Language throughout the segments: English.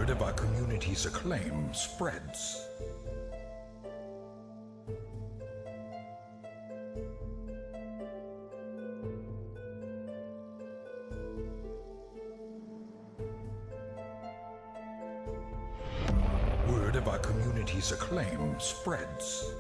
Word of our community's acclaim spreads. Word of our community's acclaim spreads.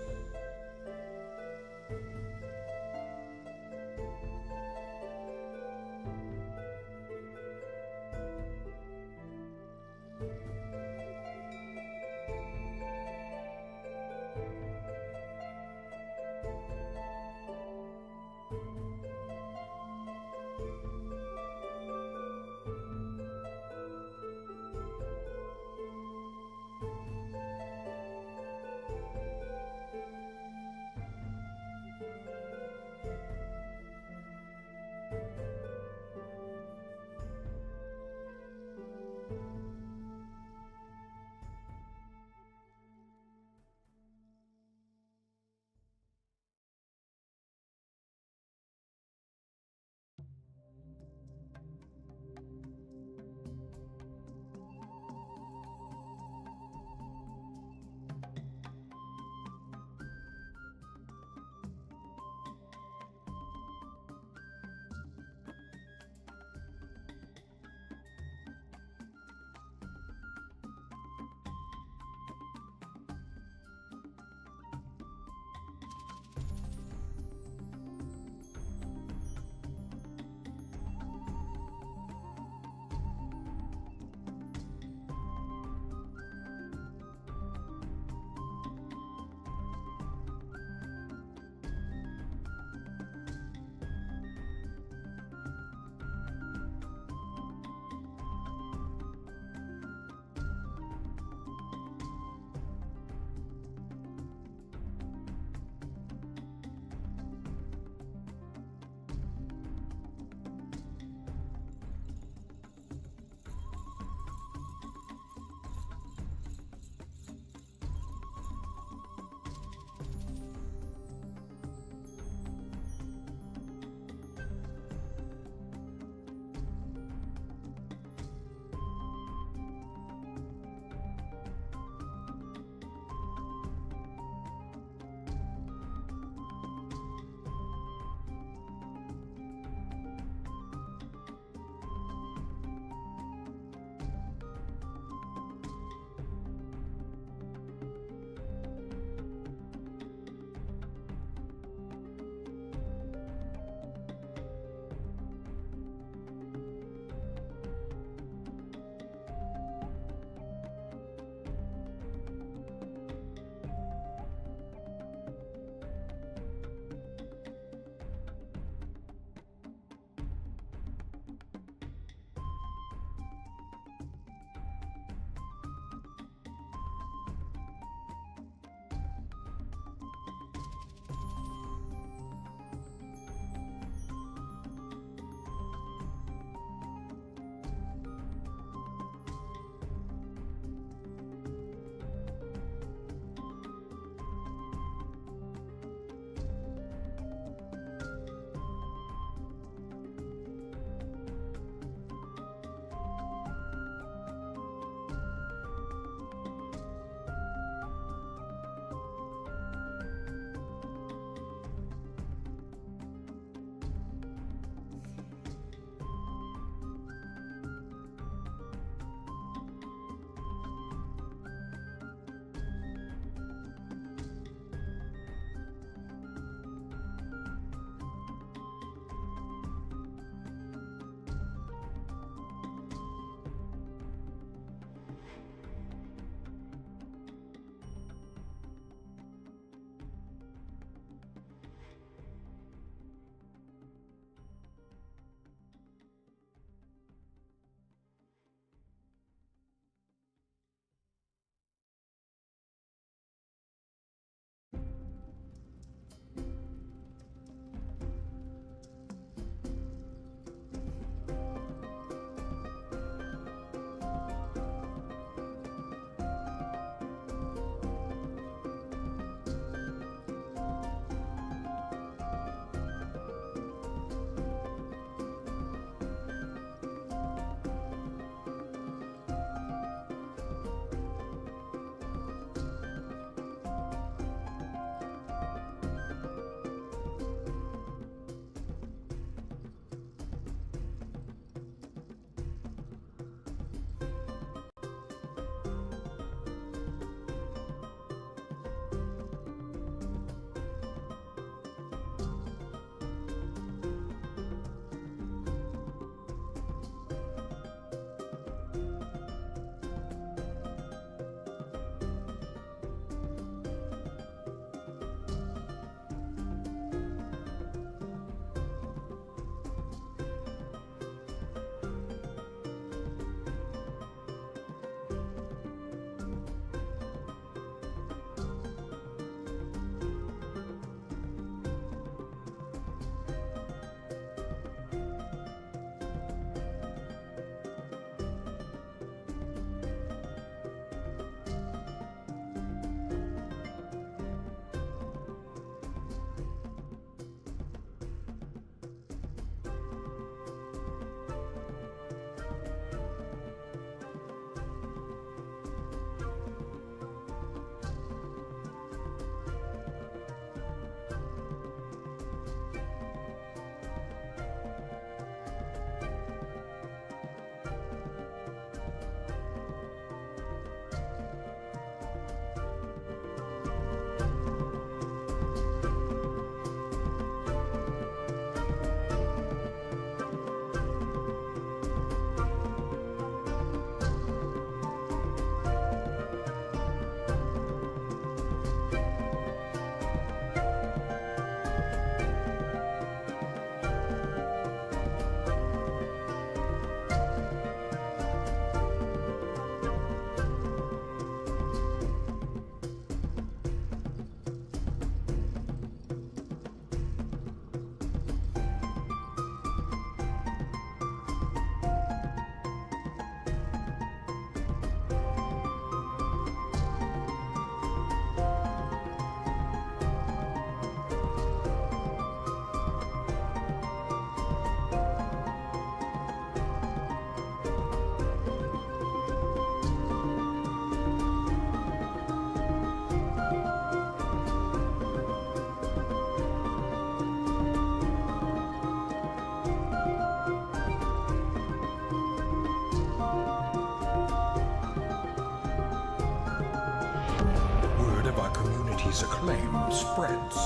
by community's acclaim spreads.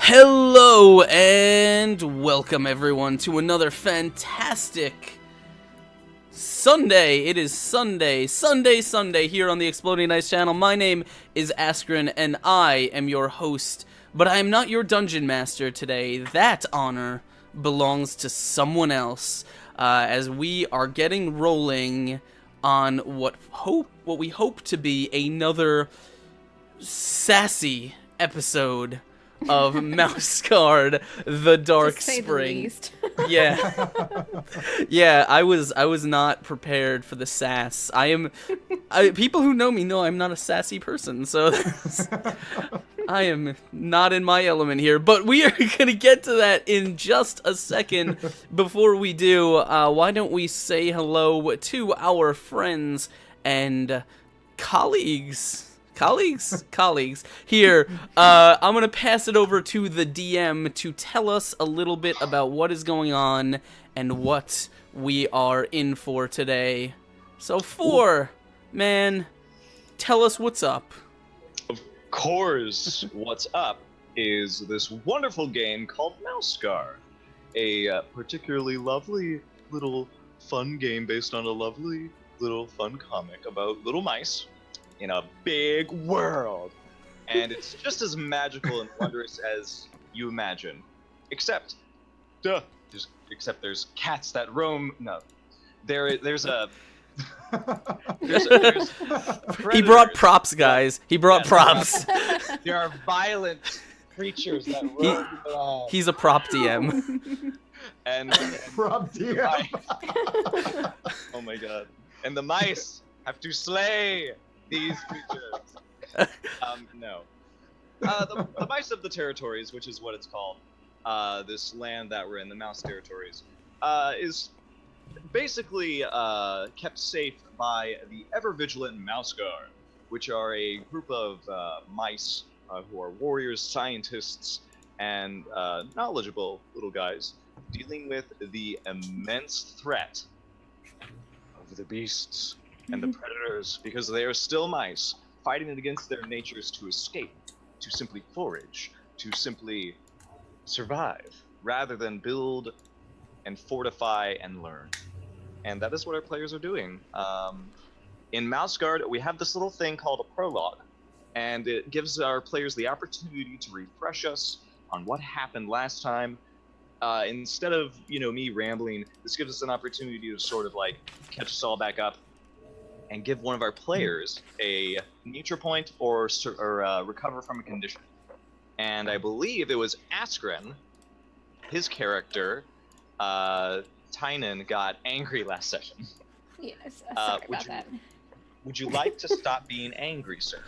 Hello and welcome everyone to another fantastic Sunday. It is Sunday here on the Exploding Ice channel. My name is Askren and I am your host, but I am not your dungeon master today. That honor belongs to someone else, as we are getting rolling on what we hope to be another sassy episode of Mouse Guard: The Dark Spring. Yeah, I was not prepared for the sass. People who know me know I'm not a sassy person, so I am not in my element here. But we are gonna get to that in just a second. Before we do, why don't we say hello to our friends and colleagues here. I'm gonna pass it over to the DM to tell us a little bit about what is going on and what we are in for today. So man, tell us what's up. Of course, what's up is this wonderful game called Mouse Guard, a particularly lovely little fun game based on a lovely little fun comic about little mice in a big world, and it's just as magical and wondrous as you imagine, except there's cats that roam. No, there's He brought props, guys. He brought props. There are violent creatures that roam around. He's a prop DM. and Prop DM. Oh my god! And the mice have to slay these creatures. No. The mice of the territories, which is what it's called, this land that we're in, the mouse territories, is basically kept safe by the ever-vigilant Mouse Guard, which are a group of mice who are warriors, scientists, and knowledgeable little guys dealing with the immense threat of the beasts and the predators, because they are still mice, fighting against their natures to escape, to simply forage, to simply survive, rather than build and fortify and learn. And that is what our players are doing. In Mouse Guard, we have this little thing called a prologue, and it gives our players the opportunity to refresh us on what happened last time. Instead of, me rambling, this gives us an opportunity to sort of like catch us all back up and give one of our players a nature point or recover from a condition. And I believe it was Askren, his character, Tynan, got angry last session. Yes, sorry about that. Would you like to stop being angry, sir?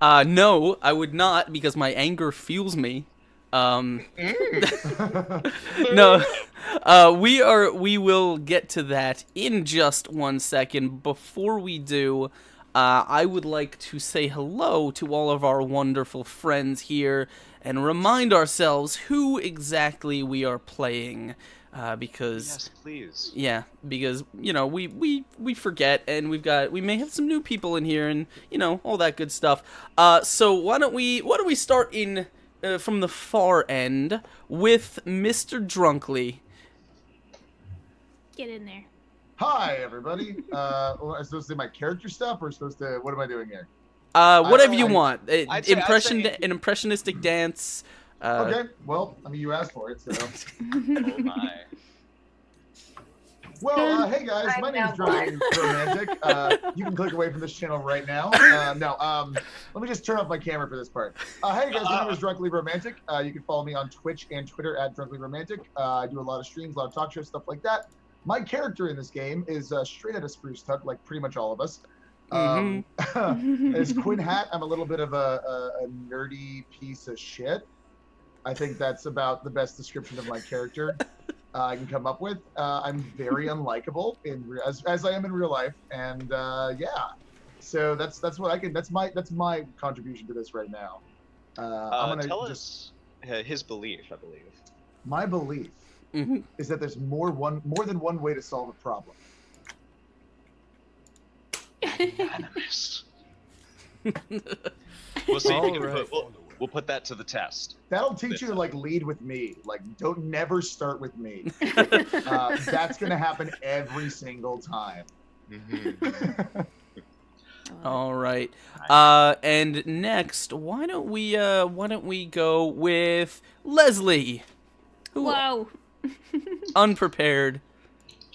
No, I would not, because my anger fuels me. No, we will get to that in just 1 second. Before we do, I would like to say hello to all of our wonderful friends here and remind ourselves who exactly we are playing. Because Yes, please. yeah, because we forget, and we may have some new people in here, and all that good stuff. So why don't we start in from the far end with Mr. Drunkly. Get in there. Hi, everybody. Am I supposed to say my character stuff, or supposed to? What am I doing here? Whatever you want. I'd say- An impressionistic dance. Okay. Well, I mean, you asked for it, so. Oh my. Well, hey guys, my name is Drunken Romantic. You can click away from this channel right now. Let me just turn off my camera for this part. Hey guys, my name is Drunkenly Romantic. You can follow me on Twitch and Twitter at Drunkenly Romantic. I do a lot of streams, a lot of talk shows, stuff like that. My character in this game is straight out of Spruce Tuck, like pretty much all of us. As Quinn Hat, I'm a little bit of a nerdy piece of shit. I think that's about the best description of my character I can come up with. I'm very unlikable as I am in real life, and yeah. So that's what I can. That's my contribution to this right now. I'm gonna tell us his belief, I believe. My belief is that there's more than one way to solve a problem. Anonymous. We'll see if we can we'll put that to the test. That'll teach you to like lead with me. Like, don't never start with me. That's gonna happen every single time. All right. And next, why don't we go with Leslie? Who, Whoa. unprepared.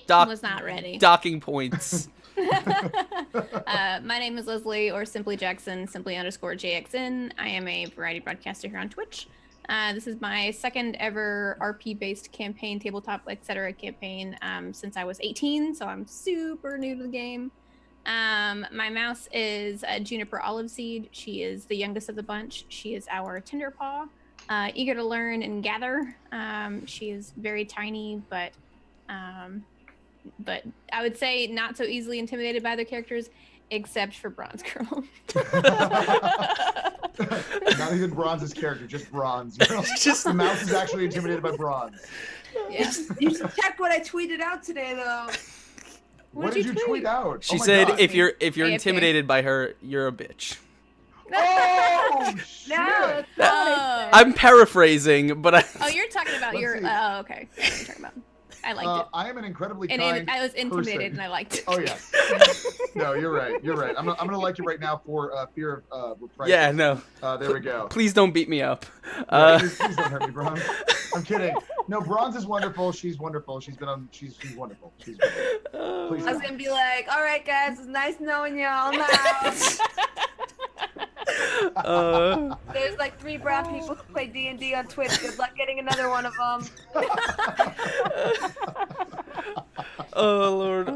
Was not ready. Docking points. My name is Leslie, or simply Jackson, simply_JXN. I am a variety broadcaster here on Twitch. This is my second ever RP-based campaign, tabletop, etc. campaign since I was 18, so I'm super new to the game. My mouse is Juniper Olive Seed. She is the youngest of the bunch. She is our Tinderpaw, eager to learn and gather. She is very tiny, but I would say not so easily intimidated by other characters, except for Bronze Girl. Not even Bronze's character, just Bronze. The mouse is actually intimidated by Bronze. Yeah. You should check what I tweeted out today, though. What did you tweet out? She Oh my said, God. if you're AFK. intimidated by her, you're a bitch. Oh shit! No, that's not what I said. I'm paraphrasing, but Oh, you're talking about Let's your. see. Oh, okay. I know what you're talking about. I liked it. I am an incredibly And kind I was intimidated, person. and I liked it. Oh yeah. No, you're right. You're right. I'm gonna like you right now for fear of reprisal. yeah, no. There we go. Please don't beat me up. Yeah, please don't hurt me, Bronze. I'm kidding. No, Bronze is wonderful. She's wonderful. She's wonderful. She's great. Please I was don't. gonna be like, all right, guys, it's nice knowing y'all now. There's like 3 brown people who play D&D on Twitch. Good luck getting another one of them. Oh Lord.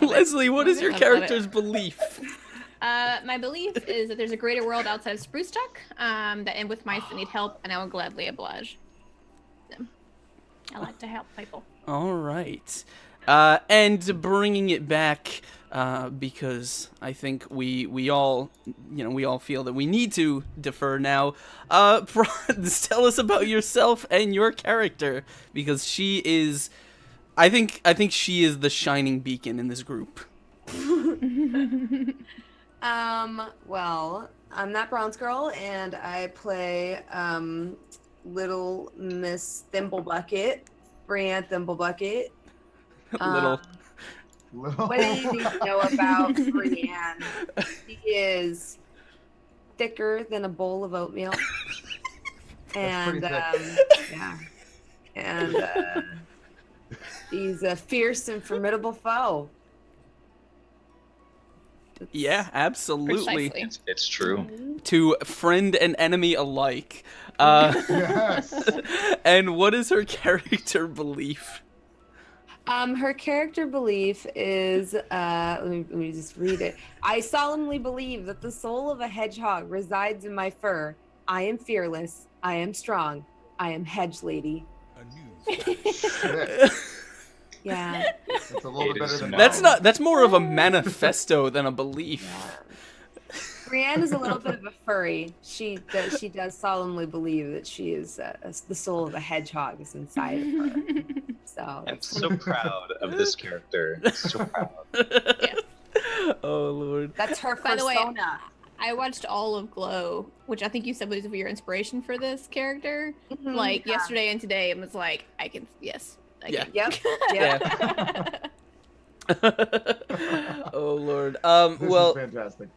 Leslie, what is your I love character's belief? My belief is that there's a greater world outside of Spruce Tuck, and with mice that need help, and I will gladly oblige them. I like to help people. All right. And bringing it back, because I think we all feel that we need to defer now. Bronze, tell us about yourself and your character, because she is, I think she is the shining beacon in this group. Well, I'm that Bronze Girl, and I play Little Miss Thimblebucket, Brianne Thimblebucket. Little. What do you need to know about Brianne? She is thicker than a bowl of oatmeal. And yeah. And she's a fierce and formidable foe. Yeah, absolutely. Precisely. It's true. To friend and enemy alike. Yes. And what is her character belief? Her character belief is, let me just read it. I solemnly believe that the soul of a hedgehog resides in my fur. I am fearless. I am strong. I am hedge lady. A new Shit. Yeah. It's a little bit better than That's more of a manifesto than a belief. Brienne is a little bit of a furry. She does solemnly believe that she is the soul of a hedgehog is inside of her. So I'm so proud of this character. So proud. Oh Lord. that's her By the way, persona. I watched all of Glow, which I think you said was your inspiration for this character. Mhm, Like yeah. yesterday and today, and was like, I can. Yep. Yeah. Oh Lord. This Well, is fantastic.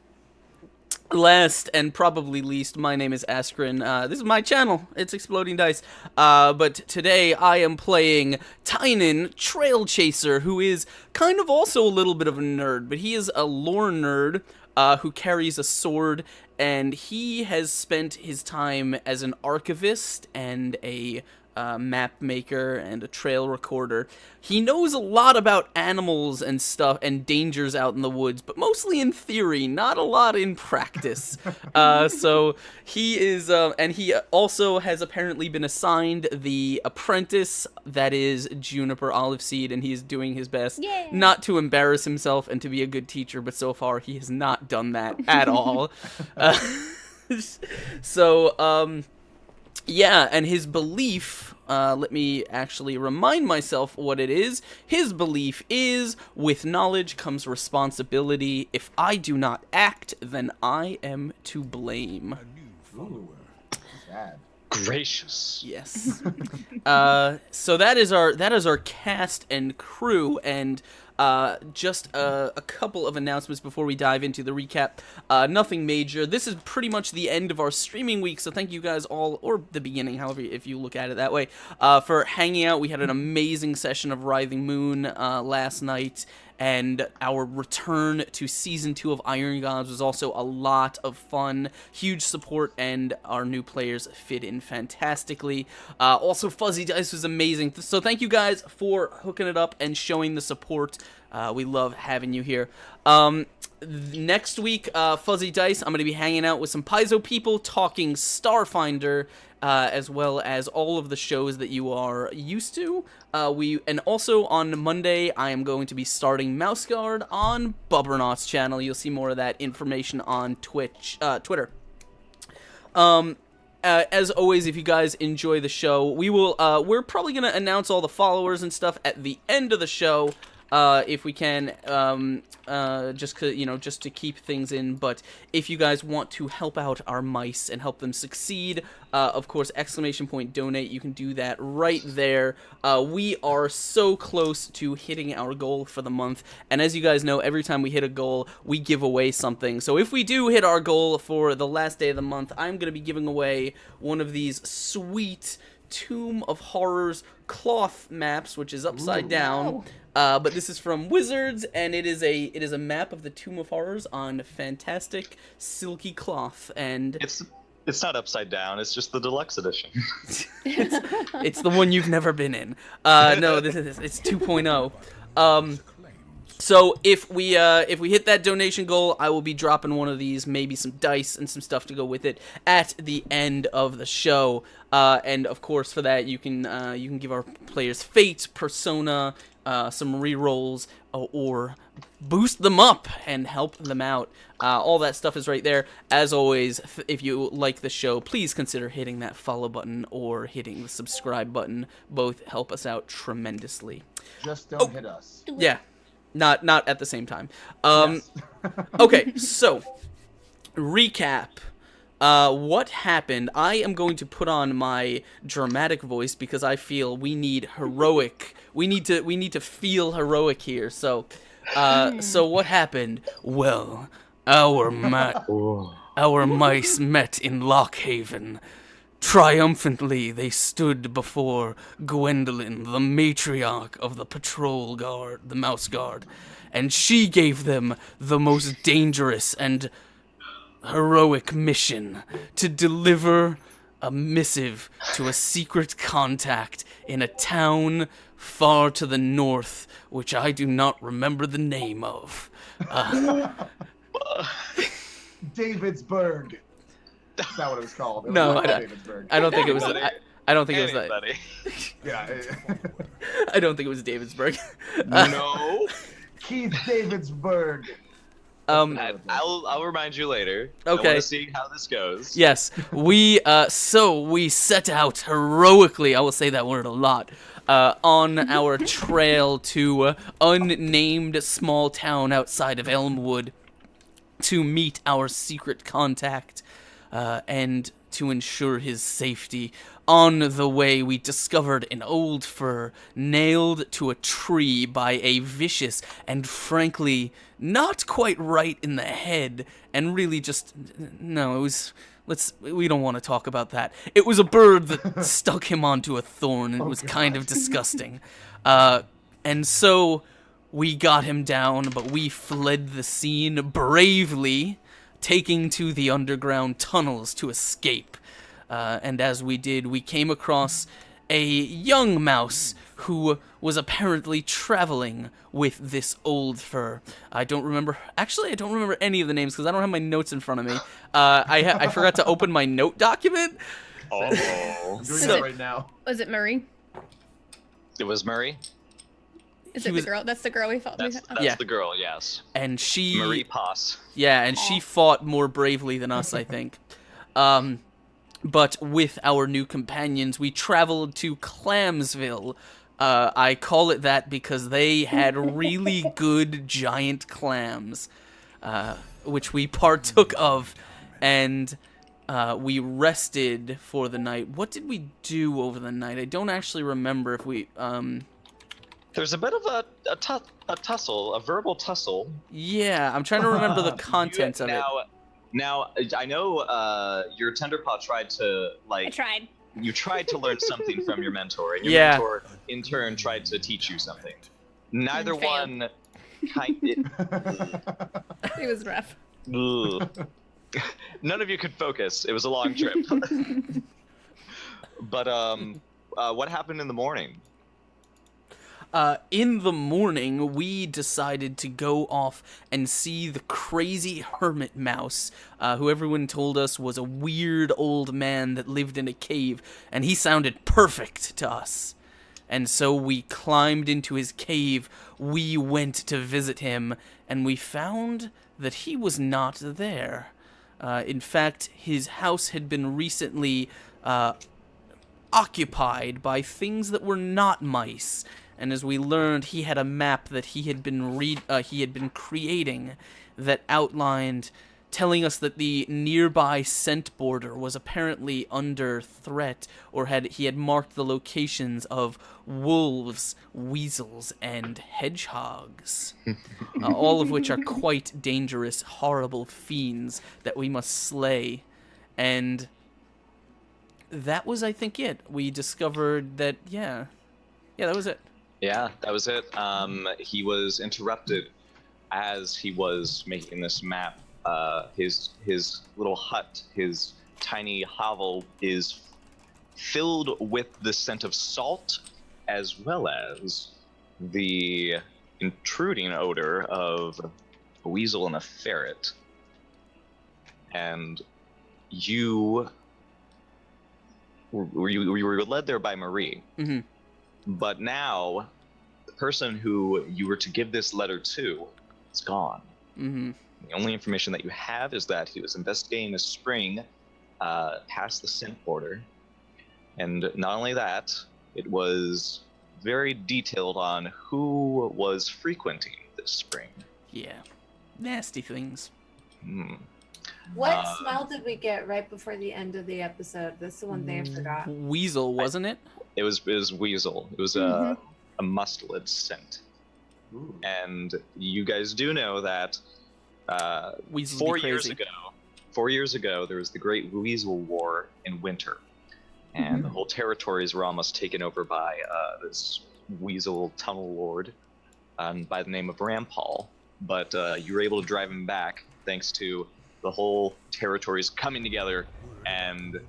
last and probably least, my name is Askren. This is my channel. It's Exploding Dice. But today I am playing Tynan Trail Chaser, who is kind of also a little bit of a nerd, but he is a lore nerd who carries a sword, and he has spent his time as an archivist and a map maker and a trail recorder. He knows a lot about animals and stuff and dangers out in the woods, but mostly in theory, not a lot in practice. So he is, and he also has apparently been assigned the apprentice that is Juniper Oliveseed, and he is doing his best Yeah. not to embarrass himself and to be a good teacher, but so far he has not done that at all. Yeah, and his belief, let me actually remind myself what it is. His belief is, with knowledge comes responsibility. If I do not act, then I am to blame. a new follower. Sad. Gracious. Yes. So that is our cast and crew, and just a couple of announcements before we dive into the recap. Nothing major. This is pretty much the end of our streaming week, so thank you guys all, or the beginning, however, if you look at it that way, for hanging out. We had an amazing session of Writhing Moon last night, and our return to Season 2 of Iron Gods was also a lot of fun. Huge support, and our new players fit in fantastically. Also, Fuzzy Dice was amazing. So thank you guys for hooking it up and showing the support. We love having you here. Next week, Fuzzy Dice, I'm going to be hanging out with some Paizo people talking Starfinder, as well as all of the shows that you are used to. And also on Monday, I am going to be starting Mouse Guard on Bubbernaut's channel. You'll see more of that information on Twitter. As always, if you guys enjoy the show, we're probably gonna announce all the followers and stuff at the end of the show. If we can, just to keep things in. But if you guys want to help out our mice and help them succeed, of course, ! Donate. You can do that right there. We are so close to hitting our goal for the month, and as you guys know, every time we hit a goal, we give away something. So if we do hit our goal for the last day of the month, I'm gonna be giving away one of these sweet Tomb of Horrors cloth maps, which is upside down. But this is from Wizards, and it is a map of the Tomb of Horrors on fantastic silky cloth, and It's not upside down. It's just the deluxe edition. it's the one you've never been in. No, it's 2.0. So if we hit that donation goal, I will be dropping one of these, maybe some dice and some stuff to go with it at the end of the show. And of course, for that you can give our players fate, persona, some rerolls, or boost them up and help them out. All that stuff is right there. As always, if you like the show, please consider hitting that follow button or hitting the subscribe button. Both help us out tremendously. Just don't hit us. Yeah. Not at the same time. Yes. Okay, so recap. What happened? I am going to put on my dramatic voice because I feel we need heroic. We need to feel heroic here. So what happened? Well, our mice met in Lockhaven. Triumphantly, they stood before Gwendolyn, the matriarch of the patrol guard, the mouse guard, and she gave them the most dangerous and heroic mission to deliver a missive to a secret contact in a town far to the north, which I do not remember the name of. Davidsburg. That's not what it was called. It was No, not I Davidsburg. don't think it was. I don't think it was that. Anybody? Yeah. I don't think it was Davidsburg. No. Keith Davidsburg. I'll remind you later. I Okay. want to see how this goes. Yes, we set out heroically. I will say that word a lot. On our trail to unnamed small town outside of Elmwood to meet our secret contact and to ensure his safety. On the way, we discovered an old fur nailed to a tree by a vicious and frankly not quite right in the head, and really just no, it was. We don't want to talk about that. It was a bird that stuck him onto a thorn, and it was kind of disgusting. And so we got him down, but we fled the scene bravely, taking to the underground tunnels to escape. And as we did, we came across a young mouse who was apparently traveling with this old fur. I don't remember any of the names because I don't have my notes in front of me. I forgot to open my note document. Oh. I'm doing that right now. Was it Marie? It was Murray? Is He it was- the girl? That's the girl we fought. That's Yeah. the girl, yes. And she... Marie Poss. Yeah, and she fought more bravely than us, I think. But with our new companions, we traveled to Clamsville. I call it that because they had really good giant clams, which we partook of, and we rested for the night. What did we do over the night? I don't actually remember if we... There's a bit of a tussle, a verbal tussle. Yeah, I'm trying to remember the contents of it. Now, I know your Tenderpaw tried to, I tried. You tried to learn something from your mentor, and your Yeah. mentor, in turn, tried to teach you something. Neither Failed. one It was rough. Ugh. None of you could focus. It was a long trip. But, what happened in the morning? In the morning, we decided to go off and see the crazy hermit mouse, who everyone told us was a weird old man that lived in a cave, and he sounded perfect to us. And so we climbed into his cave, we went to visit him, and we found that he was not there. In fact, his house had been recently occupied by things that were not mice. And as we learned, he had a map that he had been creating that outlined, telling us that the nearby scent border was apparently under threat, or he had marked the locations of wolves, weasels, and hedgehogs, all of which are quite dangerous, horrible fiends that we must slay. And that was, I think, it. We discovered that, yeah, that was it. Yeah, that was it. He was interrupted as he was making this map. His little hut, his tiny hovel, is filled with the scent of salt, as well as the intruding odor of a weasel and a ferret. And you were led there by Marie. Mm-hmm. But now, the person who you were to give this letter to is gone. Mm-hmm. The only information that you have is that he was investigating a spring past the scent border. And not only that, it was very detailed on who was frequenting this spring. Yeah. Nasty things. Hmm. What smell did we get right before the end of the episode? That's the one thing I forgot. Weasel, wasn't it? It was Weasel. It was a mustard scent. Ooh. And you guys do know that Weasels 4 be years crazy. ago, 4 years ago, there was the Great Weasel War in winter, and the whole territories were almost taken over by this Weasel tunnel lord by the name of Rampal. But you were able to drive him back thanks to the whole territory is coming together and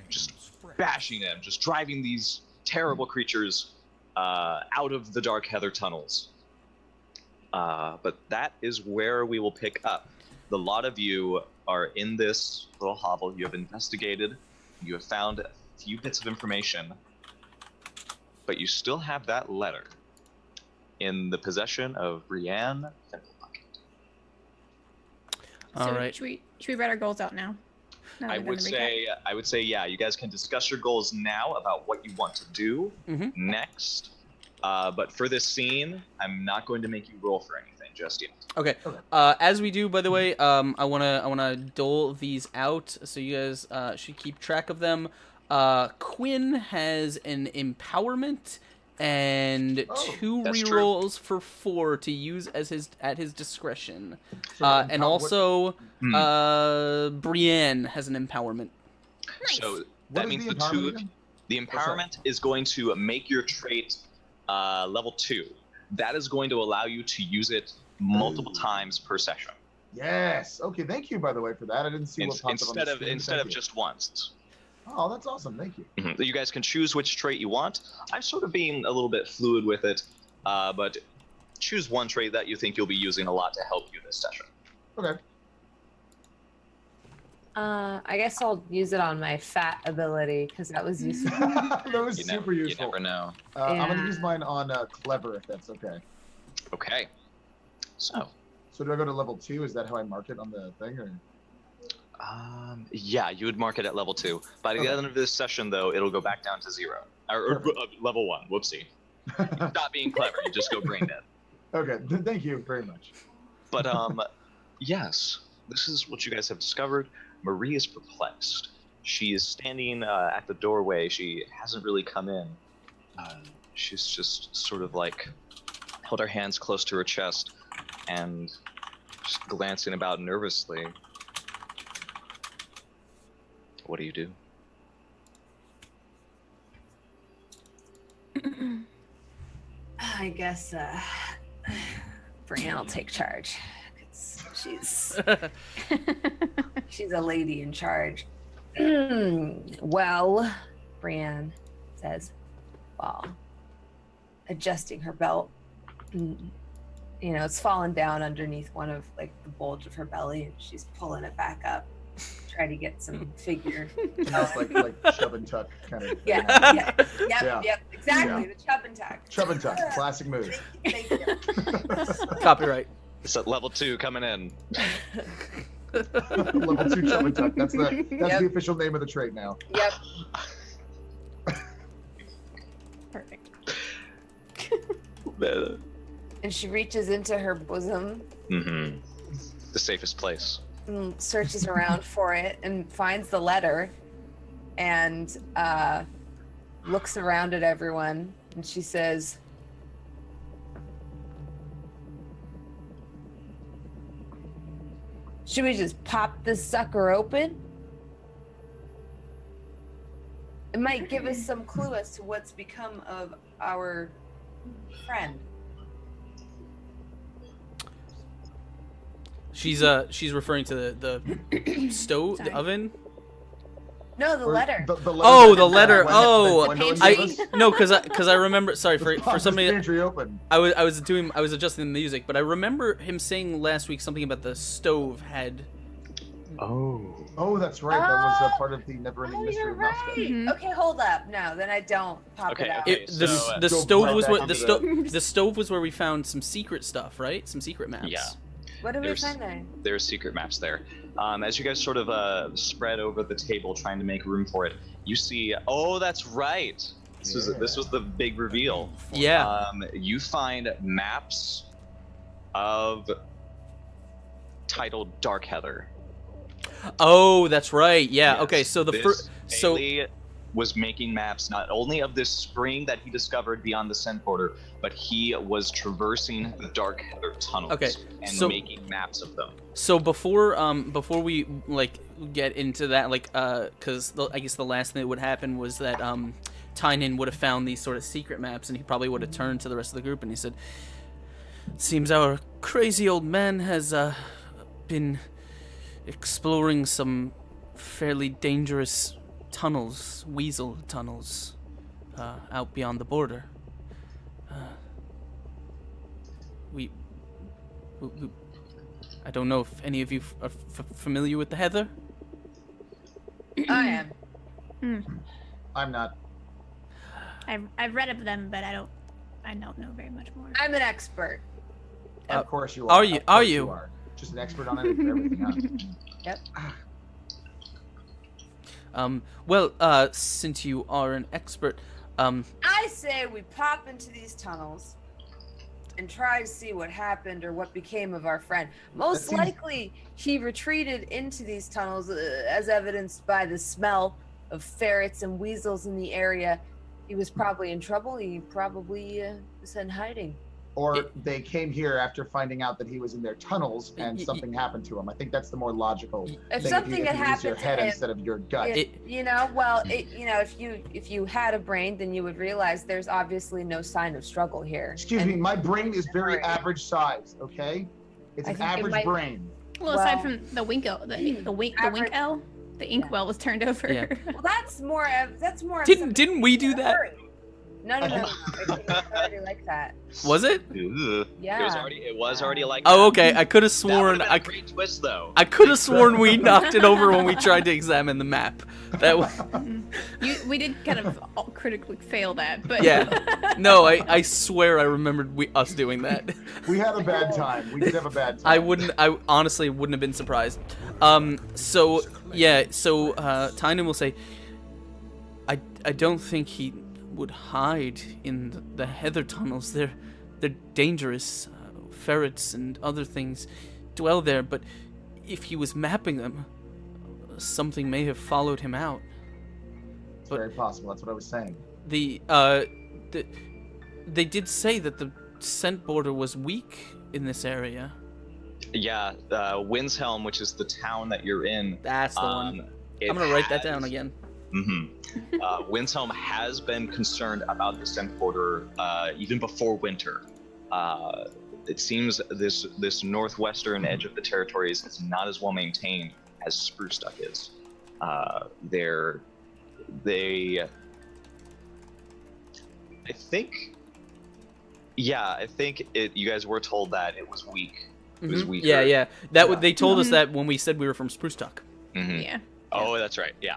just bashing them, just driving these terrible creatures out of the Dark Heather tunnels. But that is where we will pick up. The lot of you are in this little hovel. You have investigated. You have found a few bits of information. But you still have that letter in the possession of Brienne Fimplebucket. All So right. Should we write our goals out now? Now I that we've would done the recap? say, yeah, you guys can discuss your goals now about what you want to do Mhm. next. But for this scene, I'm not going to make you roll for anything just yet. Okay. As we do, by the way, I wanna dole these out so you guys should keep track of them. Quinn has an empowerment and Oh, 2 that's true. rerolls for 4 to use at his discretion. So, And also, Brienne has an empowerment. Nice. So what that is means the the two. empowerment again? The empowerment is going to make your trait level 2. That is going to allow you to use it multiple times per session Yes. Okay. Thank you, by the way, for that. I didn't see what popped up on the screen. instead Thank of you. just once. Oh, that's awesome. Thank you. You guys can choose which trait you want. I'm sort of being a little bit fluid with it, but choose one trait that you think you'll be using a lot to help you this session. Okay. I guess I'll use it on my fat ability because that was useful. That was You super you useful. never know. I'm gonna Yeah. use mine on clever, if that's okay. Okay. So, So do I go to level 2? Is that how I mark it on the thing, or? yeah, you would mark it at level 2. By the Okay. end of this session, though, it'll go back down to 0. Or Perfect. level 1. Whoopsie. Stop being clever. You just go brain dead. Okay. Thank you very much. But yes, this is what you guys have discovered. Marie is perplexed. She is standing at the doorway. She hasn't really come in. She's just sort of like held her hands close to her chest and just glancing about nervously. What do you do? I guess Brienne will take charge. 'Cause she's a lady in charge. Well, Brienne says, while adjusting her belt. You know, it's fallen down underneath one of like the bulge of her belly, and she's pulling it back up, try to get some figure. Just like shove and tuck kind of. Yeah, Yeah. yep, exactly. Yeah. The chub and tuck. Shove and tuck, classic move. Thank you. Copyright. It's at level 2 coming in. Level 2 shove and tuck. That's Yep. the official name of the trait now. Yep. Perfect. And she reaches into her bosom, Mm-hmm. The safest place. and searches around for it, and finds the letter, and looks around at everyone, and she says, "Should we just pop this sucker open? It might give us some clue as to what's become of our friend." She's referring to the stove, the Sorry. oven. No, the Or letter. The letter Oh, that- the letter. that Oh, Gwendolyn I gave us? no, because I remember. Sorry for Pop this somebody. pantry open. I was adjusting the music, but I remember him saying last week something about the stove had. Oh, that's right. That was a part of the never-ending Oh, mystery you're of Mouse right. Stuff. Mhm. Okay, hold up. No, then I don't pop Okay, it out. okay. The So, the go stove right was back what onto the stove was where we found some secret stuff, right? Some secret maps. Yeah. What did we There's- find there? There's secret maps there. As you guys sort of spread over the table trying to make room for it, you see. Oh, that's right. This was the big reveal. Yeah. You find maps of titled Dark Heather. Oh, that's right. Yeah. Yes, Okay. So the this first. So Bailey was making maps not only of this spring that he discovered beyond the Scent Border, but he was traversing the Dark Heather tunnels Okay, and so- making maps of them. So before we like get into that, like because I guess the last thing that would happen was that Tynan would have found these sort of secret maps, and he probably would have turned to the rest of the group and he said, "Seems our crazy old man has been exploring some fairly dangerous tunnels, Weasel tunnels, out beyond the border. We I don't know if any of you are familiar with the Heather? I am. I'm not. I've read of them, but I don't know very much more. I'm an expert. Of course you are. Are you? Of course Are you? are. Just an expert on everything, huh? Yep. Well, since you are an expert, I say we pop into these tunnels and try to see what happened or what became of our friend. Most likely, he retreated into these tunnels, as evidenced by the smell of ferrets and weasels in the area. He was probably in trouble. He probably was in hiding. Or they came here after finding out that he was in their tunnels and something happened to him. I think that's the more logical If thing. something had if you use your happened to head him, instead of your gut. if you had a brain, then you would realize there's obviously no sign of struggle here. Excuse me, my brain is very average size, okay? It's I an think it average might- brain. Well, aside from the wink L, the inkwell was turned over. Yeah. Well, that's more. didn't we do that? No. It's already like that. Was it? Ugh. Yeah. It was already like Oh, that. okay. I could have That sworn. would've been a great twist, though. I could have sworn we knocked it over when we tried to examine the map. That was. We did kind of critically fail that, but Yeah. No, I swear I remembered us doing that. We had a bad time. We did have a bad time. I honestly wouldn't have been surprised. So Tynan will say, I don't think he would hide in the Heather tunnels. They're dangerous. Ferrets and other things dwell there, but if he was mapping them, something may have followed him out. It's very possible. That's what I was saying. They did say that the scent border was weak in this area. Yeah, Winshelm, which is the town that you're in. That's the one. it I'm gonna write that has- down again. Winshelm has been concerned about the scent border even before winter. It seems this northwestern edge of the territories is not as well maintained as Spruce Duck is. I think you guys were told that it was weak. It was weaker. Yeah. They told us that when we said we were from Spruce Duck. Mhm. yeah. Oh, that's right. Yeah.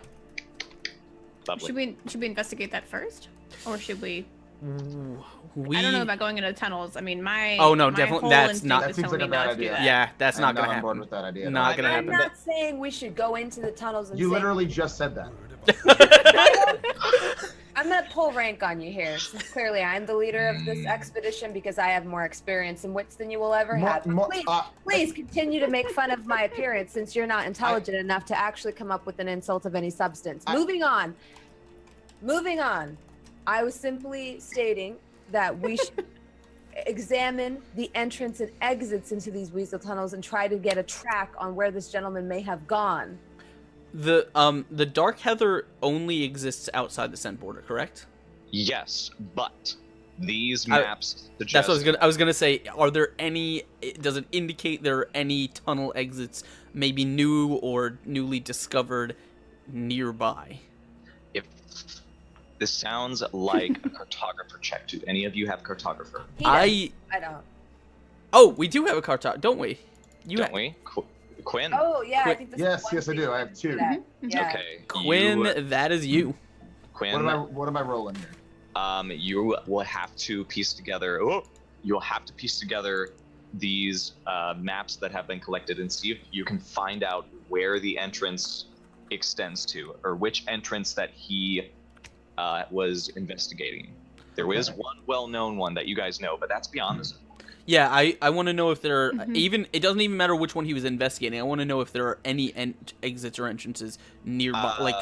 Lovely. Should we investigate that first, or should we? We. I don't know about going into the tunnels. I mean, my Oh, no, my definitely- whole that's instinct not- is That seems telling like me a bad not to do idea. that. Yeah, that's I'm not gonna on happen. board with that idea. Not gonna I'm happen. not saying we should go into the tunnels and You say- literally just said that. I'm gonna pull rank on you here, since clearly I'm the leader of this expedition because I have more experience and wits than you will ever have. Please continue to make fun of my appearance since you're not intelligent enough to actually come up with an insult of any substance. Moving on. I was simply stating that we should examine the entrance and exits into these Weasel tunnels and try to get a track on where this gentleman may have gone. The Dark Heather only exists outside the scent border, correct? Yes, but these maps suggest. That's what I was gonna say. Are there any? Does it indicate there are any tunnel exits, maybe new or newly discovered, nearby? If this sounds like a cartographer check. Do any of you have cartographer? I don't. Oh, we do have a cartographer, don't we? Don't we? Quinn. Oh yeah, I Quinn- think this Yes, is one yes, I thing do. I have to two. that. Yeah. Okay. Quinn, that is you. Quinn. What am I rolling here? You will have to piece together. Oh, you'll have to piece together these maps that have been collected and see if you can find out where the entrance extends to, or which entrance that he was investigating. There is one well-known one that you guys know, but that's beyond this. Yeah, I want to know if there are even. It doesn't even matter which one he was investigating. I want to know if there are any exits or entrances nearby, like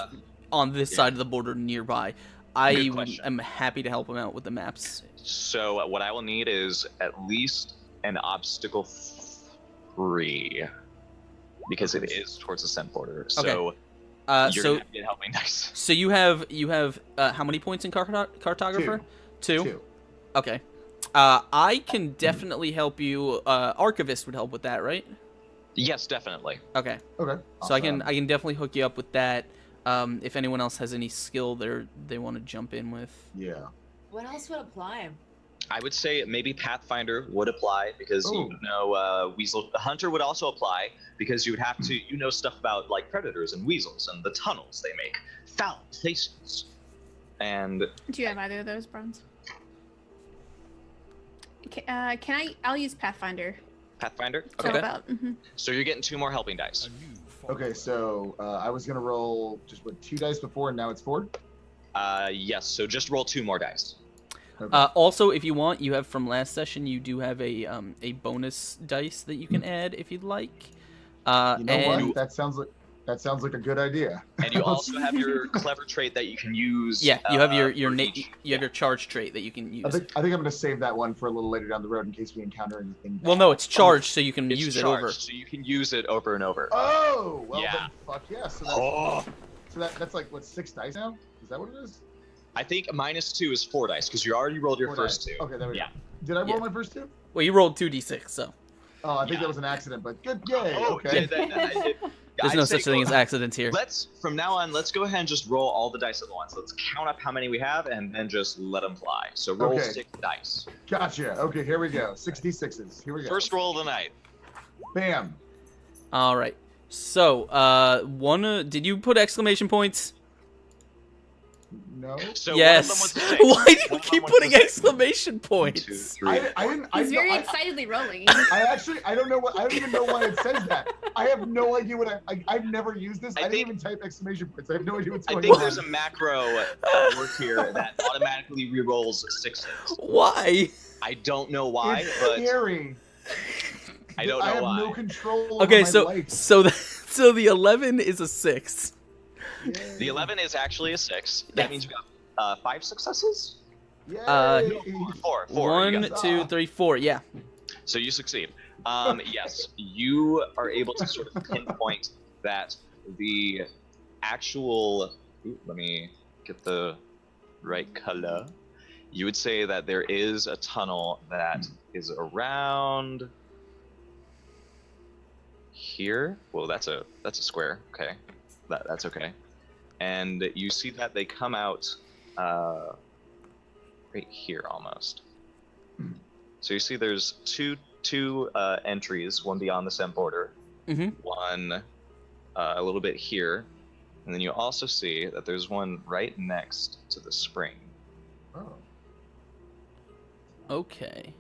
on this side of the border nearby. I am happy to help him out with the maps. So what I will need is at least an obstacle 3, because it is towards the scent border. So Okay. you're gonna have to get helping dice. So you have how many points in cartographer? Two. Okay. I can definitely help you. Archivist would help with that, right? Yes, definitely. Okay. Okay. So I can awesome. definitely hook you up with that. If anyone else has any skill they want to jump in with. Yeah. What else would apply? I would say maybe Pathfinder would apply because Ooh. Weasel. Hunter would also apply because you would have to stuff about like predators and weasels and the tunnels they make, foul places, and Do you have either of those, Bronze? I'll use Pathfinder. Pathfinder. So Okay. about. So you're getting 2 more helping dice. A new follower. Okay, so I was gonna roll just 2 dice before, and now it's 4. Yes. So just roll 2 more dice. Okay. Also, if you want, you have from last session, you do have a bonus dice that you can add if you'd like. you know and what? That sounds like a good idea. And you also have your clever trait that you can use. yeah, you have your for you each- have your charge trait that you can use. I think I'm gonna save that one for a little later down the road in case we encounter anything. Well, no, it's charged, so you can It's use charged, it over. so you can use it over and over. Oh, well Yeah. then, fuck yeah. So that's like what, 6 dice now? Is that what it is? I think -2 is 4 dice because you already rolled your 4 first dice. 2. Okay, there we Yeah. go. Did I roll Yeah. my first 2? Well, you rolled 2d6, so Oh, I think Yeah. that was an accident, but good. Yay. Oh, Okay. there's no such thing as accidents here. From now on, let's go ahead and just roll all the dice at once. Let's count up how many we have and then just let them fly. So roll Okay. 6 dice. Gotcha. Okay, here we go. 66s. Here we go. First roll of the night. Bam. All right. So, did you put exclamation points? No. So Yes. one of them was a 6. Why do you One of keep them was putting a 6. exclamation 1, 2, points? 3. I didn't. He's very I, excitedly rolling. I don't know what. I don't even know why it says that. I have no idea what I've never used this. I I, didn't think- even type exclamation points. I have no idea what's I going think on. there's a macro at work here that automatically rerolls 6s. Why? I don't know why, It's but scary. I don't I know have why. no control Okay, over my life. so the 11 is a 6. Yay. The 11 is actually a 6. Yeah. That means you got 5 successes? Yay. Four. You 1, got- 2, 3, 4. Yeah. So you succeed. Yes, you are able to sort of pinpoint that the actual. Let me get the right color. You would say that there is a tunnel that is around here. Well, that's a square. Okay, that's okay. And you see that they come out right here almost. So you see there's two entries, one beyond the scent border, Mm-hmm. one a little bit here, and then you also see that there's one right next to the spring. Oh. Okay.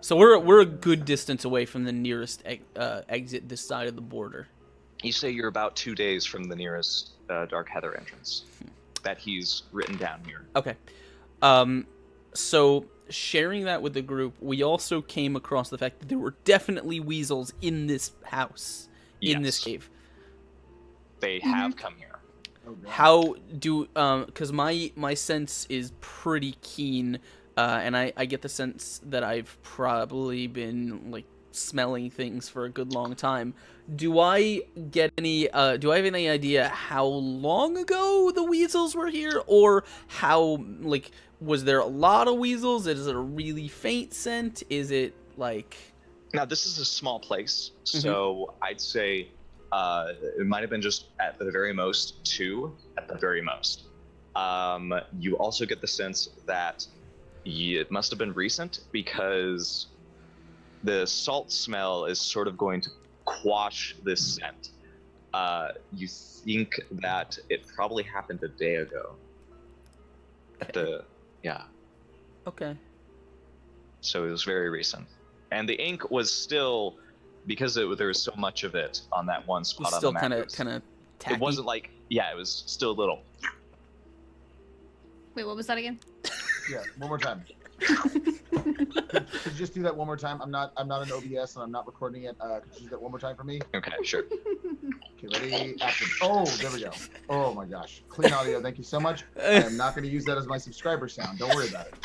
So we're a good distance away from the nearest exit this side of the border. You say you're about 2 days from the nearest Dark Heather entrance that he's written down here. Okay. So sharing that with the group, we also came across the fact that there were definitely weasels in this house, in this Yes. cave. They have come here. Oh, God. How do because my sense is pretty keen, and I get the sense that I've probably been like smelling things for a good long time. Do I get any do I have any idea how long ago the weasels were here, or how, like, was there a lot of weasels? Is it a really faint scent? Is it like Now, this is a small place, so I'd say it might have been just at the very most 2, at the very most. You also get the sense that it must have been recent because the salt smell is sort of going to quash this scent. You think that it probably happened a day ago. Yeah. okay? So it was very recent. And the ink was still, because there was so much of it on that one It spot was on still the map. kind it of was- tacky. It wasn't like, yeah, it was still a little. Wait, what was that again? Yeah, one more time. Could you just do that one more time? I'm not an OBS and I'm not recording it. Could you do that one more time for me? Okay, sure. Okay, ready? Action. Oh, there we go. Oh my gosh. Clean audio. Thank you so much. I am not going to use that as my subscriber sound. Don't worry about it.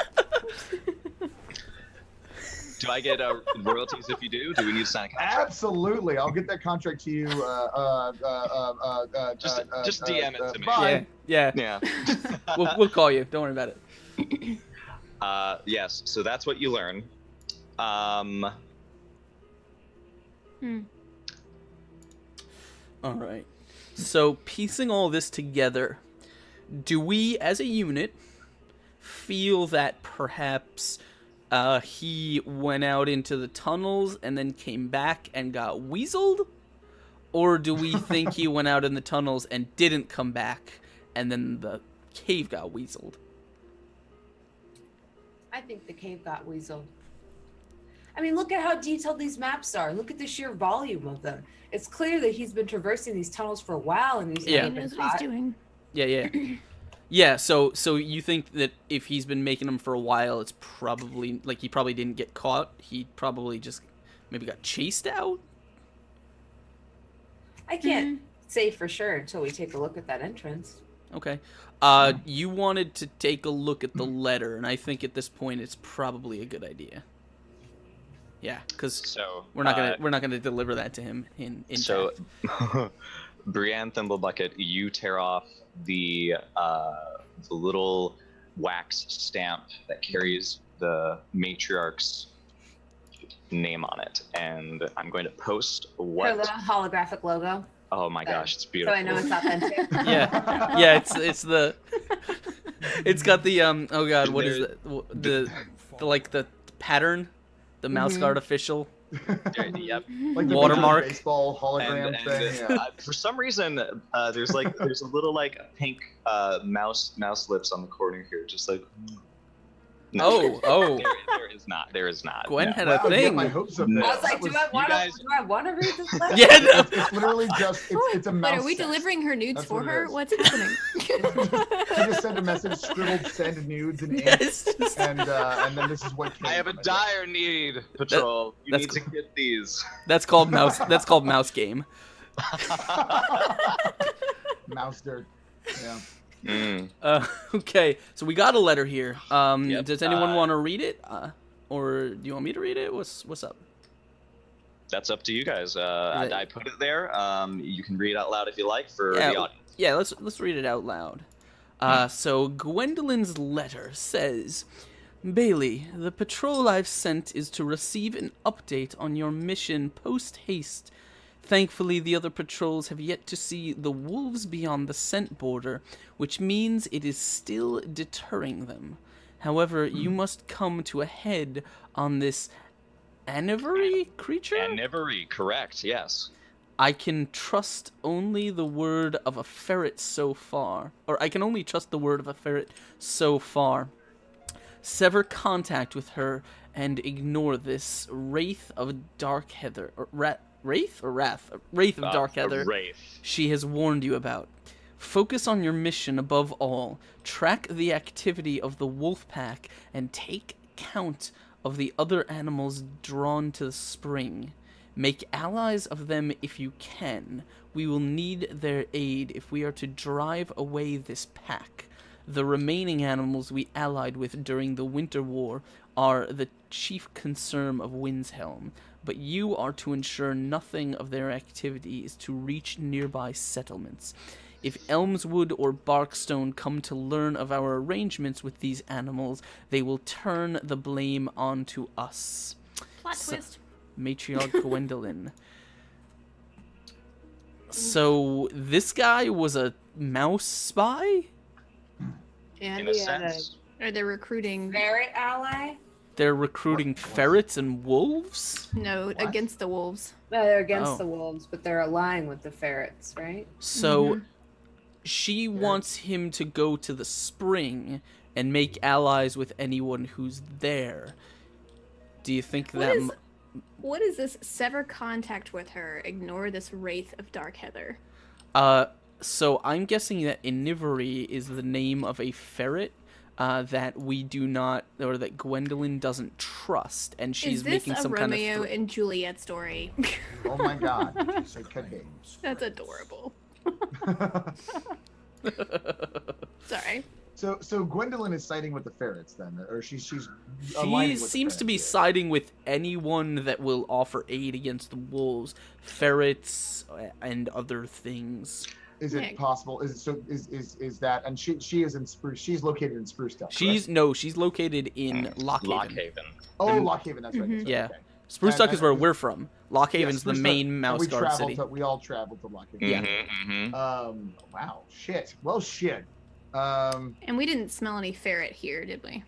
Do I get royalties if you do? Do we need to sign a contract? Absolutely. I'll get that contract to you. Just DM it to me. Bye. Yeah, Yeah. we'll call you. Don't worry about it. Yes, so that's what you learn. All right. So piecing all this together, do we, as a unit, feel that perhaps he went out into the tunnels and then came back and got weaseled? Or do we think he went out in the tunnels and didn't come back and then the cave got weaseled? I think the cave got weaseled. I mean, look at how detailed these maps are. Look at the sheer volume of them. It's clear that he's been traversing these tunnels for a while and he's He never been knows what he's caught. doing. Yeah. Yeah, so you think that if he's been making them for a while, it's probably, like, he probably didn't get caught. He probably just maybe got chased out? I can't say for sure until we take a look at that entrance. Okay. You wanted to take a look at the letter, and I think at this point it's probably a good idea. Yeah, because So we're not gonna deliver that to him in So, time. Brienne Thimblebucket, you tear off the little wax stamp that carries the matriarch's name on it, and I'm going to post Her what. little holographic logo. Oh my gosh, it's So beautiful. I know it's authentic. Yeah, it's the it's got the oh god, what is it? The like the pattern, the mouse guard official Yep. Like the Watermark. baseball hologram thing. Yeah. For some reason, there's a little like pink mouse lips on the corner here, just like. No, Oh, there is not. Gwen no. had Wow, a you get thing. my hopes up No. there. I was like, That do I want to read this letter? Yeah, no. It's literally just it's a mouse. Wait, are we sex. delivering her nudes That's for what it her? is. What's happening? She just sent a message, scribbled "send nudes" in ink, Yes. and then this is what came. I have a from it. dire need, Patrol. You that's need to get these. That's called mouse. That's called mouse game. Mouse dirt. Yeah. Okay, so we got a letter here. Yep, Does anyone want to read it, or do you want me to read it? What's up? That's up to you guys. Right. I put it there. You can read it out loud if you like for Yeah, the audience. Yeah, let's read it out loud. So Gwendolyn's letter says, Bailey, the patrol I've sent is to receive an update on your mission post-haste. Thankfully, the other patrols have yet to see the wolves beyond the scent border, which means it is still deterring them. However, you must come to a head on this Anivery creature? Anivery, correct, yes. I can trust only the word of a ferret so far. Or I can only trust the word of a ferret so far. Sever contact with her and ignore this wraith of dark heather. Or wraith or wrath? Wraith of dark heather. Wraith. She has warned you about. Focus on your mission above all. Track the activity of the wolf pack and take count of the other animals drawn to the spring. Make allies of them if you can. We will need their aid if we are to drive away this pack. The remaining animals we allied with during the Winter War are the chief concern of Windshelm, but you are to ensure nothing of their activity is to reach nearby settlements. If Elmswood or Barkstone come to learn of our arrangements with these animals, they will turn the blame onto us. Plot twist. Matriarch Gwendolyn. So, this guy was a mouse spy? And In a he had a sense. Or they're recruiting. ferret ally. They're recruiting ferrets and wolves? No, What? against the wolves. No, they're against Oh. the wolves, but they're allying with the ferrets, right? So, she wants him to go to the spring and make allies with anyone who's there. Do you think that... What is this? Sever contact with her. Ignore this wraith of dark heather. So I'm guessing that Inivery is the name of a ferret that we do not, or that Gwendolyn doesn't trust, and she's Is this making a some Romeo kind of... and Juliet story? Oh my God. Yes, it could be. That's adorable. Sorry. So Gwendolyn is siding with the ferrets then, or she's She aligning with the seems to be ferrets, siding with anyone that will offer aid against the wolves, ferrets, and other things. Is Yeah. it possible? Is that? And she is in Spruce. She's located in Spruce Town. She's located in Lockhaven. Lockhaven. Oh, Lockhaven. That's right. Mhm. That's right. Yeah. Okay. Spruce Duck And- is where and- we're from. Lockhaven's the Spruce Duck- main and mouse guard city. We all traveled to Lockhaven. Yeah. Wow. Shit. Well, shit. And we didn't smell any ferret here, did we?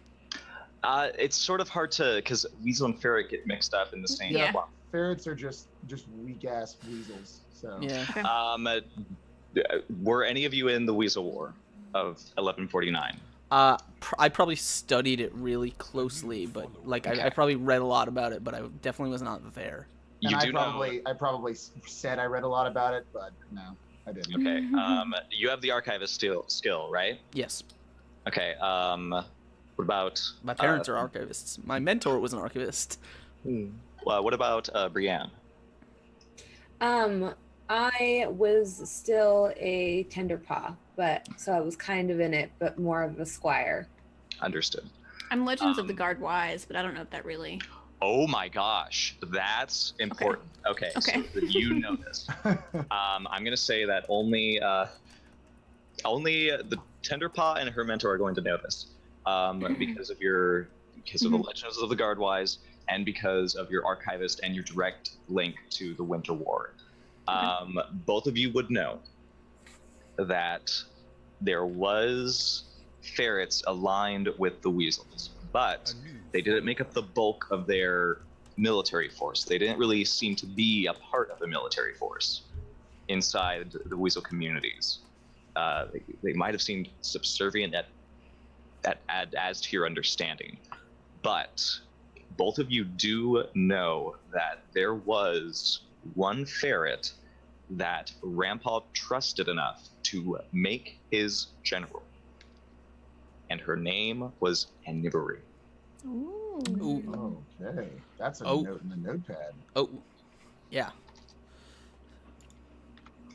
It's sort of hard to, because Weasel and Ferret get mixed up in the same. Yeah. Well, Ferrets are just weak ass weasels. So. Yeah. Okay. Were any of you in the Weasel War of 1149? I probably studied it really closely, but like I probably read a lot about it, but I definitely was not there. And You I do probably said I read a lot about it, but no, I didn't. know. Okay. You have the archivist skill, right? Yes. Okay. What about My parents are archivists. My mentor was an archivist. Well, what about Brienne? I was still a tender paw, but so I was kind of in it, but more of a squire. Understood. I'm Legends of the Guard wise, but I don't know if that really. Oh my gosh, that's important. Okay, Okay. so that you know this. I'm gonna say that only the Tenderpaw and her mentor are going to know this, because of the Legends of the Guard wise, and because of your archivist and your direct link to the Winter War. Both of you would know that there was ferrets aligned with the weasels, but they didn't make up the bulk of their military force. They didn't really seem to be a part of the military force inside the weasel communities. They might have seemed subservient as to your understanding, but both of you do know that there was one ferret that Rampaw trusted enough to make his general, and her name was Anivery. Ooh. Okay, that's a Oh. note in the notepad. Oh, yeah.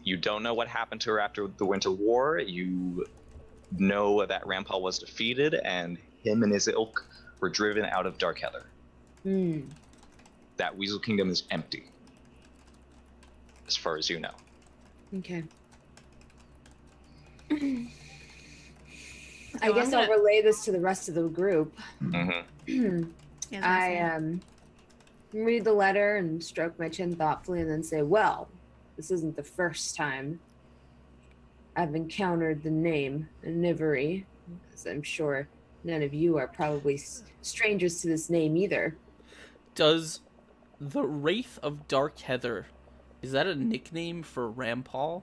You don't know what happened to her after the Winter War. You know that Rampaw was defeated, and him and his ilk were driven out of Darkheather. That Weasel Kingdom is empty, as far as you know. Okay. So I guess I'm I'll gonna- relay this to the rest of the group. Mm-hmm. Yeah, I read the letter and stroke my chin thoughtfully and then say, well, this isn't the first time I've encountered the name Anivery, because I'm sure none of you are probably strangers to this name either. Does the Wraith of Darkheather, is that a nickname for Rampaw?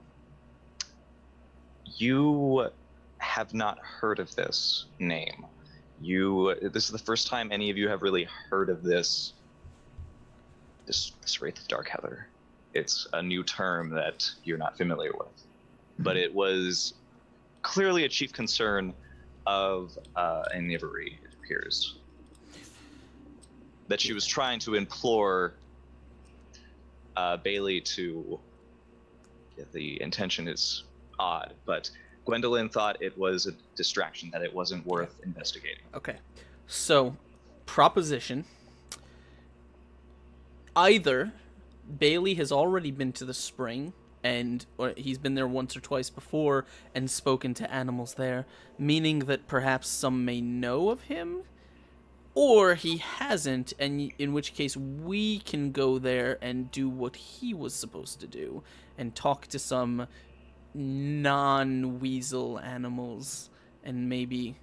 You have not heard of this name. This is the first time any of you have really heard of this Wraith of Darkheather. It's a new term that you're not familiar with. But it was clearly a chief concern of Anivery, it appears. That she was trying to implore Bailey to... The intention is odd, but Gwendolyn thought it was a distraction, that it wasn't worth investigating. Okay. So, proposition. Either Bailey has already been to the spring, or he's been there once or twice before and spoken to animals there, meaning that perhaps some may know of him, or he hasn't, and in which case we can go there and do what he was supposed to do and talk to some non-weasel animals and maybe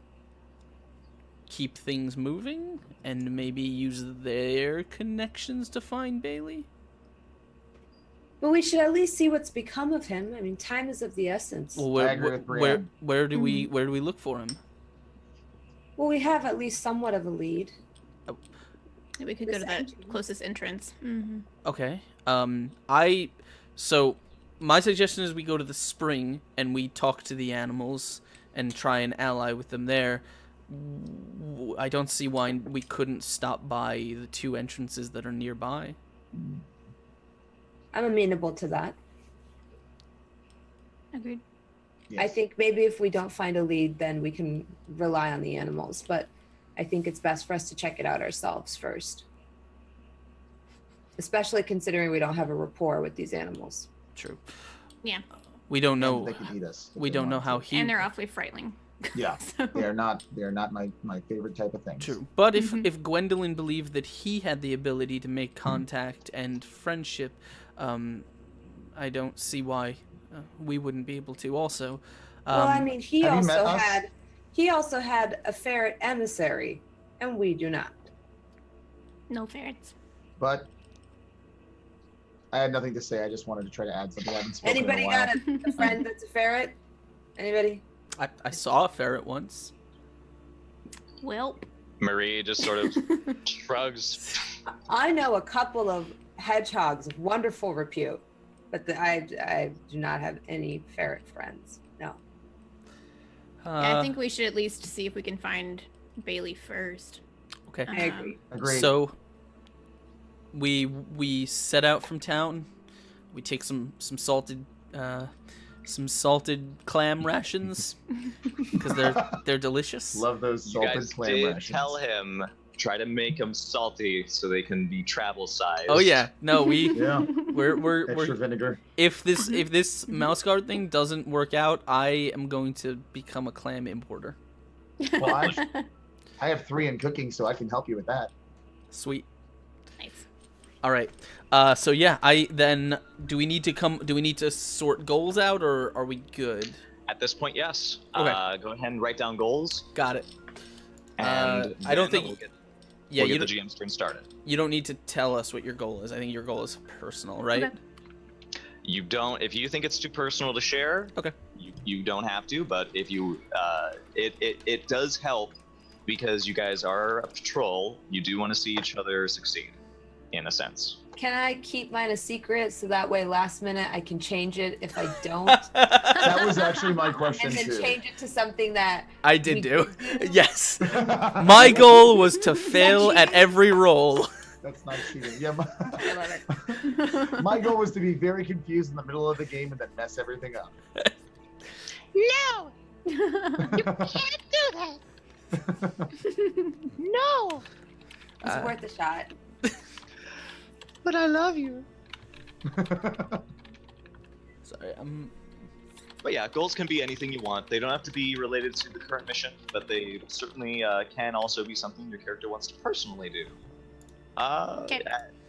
keep things moving and maybe use their connections to find Bailey. But we should at least see what's become of him. I mean, time is of the essence. Well, I agree with Brienne. where do we look for him? Well, we have at least somewhat of a lead. we could go to that closest entrance. Mm-hmm. Okay. So my suggestion is we go to the spring and we talk to the animals and try and ally with them there. I don't see why we couldn't stop by the two entrances that are nearby. I'm amenable to that. Agreed. Yes. I think maybe if we don't find a lead, then we can rely on the animals. But I think it's best for us to check it out ourselves first. Especially considering we don't have a rapport with these animals. True. Yeah. We don't And know. they could eat us. if We they don't know wanted how to. he. And they're awfully frightening. Yeah, So- they're not my favorite type of things. True. But if Mhm. if Gwendolyn believed that he had the ability to make contact and friendship, I don't see why we wouldn't be able to also. Well, I mean, he have you met also us? had a ferret emissary, and we do not. No ferrets. But I had nothing to say. I just wanted to try to add something. I haven't spoken Anybody in a while. got a friend that's a ferret? Anybody? I saw a ferret once. Welp. Marie just sort of shrugs. I know a couple of hedgehogs of wonderful repute, but I do not have any ferret friends. No. Yeah, I think we should at least see if we can find Bailey first. Okay. I agree. Agreed. So we set out from town. We take some salted clam rations because they're delicious. Love those You salted guys clam did rations. tell him, try to make them salty so they can be travel sized. Oh yeah, no, Yeah, we're extra vinegar. if this mouse guard thing doesn't work out, I am going to become a clam importer. Well, I have 3 in cooking, so I can help you with that. Sweet. Nice. All right. So yeah, do we need to sort goals out, or are we good? At this point, yes. Okay. Go ahead and write down goals. Got it. And I don't then think- we'll Yeah, get you the don't, GM's turn started. you don't need to tell us what your goal is. I think your goal is personal, right? Okay. You don't. If you think it's too personal to share, Okay. you don't have to. But if you, it does help because you guys are a patrol. You do want to see each other succeed, in a sense. Can I keep mine a secret so that way last minute I can change it if I don't? That was actually my question And then too. change it to something that I did we do. could Yes. My goal was to fail at cheating? every roll. That's not cheating. Yeah, I love it. my goal was to be very confused in the middle of the game and then mess everything up. No, you can't do that. No, It's Uh, worth a shot. but I love you. Sorry, But yeah, goals can be anything you want. They don't have to be related to the current mission, but they certainly can also be something your character wants to personally do. Okay.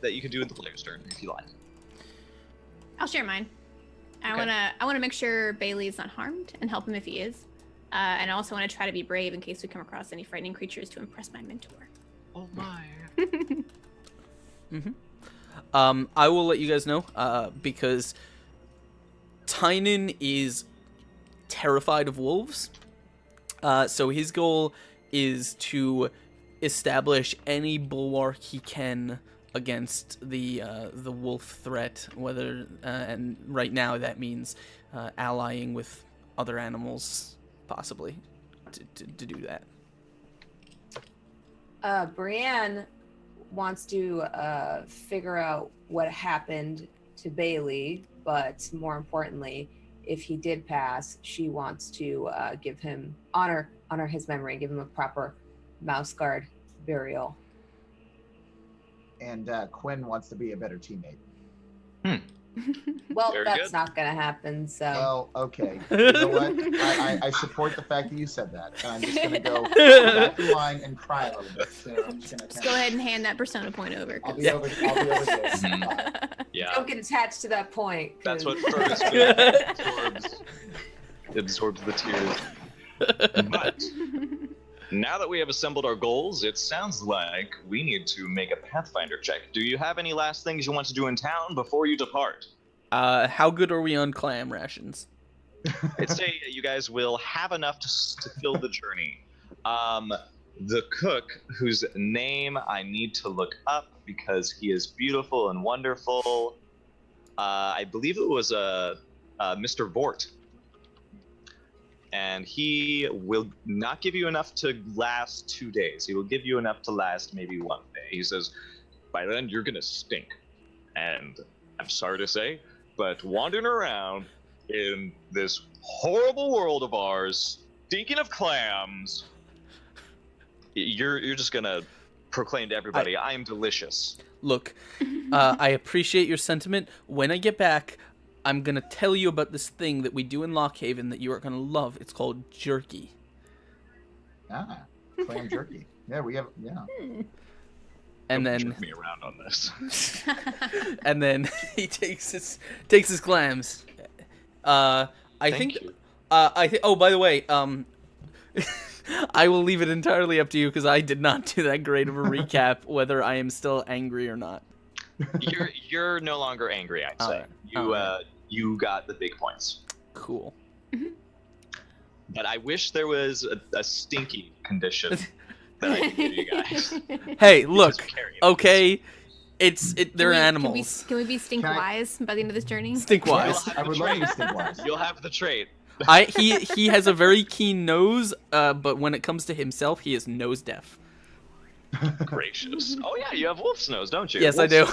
That you can do in the player's turn if you like. I'll share mine. I Okay. wanna make sure Bailey is not harmed and help him if he is. And I also want to try to be brave in case we come across any frightening creatures to impress my mentor. Oh my. I will let you guys know because Tynan is terrified of wolves. So his goal is to establish any bulwark he can against the wolf threat. Whether and right now that means allying with other animals, possibly, to do that. Brienne wants to figure out what happened to Bailey, but more importantly, if he did pass, she wants to give him honor his memory, give him a proper mouse guard burial. And Quinn wants to be a better teammate. Well, Very that's good. not gonna happen. So Well, okay. You know what? I support the fact that you said that. And I'm just going to go back in line and cry a little bit. So I'm just going Just go ahead and hand that persona point over. I'll 'cause- be over this. Mhm. Yeah, don't get attached to that point. that's 'cause- what Fergus absorbs the tears. But now that we have assembled our goals, it sounds like we need to make a Pathfinder check. Do you have any last things you want to do in town before you depart? How good are we on clam rations? I'd say you guys will have enough to fill the journey. The cook, whose name I need to look up because he is beautiful and wonderful, I believe it was Mr. Vort. And he will not give you enough to last 2 days. He will give you enough to last maybe 1 day. He says, by then you're gonna stink. And I'm sorry to say, but wandering around in this horrible world of ours, stinking of clams, you're just gonna proclaim to everybody, I am delicious. Look, I appreciate your sentiment. When I get back, I'm gonna tell you about this thing that we do in Lockhaven that you are gonna love. It's called jerky. Ah, clam jerky. Yeah, we have. Yeah. And Don't then jerk me around on this. and then he takes his clams. I Thank think you. I think. Oh, by the way, I will leave it entirely up to you because I did not do that great of a recap whether I am still angry or not. You're no longer angry, I'd say. Alright, You alright. you got the big points. Cool. But I wish there was a stinky condition that I could give you guys. Hey, Because look. you're carrying Okay, they're Can we- animals. Can we be stink Can I- wise by the end of this journey? Stinkwise. I would love you to stink wise. You'll have the trait. He has a very keen nose, but when it comes to himself, he is nose deaf. Gracious. Oh yeah, you have wolf's nose, don't you? Yes, I do.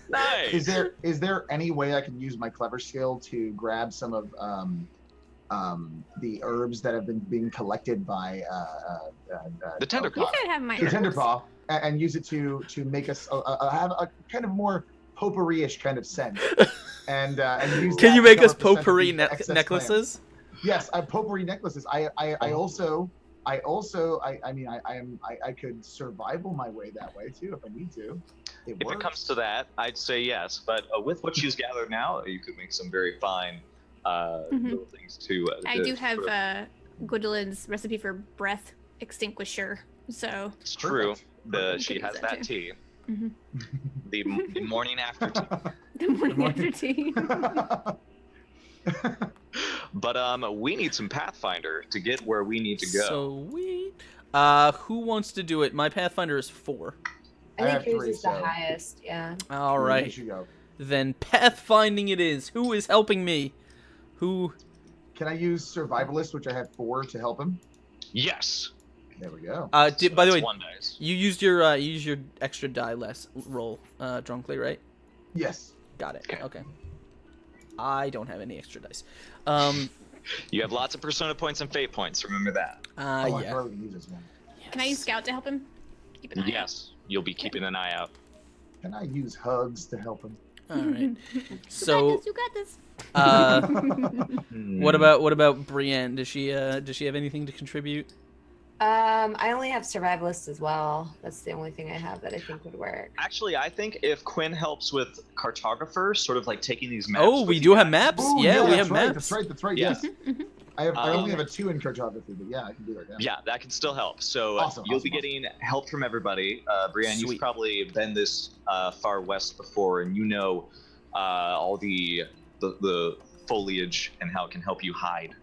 Nice. Is there any way I can use my clever skill to grab some of the herbs that have been being collected by The tender You paw. could have my the herbs. tender paw and use it to make us have a kind of more potpourri-ish kind of scent and use Can that you to make cover us up the scent of potpourri these excess clams. necklaces? Yes, I have potpourri necklaces. I mean I could survival my way that way too if I need to. It If works. it comes to that, I'd say yes. But with what she's gathered now, you could make some very fine little things too. I do have Gwendolyn's recipe for breath extinguisher, so It's true. Perfect. She Could use has that that tea. Mhm. The morning after tea. the morning morning. after tea. But we need some Pathfinder to get where we need to go. Sweet. Who wants to do it? My Pathfinder is 4. I I have think yours 3, is the so- highest. Yeah. All You right. should go. Then pathfinding it is. Who is helping me? Who? Can I use survivalist, which I have 4 to help him? Yes. There we go. By So the that's way, one dice. you used your extra die less roll, drunkly, right? Yes. Got it. Okay. Okay. I don't have any extra dice. You have lots of persona points and fate points. Remember that. I Yeah. forgot we can use this one. Can I use Scout to help him? Keep an eye out. Yes, you'll be keeping an eye out. Can I use hugs to help him? All right. You So, got this. what about Brienne? Does she have anything to contribute? I only have survivalist as well. That's the only thing I have that I think would work. Actually, I think if Quinn helps with cartographer, sort of like taking these maps. Oh, with we you do have guys- maps. Ooh, Yeah, we that's have right, maps. That's right. Yeah. Yes. I only have a 2 in cartography, but yeah, I can do it. Yeah. Yeah, that can still help. So Awesome, you'll awesome, be getting help from everybody. Brienne, Sweet. you've probably been this far west before, and you know all the foliage and how it can help you hide.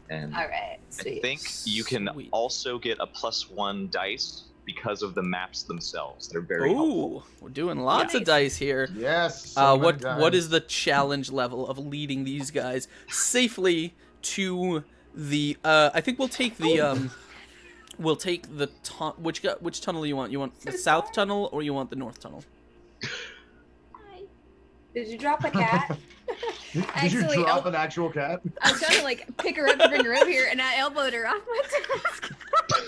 And All right. I Sweet. think you can Sweet. also get a +1 dice because of the maps themselves. They're very helpful. Ooh, we're doing lots of Nice. dice here. Yes. so many What is times. the challenge level of leading these guys safely to the? I think we'll take the which tunnel you want? You want the south tunnel or you want the north tunnel? Did you drop a cat? Did Actually, you drop an actual cat? I was trying to like pick her up to bring her over here, and I elbowed her off my desk.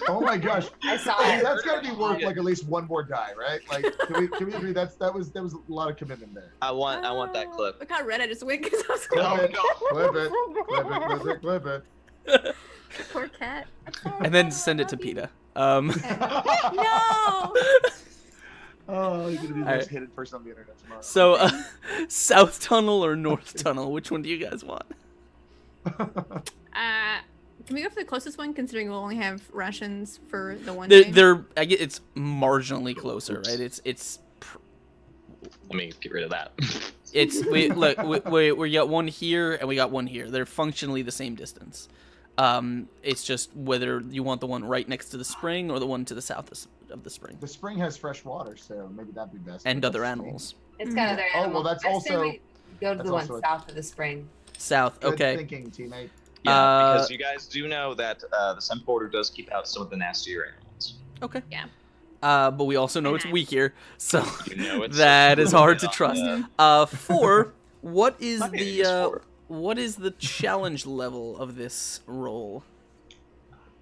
Oh my gosh. I saw I mean, it. that's got to be worth like at least 1 more die, right? Like, can we agree that was a lot of commitment there. I want that clip. Look how red I just went because I was Clip Oh, it, no. clip it, clip it, clip it. poor cat. And then send it to PETA. No. Oh, you're gonna be the Alright. most hated person on the internet tomorrow. So, south tunnel or north tunnel? Which one do you guys want? Can we go for the closest one, considering we'll only have rations for the one They're, day? they're I get it's marginally closer, right? It's Let me get rid of that. we got one here and we got one here. They're functionally the same distance. It's just whether you want the one right next to the spring or the one to the south of the spring. The spring has fresh water, so maybe that'd be best. And but other that's animals. It's got other Oh, well, animals. that's I say also- we go to that's the one also a- south of the spring. South, Good okay. thinking, teammate. Yeah, because you guys do know that the Sun Porter does keep out some of the nastier animals. Okay. Yeah. But we also know it's Nice. weak here, so You know it's that is hard to Yeah. trust. Yeah. 4. What is Not getting the this far. what is the challenge level of this roll?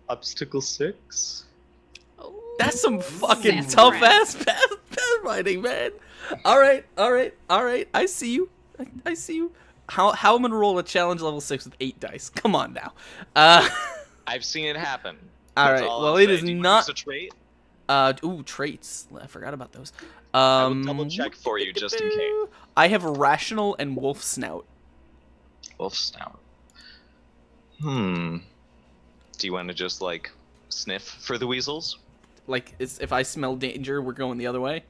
Obstacle 6. Oh. That's some fucking Sassy tough brat. ass pathfinding, man. All right. I see you. I see you. How am I gonna roll a challenge level 6 with 8 dice? Come on now. I've seen it happen. All That's right. all Well, I'll it say. is Do you wanna not. use a trait? Traits. I forgot about those. I will double check for you just in case. I have rational and wolf snout. Wolf snout. Do you want to just like sniff for the weasels, Like, if I smell danger, we're going the other way.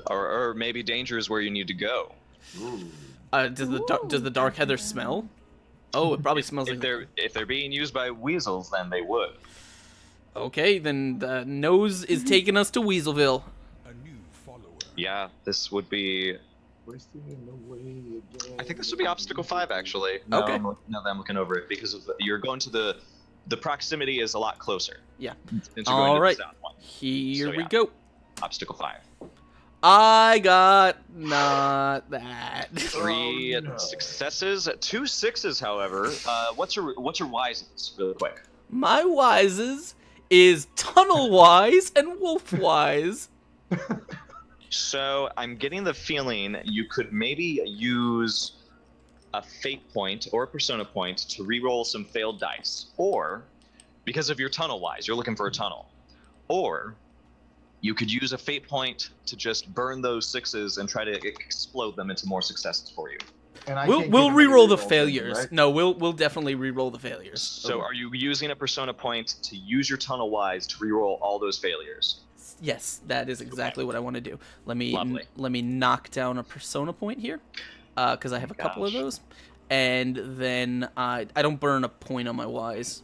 or maybe danger is where you need to go? Ooh. Does the dark heather smell? Oh, it probably smells If like. they're being used by weasels, then they would. Okay, then the nose is taking us to Weaselville. A new follower. Yeah, this would be. Wasting away again. I think this would be obstacle 5 actually. Okay. Now that I'm looking over it, because of you're going to the proximity is a lot closer. Yeah. Since you're All going to right. the south one. Here So, we yeah. go. Obstacle 5. I got not that. 3 Oh, no. successes, 2 6s, however. What's your wises, really quick? My wises is tunnel wise and wolf wise. So I'm getting the feeling you could maybe use a fate point or a persona point to reroll some failed dice, or because of your tunnel wise, you're looking for a tunnel, or you could use a fate point to just burn those 6s and try to explode them into more successes for you. And I We'll can't give him any re-roll the rerolls, failures. right? No, we'll definitely re-roll the failures. So Okay. are you using a persona point to use your tunnel wise to reroll all those failures? Yes, that is exactly what I want to do. Let me Lovely. knock down a persona point here, because I have a couple of Gosh. those, and then I don't burn a point on my wise.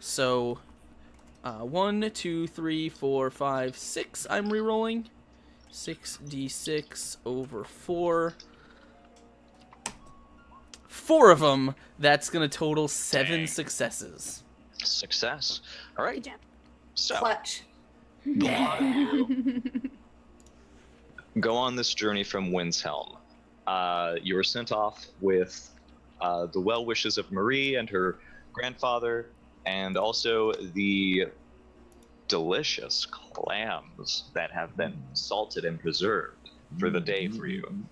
So 1, 2, 3, 4, 5, 6. I'm re-rolling 6d6 over 4. 4 of them. That's gonna total 7 Dang. successes. Success. All right. Good job. So Clutch. the lot of you go on this journey from Windshelm. You were sent off with the well wishes of Marie and her grandfather, and also the delicious clams that have been salted and preserved for the day for you.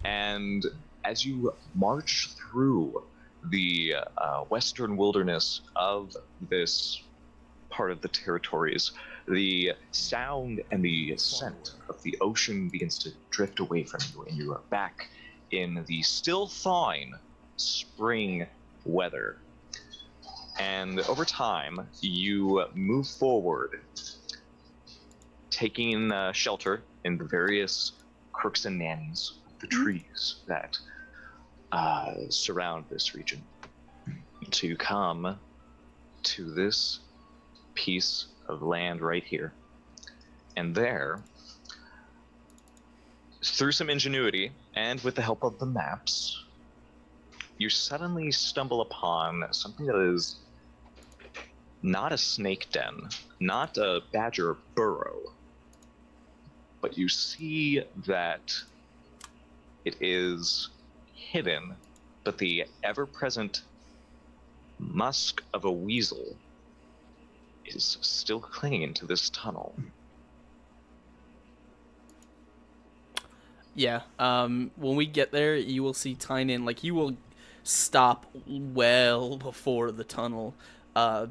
And as you march through the western wilderness of this part of the territories, the sound and the scent of the ocean begins to drift away from you, and you are back in the still thawing spring weather. And over time, you move forward, taking shelter in the various crooks and nannies of the trees that surround this region, to come to this piece of land right here. And there, through some ingenuity and with the help of the maps, you suddenly stumble upon something that is not a snake den, not a badger burrow, but you see that it is hidden, but the ever-present musk of a weasel is still clinging to this tunnel. Yeah. When we get there, you will see Tynan. Like, you will stop well before the tunnel,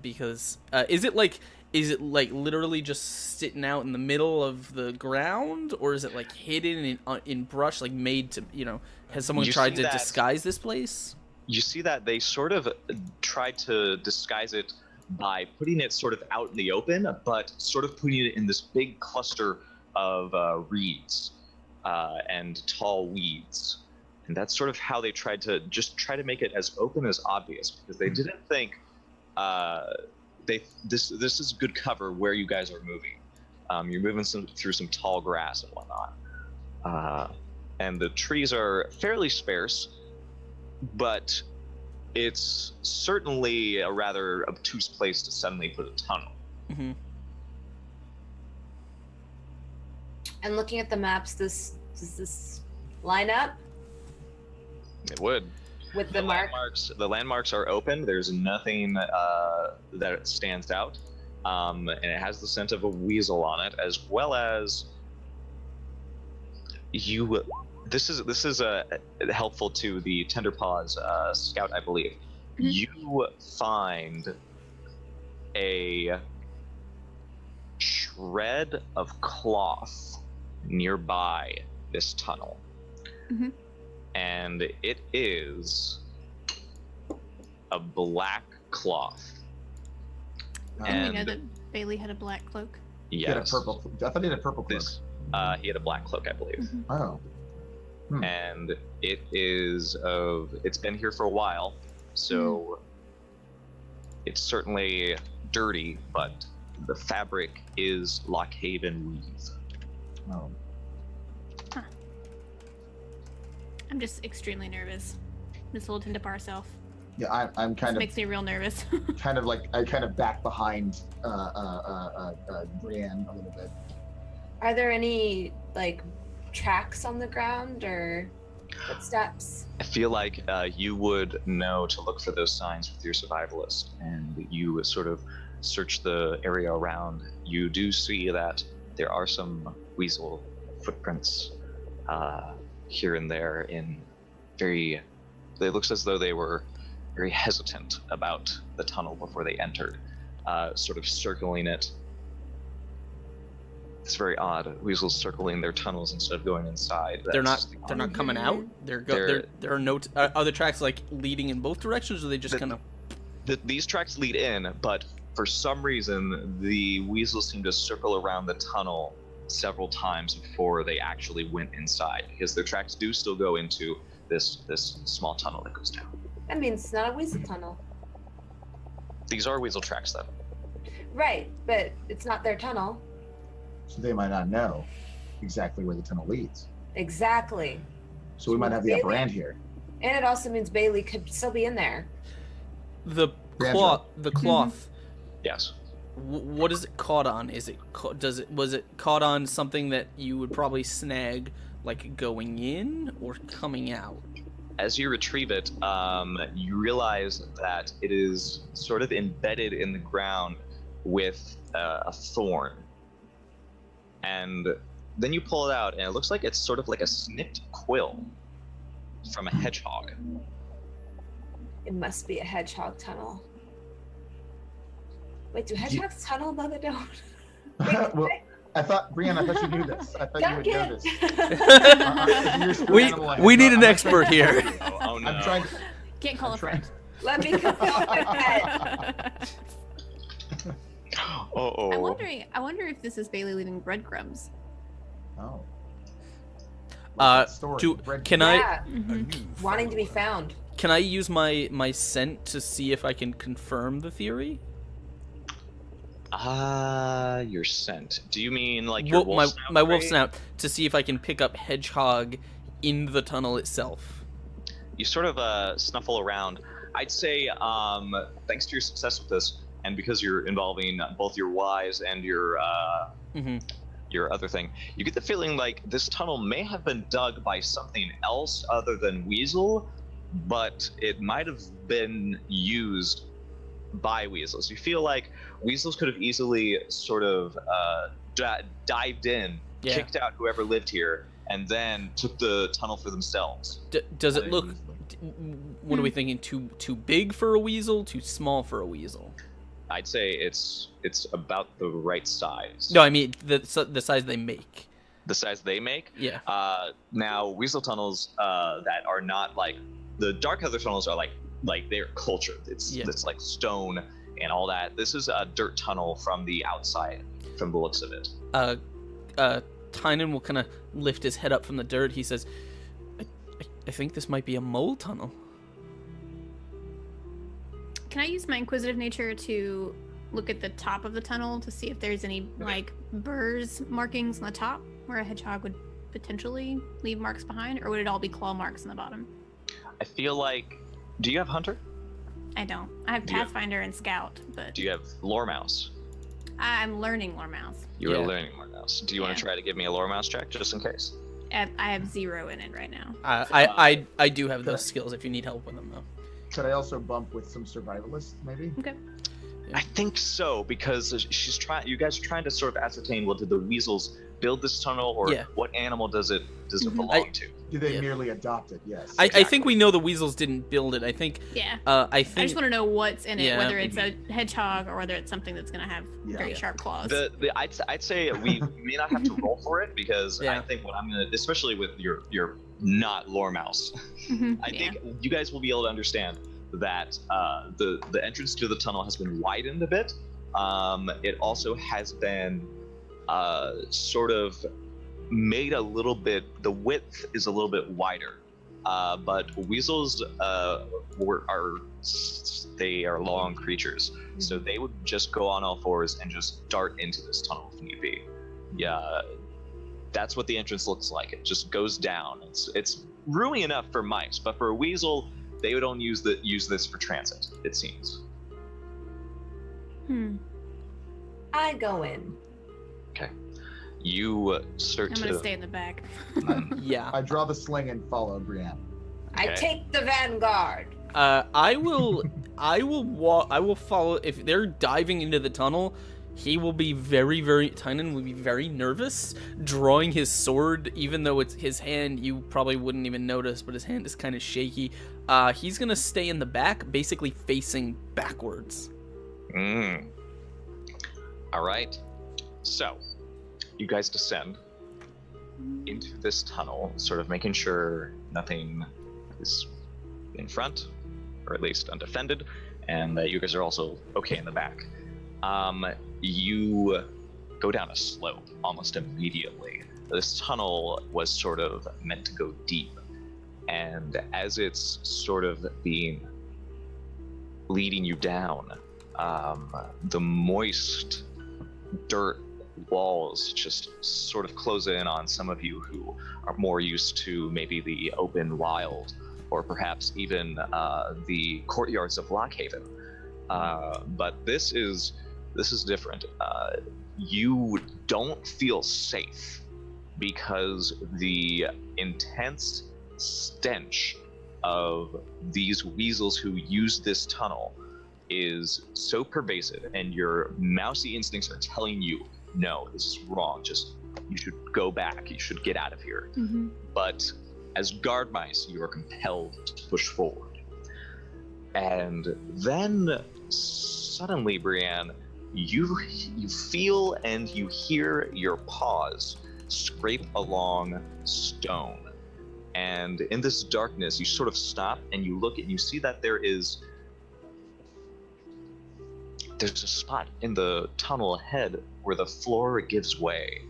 because is it like literally just sitting out in the middle of the ground, or is it like hidden in brush, like made to, has someone You tried see to that- disguise this place? You see that they sort of tried to disguise it by putting it sort of out in the open, but sort of putting it in this big cluster of reeds and tall weeds. And that's sort of how they tried to try to make it as open as obvious, because they didn't think this is good cover where you guys are moving. You're moving through some tall grass and whatnot. And the trees are fairly sparse, but it's certainly a rather obtuse place to suddenly put a tunnel. Mm-hmm. And looking at the maps, does this line up It would. with the mark? The landmarks are open. There's nothing that stands out, and it has the scent of a weasel on it, as well as you. This is helpful to the Tender Paws scout, I believe. Mhm. You find a shred of cloth nearby this tunnel. Mhm. And it is a black cloth. I didn't know And that Bailey had a black cloak. He had a yes, purple. I thought he had a purple cloak. he had a black cloak, I believe. Oh. And it is it's been here for a while, so it's certainly dirty, but the fabric is Lockhaven weave. Oh. I'm just extremely nervous. Just holding to herself. Yeah, I'm This kind of makes me real nervous. kind of like I kind of back behind Brienne a little bit. Are there any like tracks on the ground or footsteps? I feel like you would know to look for those signs with your survivalist, and you sort of search the area around. You do see that there are some weasel footprints here and there. It looks as though they were very hesitant about the tunnel before they entered, sort of circling it. It's very odd. Weasels circling their tunnels instead of going inside. They're That's not. the They're not odd- coming out. There are no. Are the tracks like leading in both directions, or are they just kind of? These tracks lead in, but for some reason, the weasels seem to circle around the tunnel several times before they actually went inside, because their tracks do still go into this small tunnel that goes down. That means it's not a weasel tunnel. These are weasel tracks, though. Right, but it's not their tunnel. So they might not know exactly where the tunnel leads. Exactly. So we might have the upper hand here. And it also means Bailey could still be in there. The Grandpa. cloth. The cloth. Yes. What is it caught on? Was it caught on something that you would probably snag, like going in or coming out? As you retrieve it, you realize that it is sort of embedded in the ground with a thorn. And then you pull it out, and it looks like it's sort of like a snipped quill from a hedgehog. It must be a hedgehog tunnel. Wait, do hedgehogs tunnel? No, they don't. Well, I thought, Brienne, I thought you knew this. I thought you would know this. You're We animal, I we need thought- an expert here. Oh no. I'm trying to. Can't call a trying- friend. Let me consult with Ed. Uh-oh. I wonder if this is Bailey leaving breadcrumbs. Oh. Can I Yeah, A Mhm. new wanting to be follower. found. can I use my scent to see if I can confirm the theory? Your scent. Do you mean like your wolf my snout my wolf trait? snout to see if I can pick up hedgehog in the tunnel itself. You sort of snuffle around. I'd say, thanks to your success with this, and because you're involving both your wise and your Mhm. your other thing, you get the feeling like this tunnel may have been dug by something else other than Weasel, but it might have been used by weasels. You feel like weasels could have easily sort of dived in, Yeah. kicked out whoever lived here, and then took the tunnel for themselves. Does it look? What are we thinking? Too big for a weasel? Too small for a weasel? I'd say it's about the right size. No, I mean the size they make. The size they make. Yeah. Now weasel tunnels that are not like the dark heather tunnels are like they're cultured. It's like stone and all that. This is a dirt tunnel from the outside, from the looks of it. Tynan will kind of lift his head up from the dirt. He says, I think this might be a mole tunnel. Can I use my inquisitive nature to look at the top of the tunnel to see if there's any like burrs markings on the top where a hedgehog would potentially leave marks behind, or would it all be claw marks on the bottom? I feel like. Do you have Hunter? I don't. I have Do you have- Pathfinder and Scout, but Do you have Lore Mouse? I'm learning Lore Mouse. You are Yeah. learning Lore Mouse. Do you want Yeah. to try to give me a Lore Mouse check just in case? I have 0 in it right now. I do have those skills if you need help with them though. Could I also bump with some survivalists, maybe? Okay. I think so, because she's trying. You guys are trying to sort of ascertain, well, did the weasels build this tunnel, or what animal does it belong to? Do they merely adopt it? Yes. I think we know the weasels didn't build it. I think. Yeah. I think. I just want to know what's in it, Yeah. whether it's a hedgehog or whether it's something that's going to have very sharp claws. I'd say we may not have to roll for it, because I think what I'm gonna, especially with your not lore mouse, I think you guys will be able to understand that the entrance to the tunnel has been widened a bit. It also has been sort of made a little bit, the width is a little bit wider, but weasels they are long creatures, so they would just go on all fours and just dart into this tunnel if need be. Yeah, that's what the entrance looks like. It just goes down. It's roomy enough for mice, but for a weasel, they would only use this for transit, it seems. I go in. Okay. You start I'm to... going to stay in the back. Yeah. I draw the sling and follow Brienne. I take the vanguard. I will follow. If they're diving into the tunnel, he will be Tynan will be very nervous, drawing his sword, even though it's his hand, you probably wouldn't even notice, but his hand is kind of shaky. He's gonna stay in the back, basically facing backwards. All right. So, you guys descend into this tunnel, sort of making sure nothing is in front, or at least undefended, and that you guys are also okay in the back. You go down a slope almost immediately. This tunnel was sort of meant to go deep, and as it's sort of leading you down, the moist dirt walls just sort of close in on some of you who are more used to maybe the open wild, or perhaps even the courtyards of Lockhaven. But this is different. You don't feel safe because the intense stench of these weasels who use this tunnel is so pervasive, and your mousy instincts are telling you, no, this is wrong. You should go back. You should get out of here. But as guard mice, you are compelled to push forward. And then suddenly, Brienne, you feel and you hear your paws scrape along stone. And in this darkness, you sort of stop and you look and you see that there's a spot in the tunnel ahead where the floor gives way.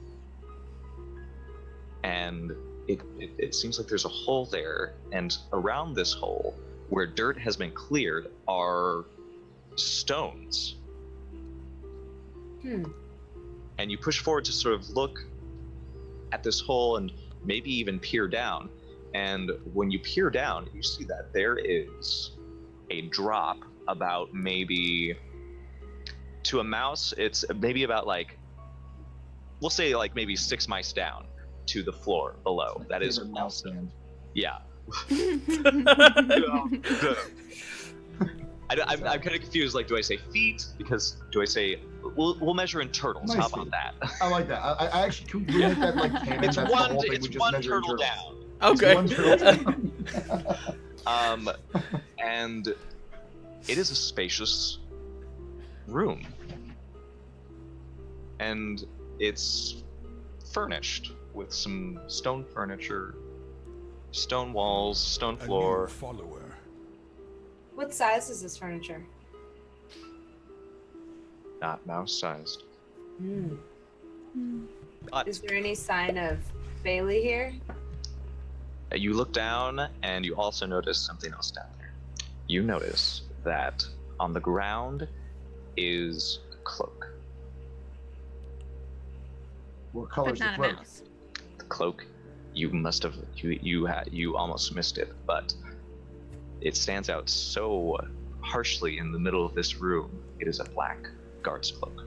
And it seems like there's a hole there, and around this hole, where dirt has been cleared, are stones. And you push forward to sort of look at this hole and maybe even peer down. And when you peer down, you see that there is a drop about maybe, to a mouse, it's maybe about we'll say maybe 6 mice down to the floor below. That is mouse stand. Yeah. I'm kind of confused. Do I say feet? Because do I say we'll measure in turtles? How about that? I like that. I actually can we make that canon. It's That's one. the whole thing. It's We just one measure in turtle turtles. down. Okay. One turtle down. And it is a spacious room, and it's furnished with some stone furniture, stone walls, stone A new floor. follower. What size is this furniture? Not mouse-sized. But Is there any sign of Bailey here? you look down, and you also notice something else down there. You notice that on the ground is a cloak. What color But is the not a cloak? mouse. The cloak, you must have, you almost missed it, but it stands out so harshly in the middle of this room. It is a black guard's cloak.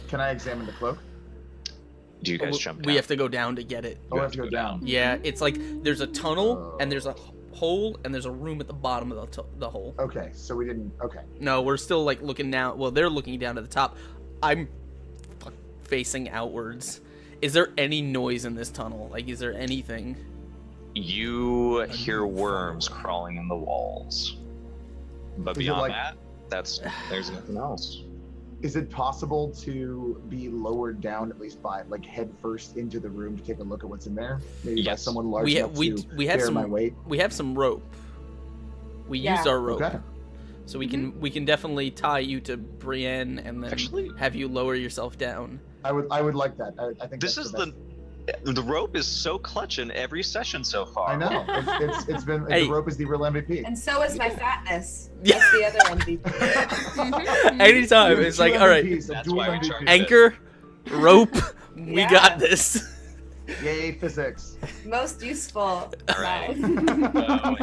Can I examine the cloak? Do you guys jump down? We have to go down to get it. Oh, I have to go down. Yeah, it's there's a tunnel and there's a hole, and there's a room at the bottom of the hole. Okay, so we didn't. Okay. No, we're still like looking down. Well, they're looking down to the top. I'm facing outwards. Is there any noise in this tunnel? Like, is there anything? You hear worms crawling in the walls, but Is it beyond like- that, there's nothing else. Is it possible to be lowered down at least by like head first into the room to take a look at what's in there? Maybe by Yes. someone large We enough to have bear some my weight. We have some rope. We Yeah. used our rope, Okay. so we can definitely tie you to Brienne and then Actually- have you lower yourself down. I would like that. I think This that's is best. the rope is so clutch in every session so far. I know. It's been Hey. the rope is the real MVP. And so is my fatness. Yeah. That's the other MVP. Anytime, You have it's two like, all right, MVPs, a That's dual why we MVP. charge- anchor, rope, we Yeah. got this. Yay, physics. Most useful. All right. Wow.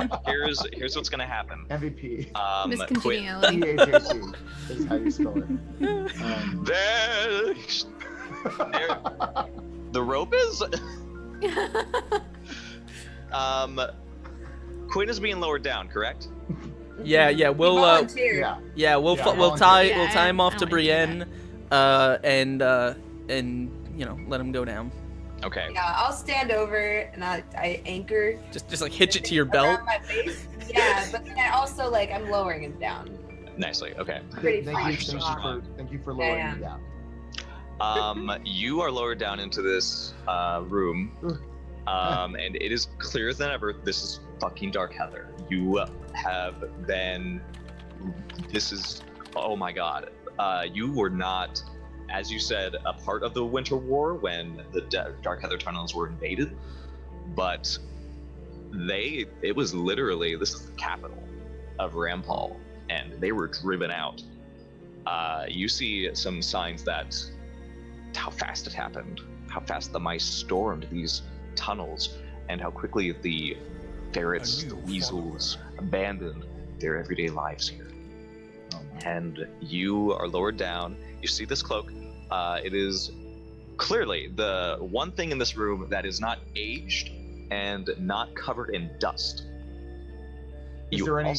So here's what's gonna happen. MVP. Miss Quinn- Congeniality. EAJC is how you spell it. There, the rope is. Quinn is being lowered down, correct? Yeah, we'll Volunteered. Yeah. we'll Yeah, we'll tie volunteer. we'll tie him off I to like to do Brienne, and you know, let him go down. Okay. Yeah, I'll stand over and I anchor Just like hitch it to your belt. around my face. Yeah, but then I also like I'm lowering him down. Nicely. Okay. Pretty Thank you for lowering Yeah. me down. You are lowered down into this room, and it is clearer than ever. This is fucking Dark Heather. You have been. This is. Oh my god. You were not, as you said, a part of the Winter War when the Dark Heather tunnels were invaded, but it was literally, this is the capital of Rampal, and they were driven out. You see some signs that how fast it happened, how fast the mice stormed these tunnels, and how quickly the ferrets, the weasels, abandoned their everyday lives here. And you are lowered down. You see this cloak. It is clearly the one thing in this room that is not aged and not covered in dust. Is there any?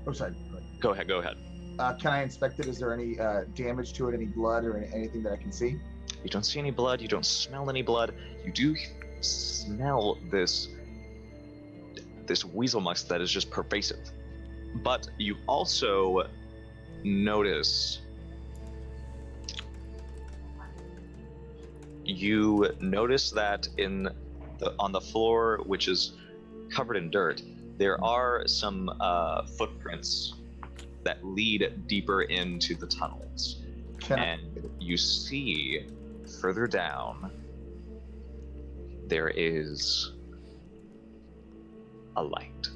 Oh, sorry. Go ahead. Can I inspect it? Is there any damage to it? Any blood or anything that I can see? You don't see any blood. You don't smell any blood. You do smell this weasel musk that is just pervasive. But you also notice that on the floor, which is covered in dirt, there are some footprints that lead deeper into the tunnels. And you see further down, there is a light.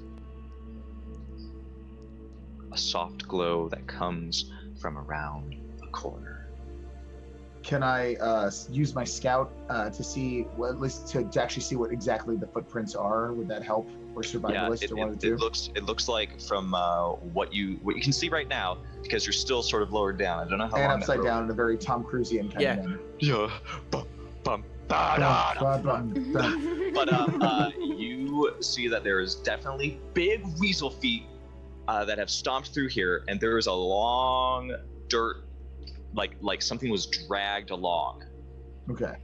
A soft glow that comes from around a corner. Can I use my scout to see, well, at least to actually see what exactly the footprints are? Would that help, or survivalist, or one of the two? It looks like from what you can see right now, because you're still sort of lowered down. I don't know how And long upside that down in a very Tom Cruisian kind Yeah. of manner. Yeah. But you see that there is definitely big weasel feet that have stomped through here, and there is a long dirt, like something was dragged along. Okay.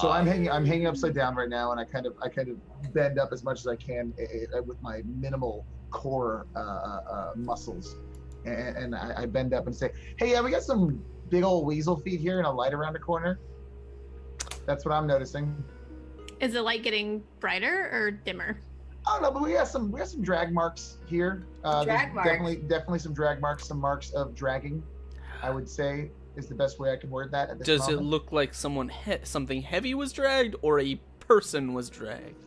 So I'm hanging upside down right now, and I kind of bend up as much as I can with my minimal core muscles, and I bend up and say, "Hey, yeah, we got some big old weasel feet here, and a light around the corner." That's what I'm noticing. Is the light getting brighter or dimmer? I don't know, but we have some drag marks here. Drag There's marks. definitely some drag marks, some marks of dragging, I would say, is the best way I can word that at this Does it moment. look like something heavy was dragged or a person was dragged?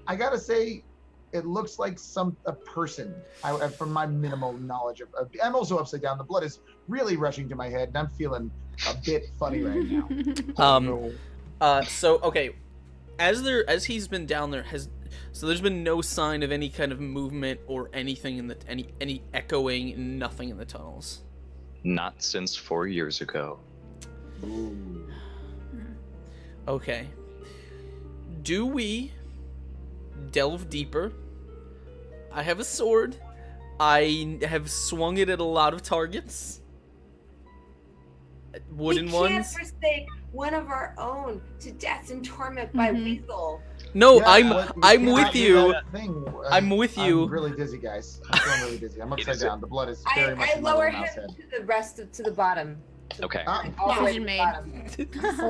I gotta say, it looks like a person. From my minimal knowledge of, I'm also upside down. The blood is really rushing to my head, and I'm feeling a bit funny right now. So okay, as he's been down there, there's been no sign of any kind of movement or anything in any echoing, nothing in the tunnels. Not since 4 years ago. Ooh. Okay. Do we delve deeper? I have a sword. I have swung it at a lot of targets. Wooden we ones. can't forsake one of our own to death and torment by Weasel. No, Yeah, I'm but we I'm cannot with do you. that thing. I'm with you. I'm really dizzy, guys. I'm feeling really dizzy. I'm upside is- down. The blood is very much I in my lower little him mouse head. to the bottom. Okay. Ah, All the way to Decision the made. bottom.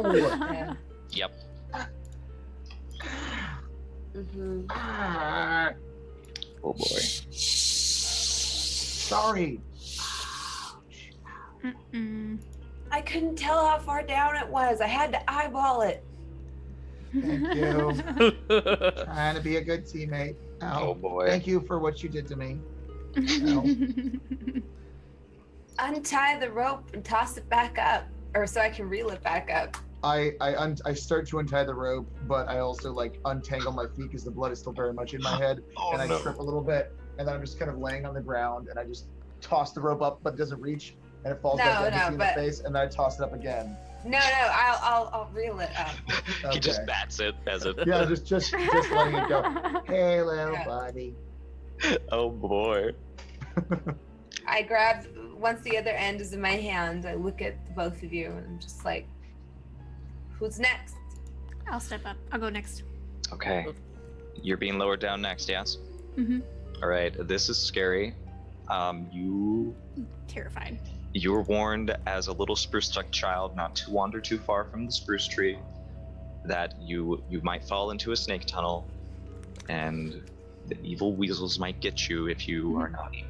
oh. Yeah. Yep. Mhm. Ah, Oh boy. sorry. Mm-mm. I couldn't tell how far down it was. I had to eyeball it. Thank you. Trying to be a good teammate. Oh Ow. boy. Thank you for what you did to me. Untie the rope and toss it back up, or so I can reel it back up. I start to untie the rope, but I also like untangle my feet because the blood is still very much in my head, Oh and I no. trip a little bit, and then I'm just kind of laying on the ground, and I just toss the rope up, but it doesn't reach, and it falls back down in the face, and then I toss it up again. No, I'll reel it up. He just Okay. bats it as it. Yeah, just letting it go. Hey, little Yeah. buddy. Oh boy. I grab once the other end is in my hand. I look at the both of you and I'm just like, who's next? I'll step up. I'll go next. Okay. You're being lowered down next, yes? Mm-hmm. All right. This is scary. Terrified. You were warned as a little spruce-stuck child not to wander too far from the spruce tree, that you might fall into a snake tunnel, and the evil weasels might get you if you are naughty.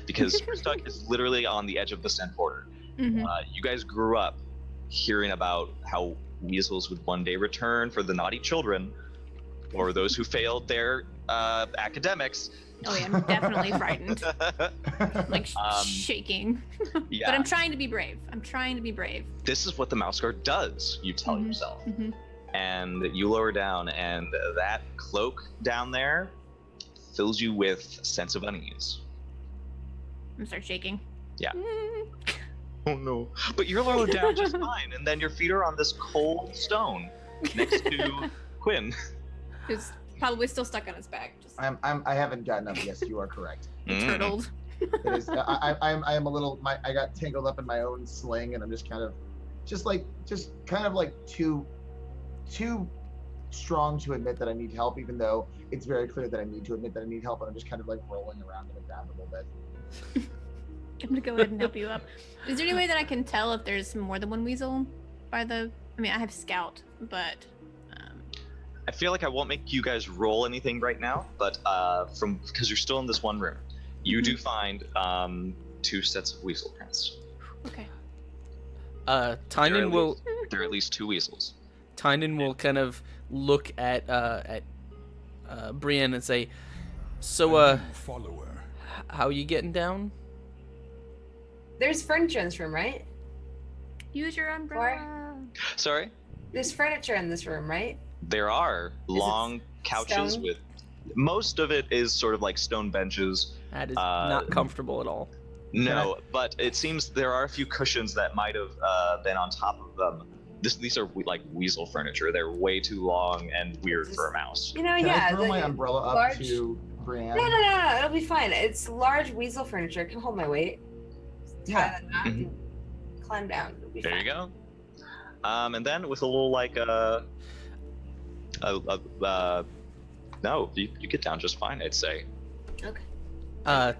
Because spruce-stuck is literally on the edge of the scent border. Mm-hmm. You guys grew up hearing about how weasels would one day return for the naughty children, or those who failed their academics. Oh yeah, I'm definitely frightened. Like shaking. Yeah. But I'm trying to be brave. I'm trying to be brave. This is what the mouse guard does, you tell Mhm. yourself. Mm-hmm. And you lower down, and that cloak down there fills you with sense of unease. I'm gonna start shaking. Yeah. Mm. Oh no. But you're lowered down just fine, and then your feet are on this cold stone next to Quinn. Who's probably still stuck on his back. Just I haven't gotten up. Yes, you are correct. turtled. It is. I am a little. I got tangled up in my own sling, and I'm just kind of too strong to admit that I need help, even though it's very clear that I need to admit that I need help, and I'm just kind of like rolling around on the ground a little bit. I'm gonna go ahead and help you up. Is there any way that I can tell if there's more than one weasel by the? I mean, I have scout, but. I feel like I won't make you guys roll anything right now, but because you're still in this one room, you do find 2 sets of weasel prints. Okay. Tynan will There are at least 2 weasels. Tynan will kind of look at Brienne and say, "So A new follower. how you getting down?" There's furniture in this room, right? Use your umbrella. Sorry? There's furniture in this room, right? There are long couches stone? with. Most of it is sort of like stone benches. That is not comfortable at all. No, but it seems there are a few cushions that might have been on top of them. These are like weasel furniture. They're way too long and weird for a mouse. You know, Can yeah. I throw my umbrella up large- to Brienne? No, it'll be fine. It's large weasel furniture. It can hold my weight. Yeah. Tie that knot and climb down. It'll be There fine. you go. And then with a little like no, you get down just fine, I'd say. Okay. Uh,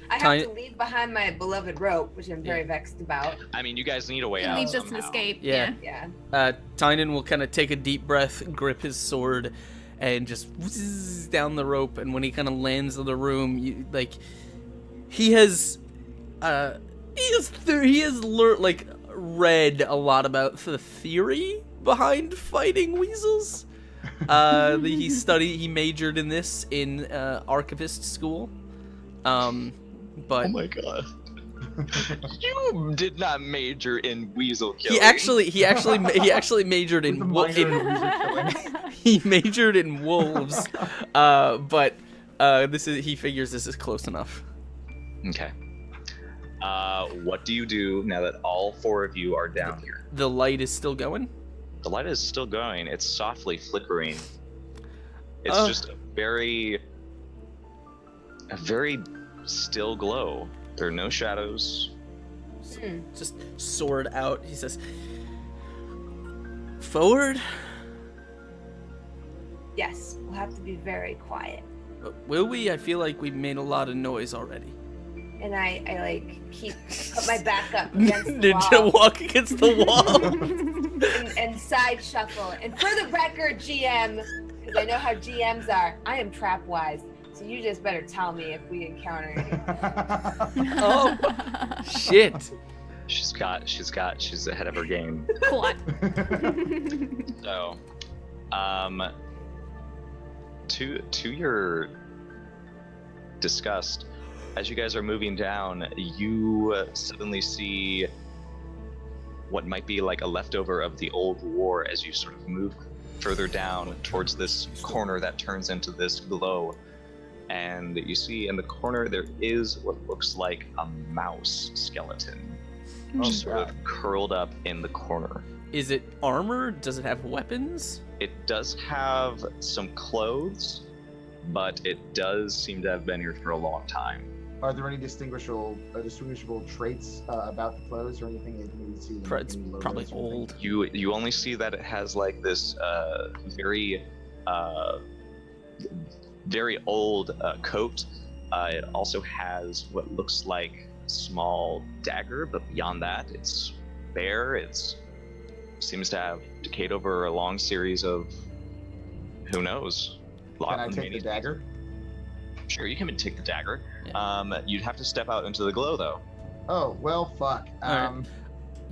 I have Tiny- to leave behind my beloved rope, which I'm very vexed about. I mean, you guys need a way It out. leaves us an somehow. escape. Yeah. Yeah. Tynan will kind of take a deep breath, grip his sword, and just whizzz down the rope. And when he kind of lands in the room, he has read a lot about the theory behind fighting weasels. He majored in this in archivist school. But Oh my god. You did not major in weasel killing. he actually majored With in the minor in weasel killing. he majored in wolves. But he figures this is close enough. Okay. What do you do now that all 4 of you are down here? The light is still going. The light is still going. It's softly flickering. It's Oh. just a very a very still glow. There are no shadows. Just sword out. He says, "Forward." Yes, we'll have to be very quiet. Will we? I feel like we've made a lot of noise already. And I like put my back up against the Ninja wall walk against the wall. and side shuffle. And for the record, GM, because I know how GMs are, I am trap wise. So you just better tell me if we encounter anything. Oh, shit. She's ahead of her game. What? So, to your disgust, as you guys are moving down, you suddenly see what might be like a leftover of the old war as you sort of move further down towards this corner that turns into this glow. And you see in the corner there is what looks like a mouse skeleton, just sort of curled up in the corner. Is it armor? Does it have weapons? It does have some clothes, but it does seem to have been here for a long time. Are there any distinguishable traits about the clothes or anything you can see? It's probably old. You only see that it has like this very very old coat. It also has what looks like a small dagger, but beyond that, it's bare. It seems to have decayed over a long series of who knows. Can I take the dagger? Sure, you can take the dagger. Yeah. You'd have to step out into the glow, though. Oh well, fuck. Alright.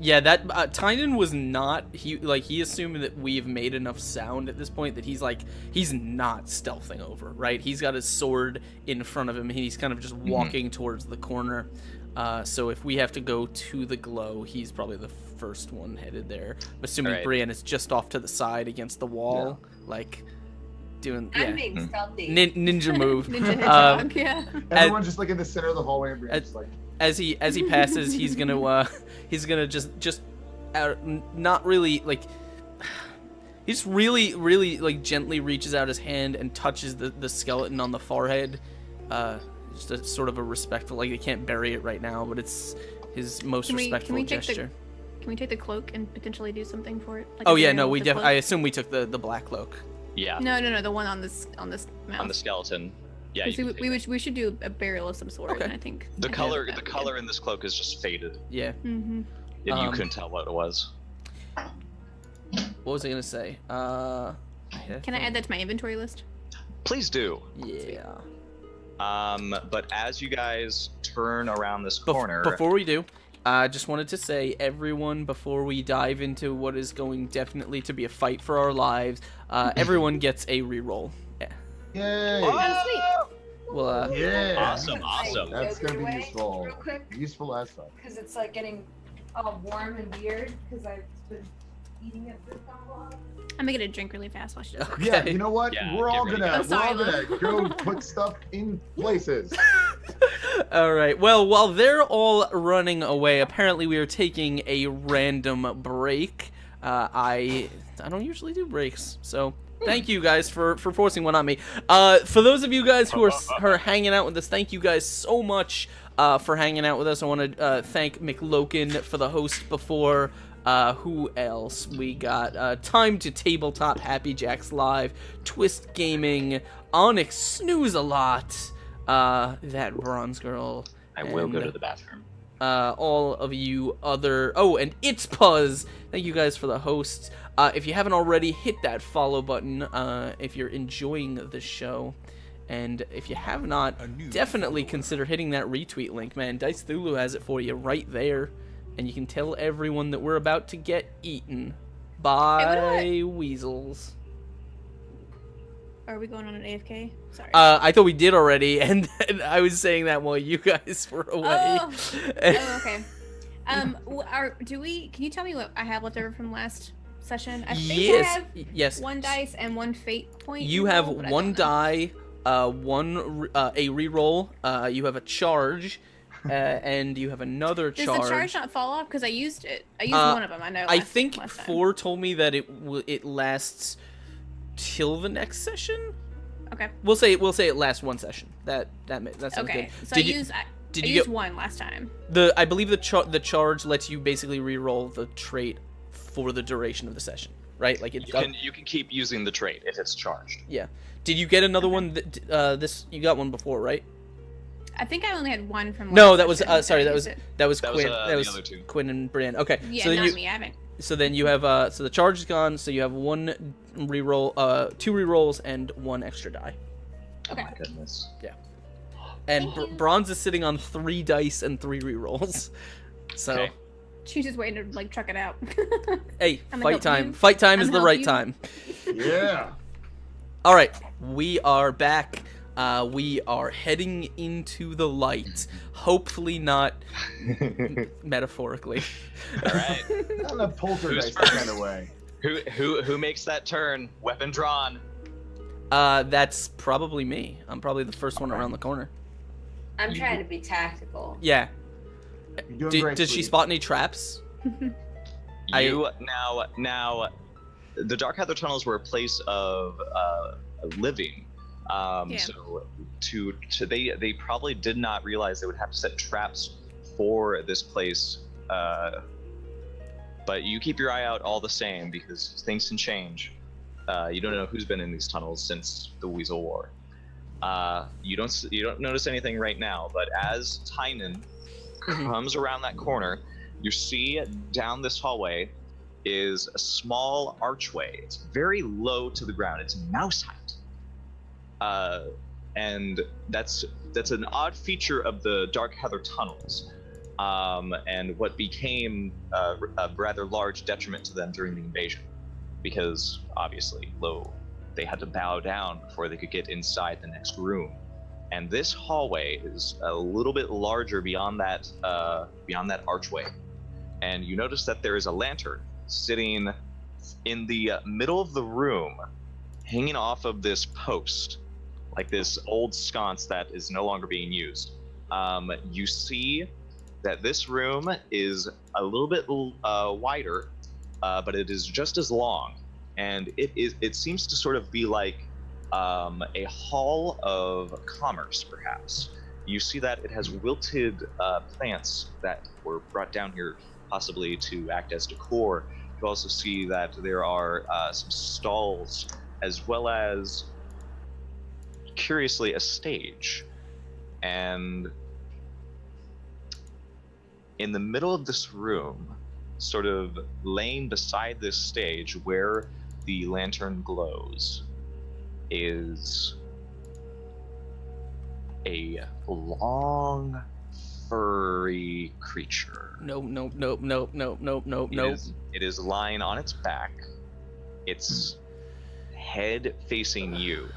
Yeah, that Tynan was not. He assumed that we've made enough sound at this point that he's not stealthing over, right? He's got his sword in front of him. And he's kind of just walking towards the corner. So if we have to go to the glow, he's probably the first one headed there. I'm assuming Brienne is just off to the side against the wall, like doing. I'm being stealthy. Ninja move. Ninja hedgehog, yeah. Everyone's just like in the center of the hallway and Brienne's just like. As he passes, he's gonna just not really like. He just really like gently reaches out his hand and touches the skeleton on the forehead. Just a sort of a respectful, like they can't bury it right now, but it's his most respectful gesture. Can we take the cloak and potentially do something for it? Like Oh yeah, no, I assume we took the black cloak. Yeah. No, the one on this mouse. On the skeleton. Yeah. We should do a burial of some sort. Okay. And I think The color in this cloak is just faded. Yeah. Mm-hmm. If you couldn't tell what it was. What was I gonna say? Can I add that to my inventory list? Please do. Yeah. But as you guys turn around this corner, Before we do, I just wanted to say, everyone, before we dive into what is going definitely to be a fight for our lives, everyone gets a reroll. Yeah. Yay! Oh, sweet. Well, Yeah. Awesome. That's gonna be Away useful. real quick. Useful as fuck. Because it's like getting all warm and weird because I've been eating it for so long. I'm gonna get a drink really fast while she does it. Okay. Yeah, you know what? Yeah, we're all get ready. gonna I'm sorry, go put stuff in places. All right. Well, while they're all running away, apparently we are taking a random break. I don't usually do breaks, so thank you guys for forcing one on me. For those of you guys who are hanging out with us, thank you guys so much for hanging out with us. I want to thank McLoken for the host before. Who else? We got Time to Tabletop, Happy Jacks Live, Twist Gaming, Onyx Snooze a Lot, that Bronze Girl. I will go to the bathroom. All of you other... Oh, and It's Puzz. Thank you guys for the hosts. If you haven't already, hit that follow button if you're enjoying the show. And if you have not, definitely consider hitting that retweet link, man. Dice Thulu has it for you right there. And you can tell everyone that we're about to get eaten by weasels. Are we going on an AFK? Sorry. I thought we did already, and I was saying that while you guys were away. Oh, okay. Can you tell me what I have left over from last session? I think I have yes. one dice and one fate point. You have reroll, but I one don't know. die, a reroll. You have a charge, and you have another charge. Does the charge not fall off? Because I used it. I used one of them. I know. I think last time. 4 told me that it lasts till the next session. Okay. We'll say it lasts one session. That sounds Okay. good. So Did I you used did I you used get one last time. I believe the charge lets you basically re-roll the trait for the duration of the session, right? Like You can keep using the trait if it's charged. Yeah. Did you get another Okay. one? You got one before, right? I think I only had one from. No, last that was session, sorry. I That was used it. that was That was, Quinn. the That was other two. Quinn and Brienne. Okay. Yeah, so then not me. I haven't. So then you have so the charge is gone. So you have one reroll, 2 rerolls, and 1 extra die. Okay. Oh my goodness. And Thank you. Bronze is sitting on 3 dice and 3 rerolls. So Okay. She's just waiting to like truck it out. hey, I'm gonna fight help time. you. Fight time is I'm the help right you. time. Yeah. All right, we are back. We are heading into the light. Hopefully not metaphorically. All right. Not in a poltergeist Who's kind of way. Who makes that turn? Weapon drawn. That's probably me. I'm probably the first one around the corner. I'm trying to be tactical. Yeah. You're doing great, Does she sweetie. spot any traps? Now, the Dark Heather tunnels were a place of living. Yeah. So they probably did not realize they would have to set traps for this place. But you keep your eye out all the same because things can change. You don't know who's been in these tunnels since the Weasel War. You don't notice anything right now, but as Tynan comes around that corner, you see down this hallway is a small archway. It's very low to the ground. It's mouse height. And that's an odd feature of the Dark Heather tunnels, and what became a rather large detriment to them during the invasion, because obviously they had to bow down before they could get inside the next room. And this hallway is a little bit larger beyond that archway. And you notice that there is a lantern sitting in the middle of the room, hanging off of this post, like this old sconce that is no longer being used. You see that this room is a little bit wider, but it is just as long, and it seems to sort of be like a hall of commerce, perhaps. You see that it has wilted plants that were brought down here possibly to act as decor. You also see that there are some stalls, as well as, curiously, a stage. And in the middle of this room, sort of laying beside this stage where the lantern glows, is a long, furry creature. Nope. It is lying on its back, its head facing you,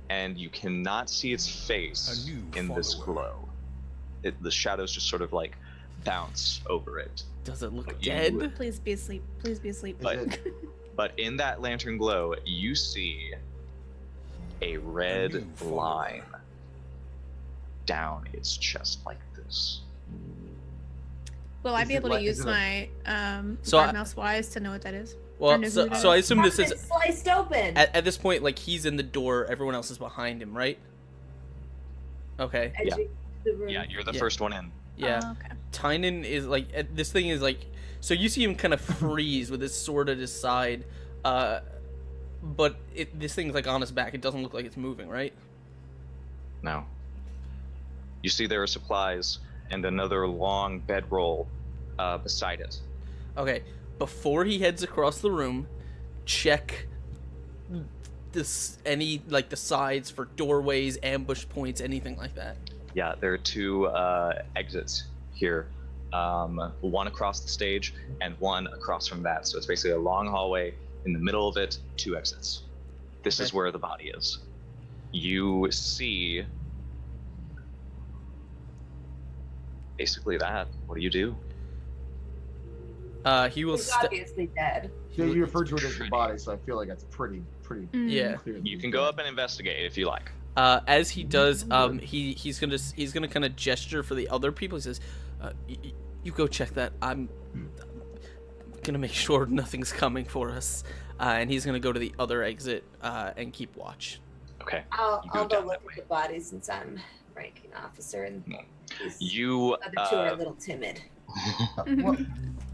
and you cannot see its face A new in this follower. glow. The shadows just sort of like bounce over it. Does it look But you- dead? Please be asleep. Please be asleep. But, but in that lantern glow, you see a red new follower. line down its chest like this. Will I Is be it able like- to is use it my So I- mouse wise to know what that is? Well, know so, who that so I is. assume this is It's sliced open. at this point, like, he's in the door, everyone else is behind him, right? Okay. Edge of the room. Yeah, you're the Yeah. first one in. Yeah. Oh, okay. Tynan is like this thing is like, so you see him kind of freeze with his sword at his side, but this thing's like on his back. It doesn't look like it's moving, right? No. You see there are supplies and another long bedroll beside it. Okay. Before he heads across the room, check any like the sides for doorways, ambush points, anything like that. Yeah, there are 2 exits here. One across the stage and one across from that. So it's basically a long hallway. In the middle of it, 2 exits. This is Okay. where the body is. You see basically that. What do you do? He will. He's obviously dead. Yeah, you referred to it as your body, so I feel like that's pretty Mm. Yeah. clear. You can go up and investigate if you like. As he does, he's gonna kind of gesture for the other people. He says, "You go check that. I'm gonna make sure nothing's coming for us." And he's gonna go to the other exit and keep watch. Okay. I'll You go go down look that at way. the body since I'm ranking officer and No. these You other two are a little timid.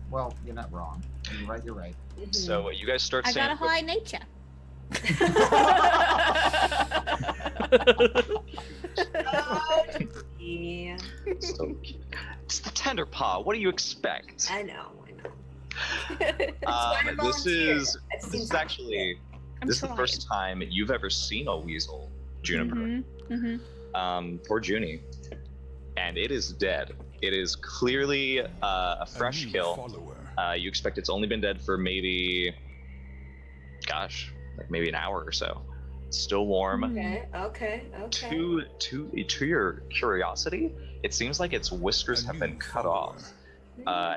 Well, you're not wrong. You're right. You're right. Mhm. so you guys start I got a saying high nature. Oh, yeah. so cute. It's the tender paw. What do you expect? I know. That's why I This volunteered. is I've seen this is some actually I'm this is the trying. first time you've ever seen a weasel, Juniper. Poor Junie, and it is dead. It is clearly a fresh new kill. follower. You expect it's only been dead for maybe, gosh, like maybe an hour or so. It's still warm. Okay. To your curiosity, it seems like its whiskers A have new been cut follower. off.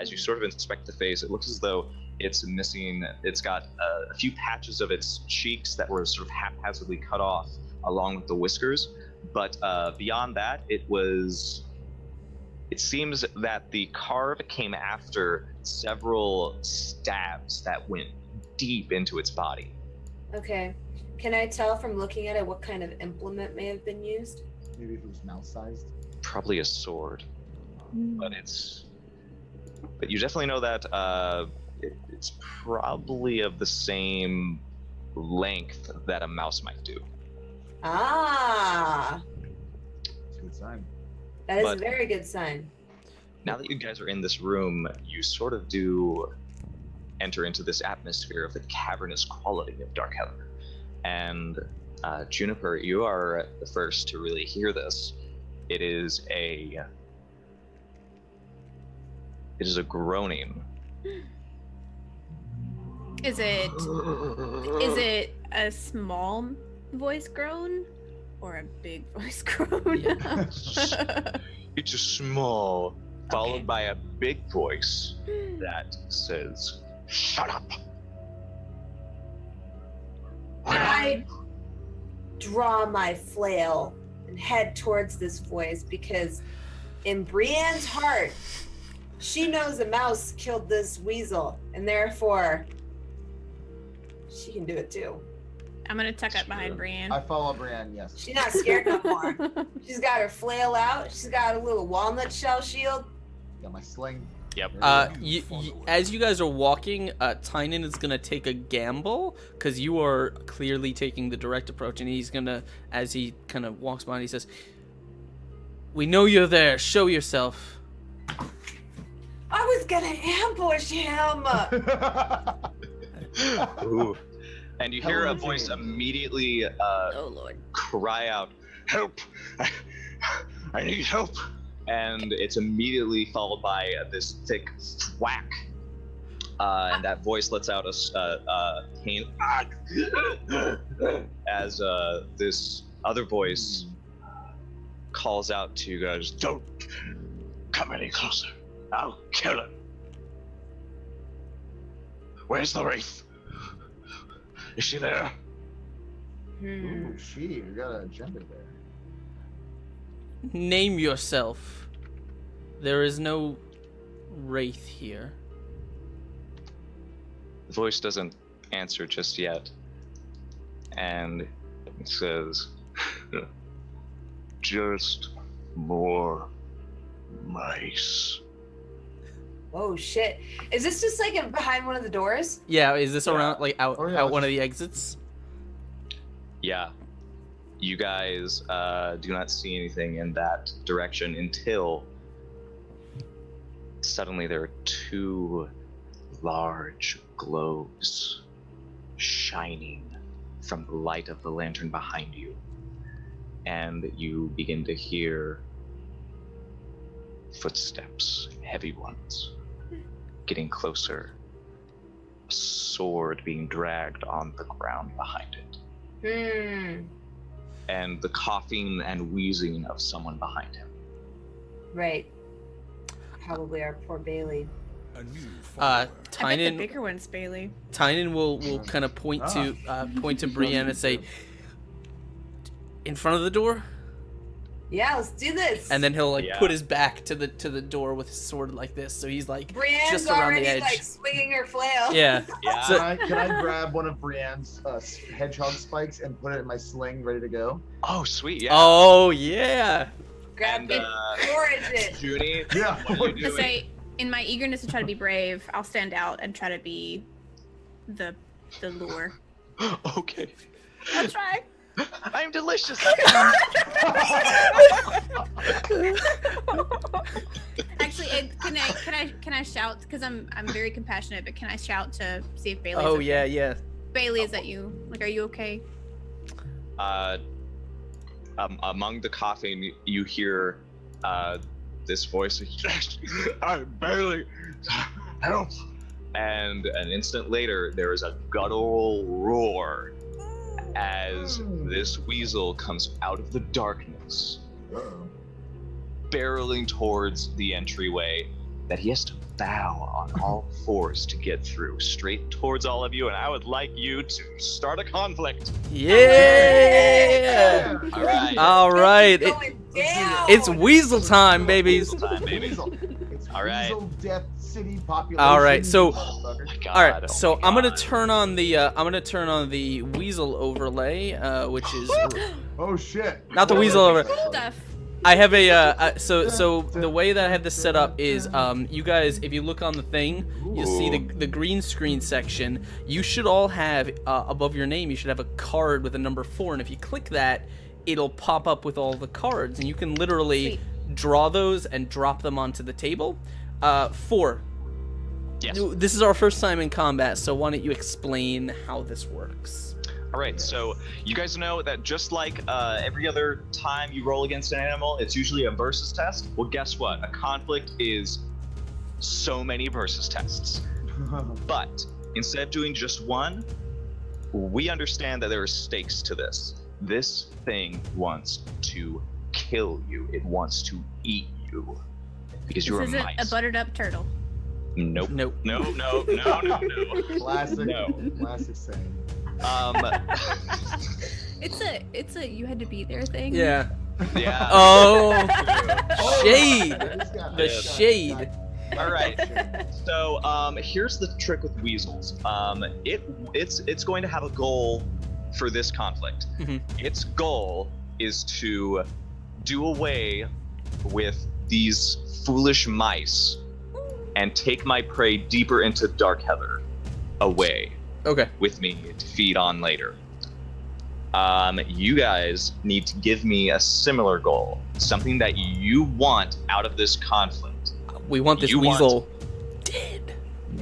As you sort of inspect the face, it looks as though it's missing. It's got a few patches of its cheeks that were sort of haphazardly cut off, along with the whiskers. But beyond that, it seems that the carve came after several stabs that went deep into its body. Okay. Can I tell from looking at it what kind of implement may have been used? Maybe if it was mouse-sized. Probably a sword, but you definitely know that it's probably of the same length that a mouse might do. Ah, It's a good sign. that is a But- very good sign. Now that you guys are in this room, you sort of do enter into this atmosphere of the cavernous quality of Dark Heather. And Juniper, you are the first to really hear this. It is a groaning. Is it a small voice groan or a big voice groan? It's a small, followed Okay. by a big voice that says, "Shut up." I draw my flail and head towards this voice because in Brienne's heart, she knows a mouse killed this weasel, and therefore she can do it too. I'm gonna tuck up behind Brienne. I follow Brienne. Yes. She's not scared no more. She's got her flail out. She's got a little walnut shell shield. Got my sling. Yep. There we go. As you guys are walking, Tynan is gonna take a gamble because you are clearly taking the direct approach, and he's gonna, as he kind of walks by, he says, "We know you're there. Show yourself." I was gonna ambush him. Ooh. And you hear a Hello, voice James. immediately Oh lord. cry out, "Help! I need help!" And it's immediately followed by this thick thwack. And that voice lets out a pain as this other voice calls out to you guys, "Don't come any closer. I'll kill him. Where's the wraith? Is she there?" Hmm. Ooh, we got a gender there. Name yourself. There is no wraith here. The voice doesn't answer just yet, and it says, "Just more mice." Oh shit! Is this just like behind one of the doors? Yeah, is this Yeah. around like out Oh, yeah, out one of let's- the exits? Yeah. You guys do not see anything in that direction until suddenly there are two large globes shining from the light of the lantern behind you. And you begin to hear footsteps, heavy ones, getting closer. A sword being dragged on the ground behind it. And the coughing and wheezing of someone behind him. Right. Probably our poor Bailey. A new follower. I bet the Tynan bigger one's Bailey. will kind of point to Brienne and say, "In front of the door." Yeah, let's do this. And then he'll like Yeah. put his back to the door with his sword like this, so he's like Brienne's just around already the edge. like swinging her flail. Yeah. Yeah. So- Can I grab one of Brienne's hedgehog spikes and put it in my sling, ready to go? Oh, sweet. Yeah. Oh yeah. Grab And, it, forage it. Junie, Yeah. what are you To doing? say, in my eagerness to try to be brave, I'll stand out and try to be the lure. Okay. I'll try. I'm delicious. Actually, can I shout? Because I'm very compassionate, but can I shout to see if Bailey's Oh okay? yeah, yeah. Bailey, is that you? Like, are you okay? Among the coughing, you hear this voice. I'm barely help. And an instant later, there is a guttural roar as this weasel comes out of the darkness, Uh-oh. barreling towards the entryway that he has to bow on all fours to get through, straight towards all of you. And I would like you to start a conflict. Yeah. All right. All right. Going down. It's Weasel time, babies. Time, baby. Weasel. It's All right. Weasel Death City population. All right, so- Oh my god. All right, oh so my I'm gonna God. turn on the Weasel overlay, which is Oh shit. Not the Weasel over- Stuff. I have a so the way that I have this set up is you guys, if you look on the thing, you'll see the green screen section. You should all have above your name, you should have a card with a number 4, and if you click that, it'll pop up with all the cards, and you can literally Sweet. draw those and drop them onto the table. 4. Yes. This is our first time in combat, so why don't you explain how this works? All right, so you guys know that just like every other time you roll against an animal, it's usually a versus test. Well, guess what? A conflict is so many versus tests. But instead of doing just one, we understand that there are stakes to this. This thing wants to kill you. It wants to eat you because This you're a isn't mice. a buttered up turtle. Nope. Nope. No. Classic. No. Classic saying. It's a you had to be there thing. Yeah. Yeah. Oh, shade. This guy- The this guy- shade. All right. So here's the trick with weasels. It's going to have a goal for this conflict. Mhm. Its goal is to do away with these foolish mice and take my prey deeper into dark heather away Okay. with me to feed on later. You guys need to give me a similar goal, something that you want out of this conflict. We want this You want- weasel dead.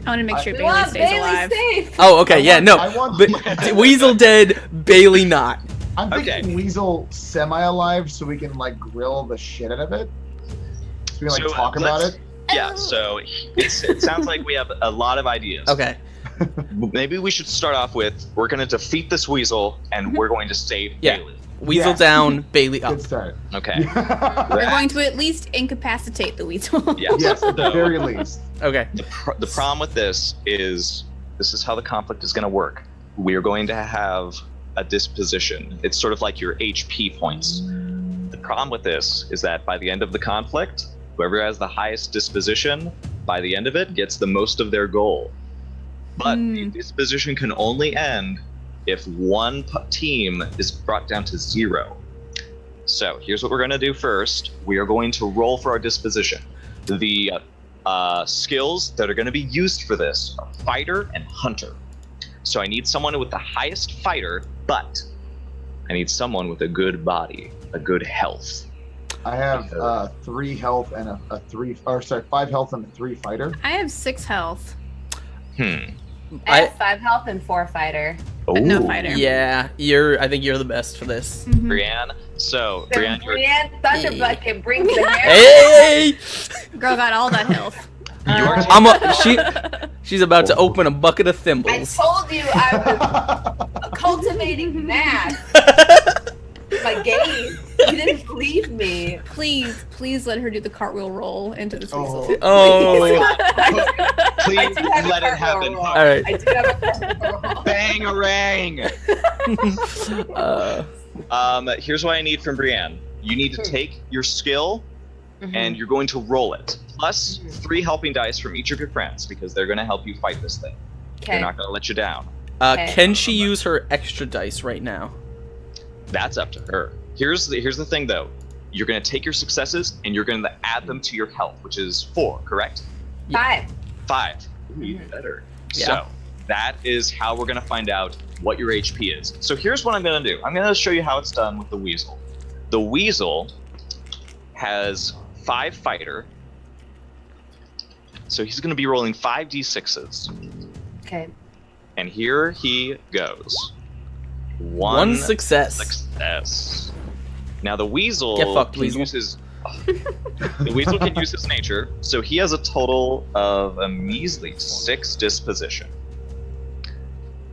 I want to make sure We Bailey want stays Bailey alive. safe. Oh, okay. Yeah. No. I want. But Weasel dead, Bailey not. I'm thinking Okay. Weasel semi-alive, so we can like grill the shit out of it. So we can like So, talk about let's- it. Yeah, so it sounds like we have a lot of ideas. Okay. Maybe we should start off with we're going to defeat this weasel and we're going to save Yeah. Bailey. Weasel Yeah. down, Bailey up. Good start. Okay. We're going to at least incapacitate the weasel. Yeah. Yes, at the So, very least. Okay. the problem with this is how the conflict is going to work. We are going to have a disposition. It's sort of like your HP points. The problem with this is that by the end of the conflict, whoever has the highest disposition, by the end of it, gets the most of their goal. But the disposition can only end if one team is brought down to 0. So here's what we're going to do first. We are going to roll for our disposition. The skills that are going to be used for this are fighter and hunter. So I need someone with the highest fighter, but I need someone with a good body, a good health. I have 3 health and a 5 health and a 3 fighter. I have 6 health, I have 5 health and 4 fighter. but no Ooh. fighter. Yeah, I think you're the best for this. Mhm. Brienne. So, So Brienne, you're, Brienne Thunderbutt can bring the hair. Hey! Girl got all that health. you're She's about to open a bucket of I thimbles. told you I was cultivating math. My game. You didn't believe me. Please let her do the cartwheel roll into this Oh. weasel. Oh. please I do have a let it cartwheel happen. roll. All right. I do have a cartwheel roll. Bang-a-rang! Uh, Here's what I need from Brienne. you need to take your skill and you're going to roll it. Plus 3 helping dice from each of your friends because they're going to help you fight this thing. They're not going to let you down. Can she use her extra dice right now? That's up to her. Here's the thing though. You're going to take your successes and you're going to add them to your health, which is 4, correct? 5. 5. Even better. Yeah. So that is how we're going to find out what your HP is. So here's what I'm going to do. I'm going to show you how it's done with the Weasel. The Weasel has 5 fighter. So he's going to be rolling 5d6s. Okay. And here he goes. One success. Success. Now the Weasel Get fucked, can Weasel. use his the Weasel can use his nature, so he has a total of a measly 6 disposition.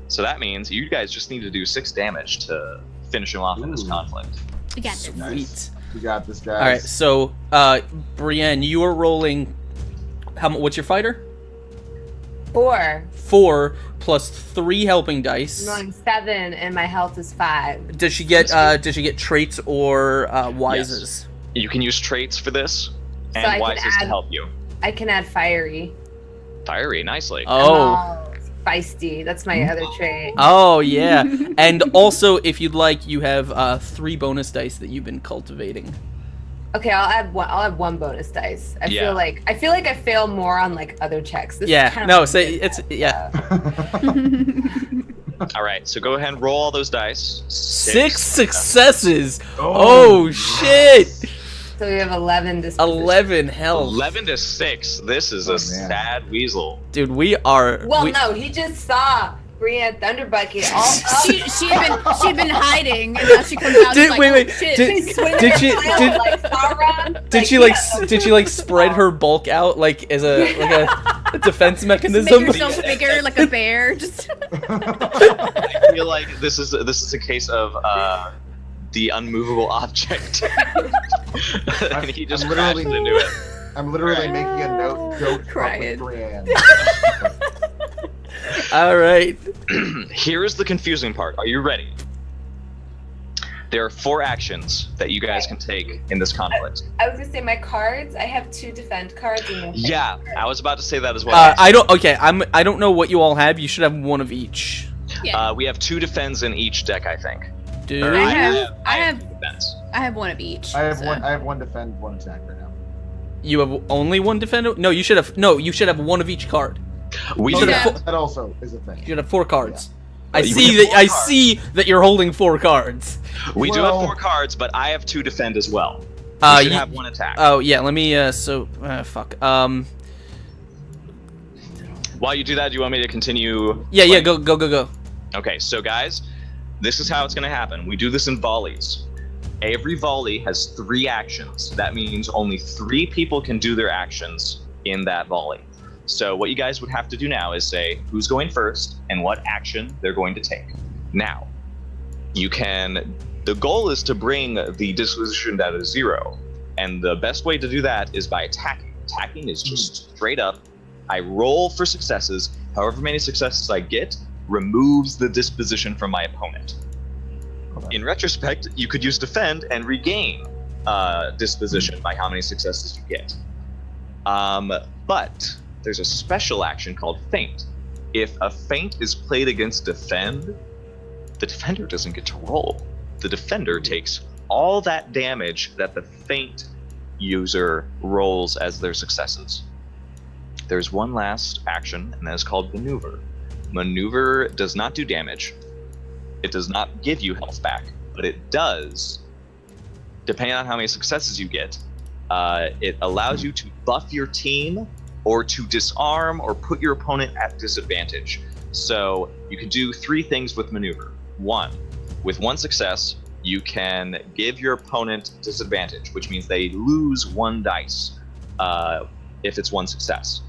So that means you guys just need to do 6 damage to finish him off in this conflict. We got this. Sweet. We got this, guys. All right, so Brienne, you are rolling. What's your fighter? 4. 4 plus 3 helping dice. I'm rolling 7, and my health is 5. Does she get traits or wises? You can use traits for this, and I can wises to add- help you. I can add fiery. Fiery, nicely. Oh. Feisty. That's my other trait. Oh yeah. And also, if you'd like, you have 3 bonus dice that you've been cultivating. Okay, I'll add 1. I'll add 1 bonus dice. I Yeah. feel like I fail more on like other checks. This is Yeah. kind of No. like Say this. it's yeah. All right, so go ahead and roll all those dice. 6 successes. Oh shit. So we have 11 dispositions. 11 health. 11 to 6. This is a man. sad Weasel. Dude, we are. Well, we- no, he just saw Brienne Thunderbucket all up. She'd been hiding, and now she comes out. Did- and wait, like, wait, oh, shit. did- She's swinging Did her she- flail did- like Sauron. Did she like spread her bulk out like as a defense Just mechanism? make yourself bigger, like a bear. Just I feel like this is a case of the unmovable object. And he just I'm crashed literally- into it. I'm literally making a note. Don't fuck Crying. with Brienne. All right. Here's the confusing part. Are you ready? There are 4 actions that you guys can take in this conflict. I was gonna say my cards. I have 2 defend cards and no Yeah, I was about to say that as well. I don't. Okay. I don't know what you all have. You should have 1 of each. We have 2 defends in each deck, I think. Dude. Or I have defense. 1 of each. I have so. one. I have 1 defend, 1 attack right now. You have only 1 defender? No, you should have 1 of each card. We Oh, do Yeah. have That also is a thing. You should have 4 cards. I You see have that. 4 I cards. see that you're holding 4 cards. we do have Well- 4 cards, but I have 2 defend as well. Uh, You should you- have 1 attack. Oh yeah. Let me. Fuck. While you do that, do you want me to continue? Yeah. Yeah. playing? Go. Okay, so guys, this is how it's going to happen. We do this in volleys. Every volley has 3 actions. That means only 3 people can do their actions in that volley. So what you guys would have to do now is say who's going first and what action they're going to take. Now, the goal is to bring the disposition down to 0. And the best way to do that is by attacking. Attacking is just straight up. I roll for successes. However many successes I get removes the disposition from my opponent. Okay. In retrospect, you could use defend and regain disposition by how many successes you get. But there's a special action called feint. If a feint is played against defend, the defender doesn't get to roll. The defender takes all that damage that the feint user rolls as their successes. There's one last action, and that is called maneuver. Maneuver does not do damage. It does not give you health back, but it does, depending on how many successes you get, it allows you to buff your team or to disarm or put your opponent at disadvantage. So you can do 3 things with maneuver. 1, with 1 success, you can give your opponent disadvantage, which means they lose 1 dice if it's 1 success.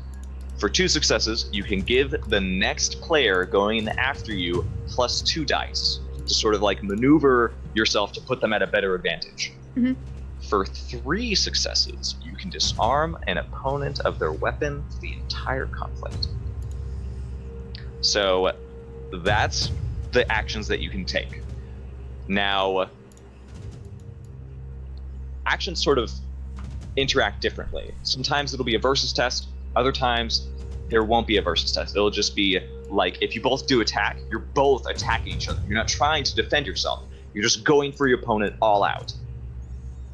For 2 successes, you can give the next player going after you plus 2 dice to sort of like maneuver yourself to put them at a better advantage. Mhm. For 3 successes, you can disarm an opponent of their weapon for the entire conflict. So that's the actions that you can take. Now, actions sort of interact differently. Sometimes it'll be a versus test. Other times there won't be a versus test. It'll just be like if you both do attack, you're both attacking each other. You're not trying to defend yourself. You're just going for your opponent all out.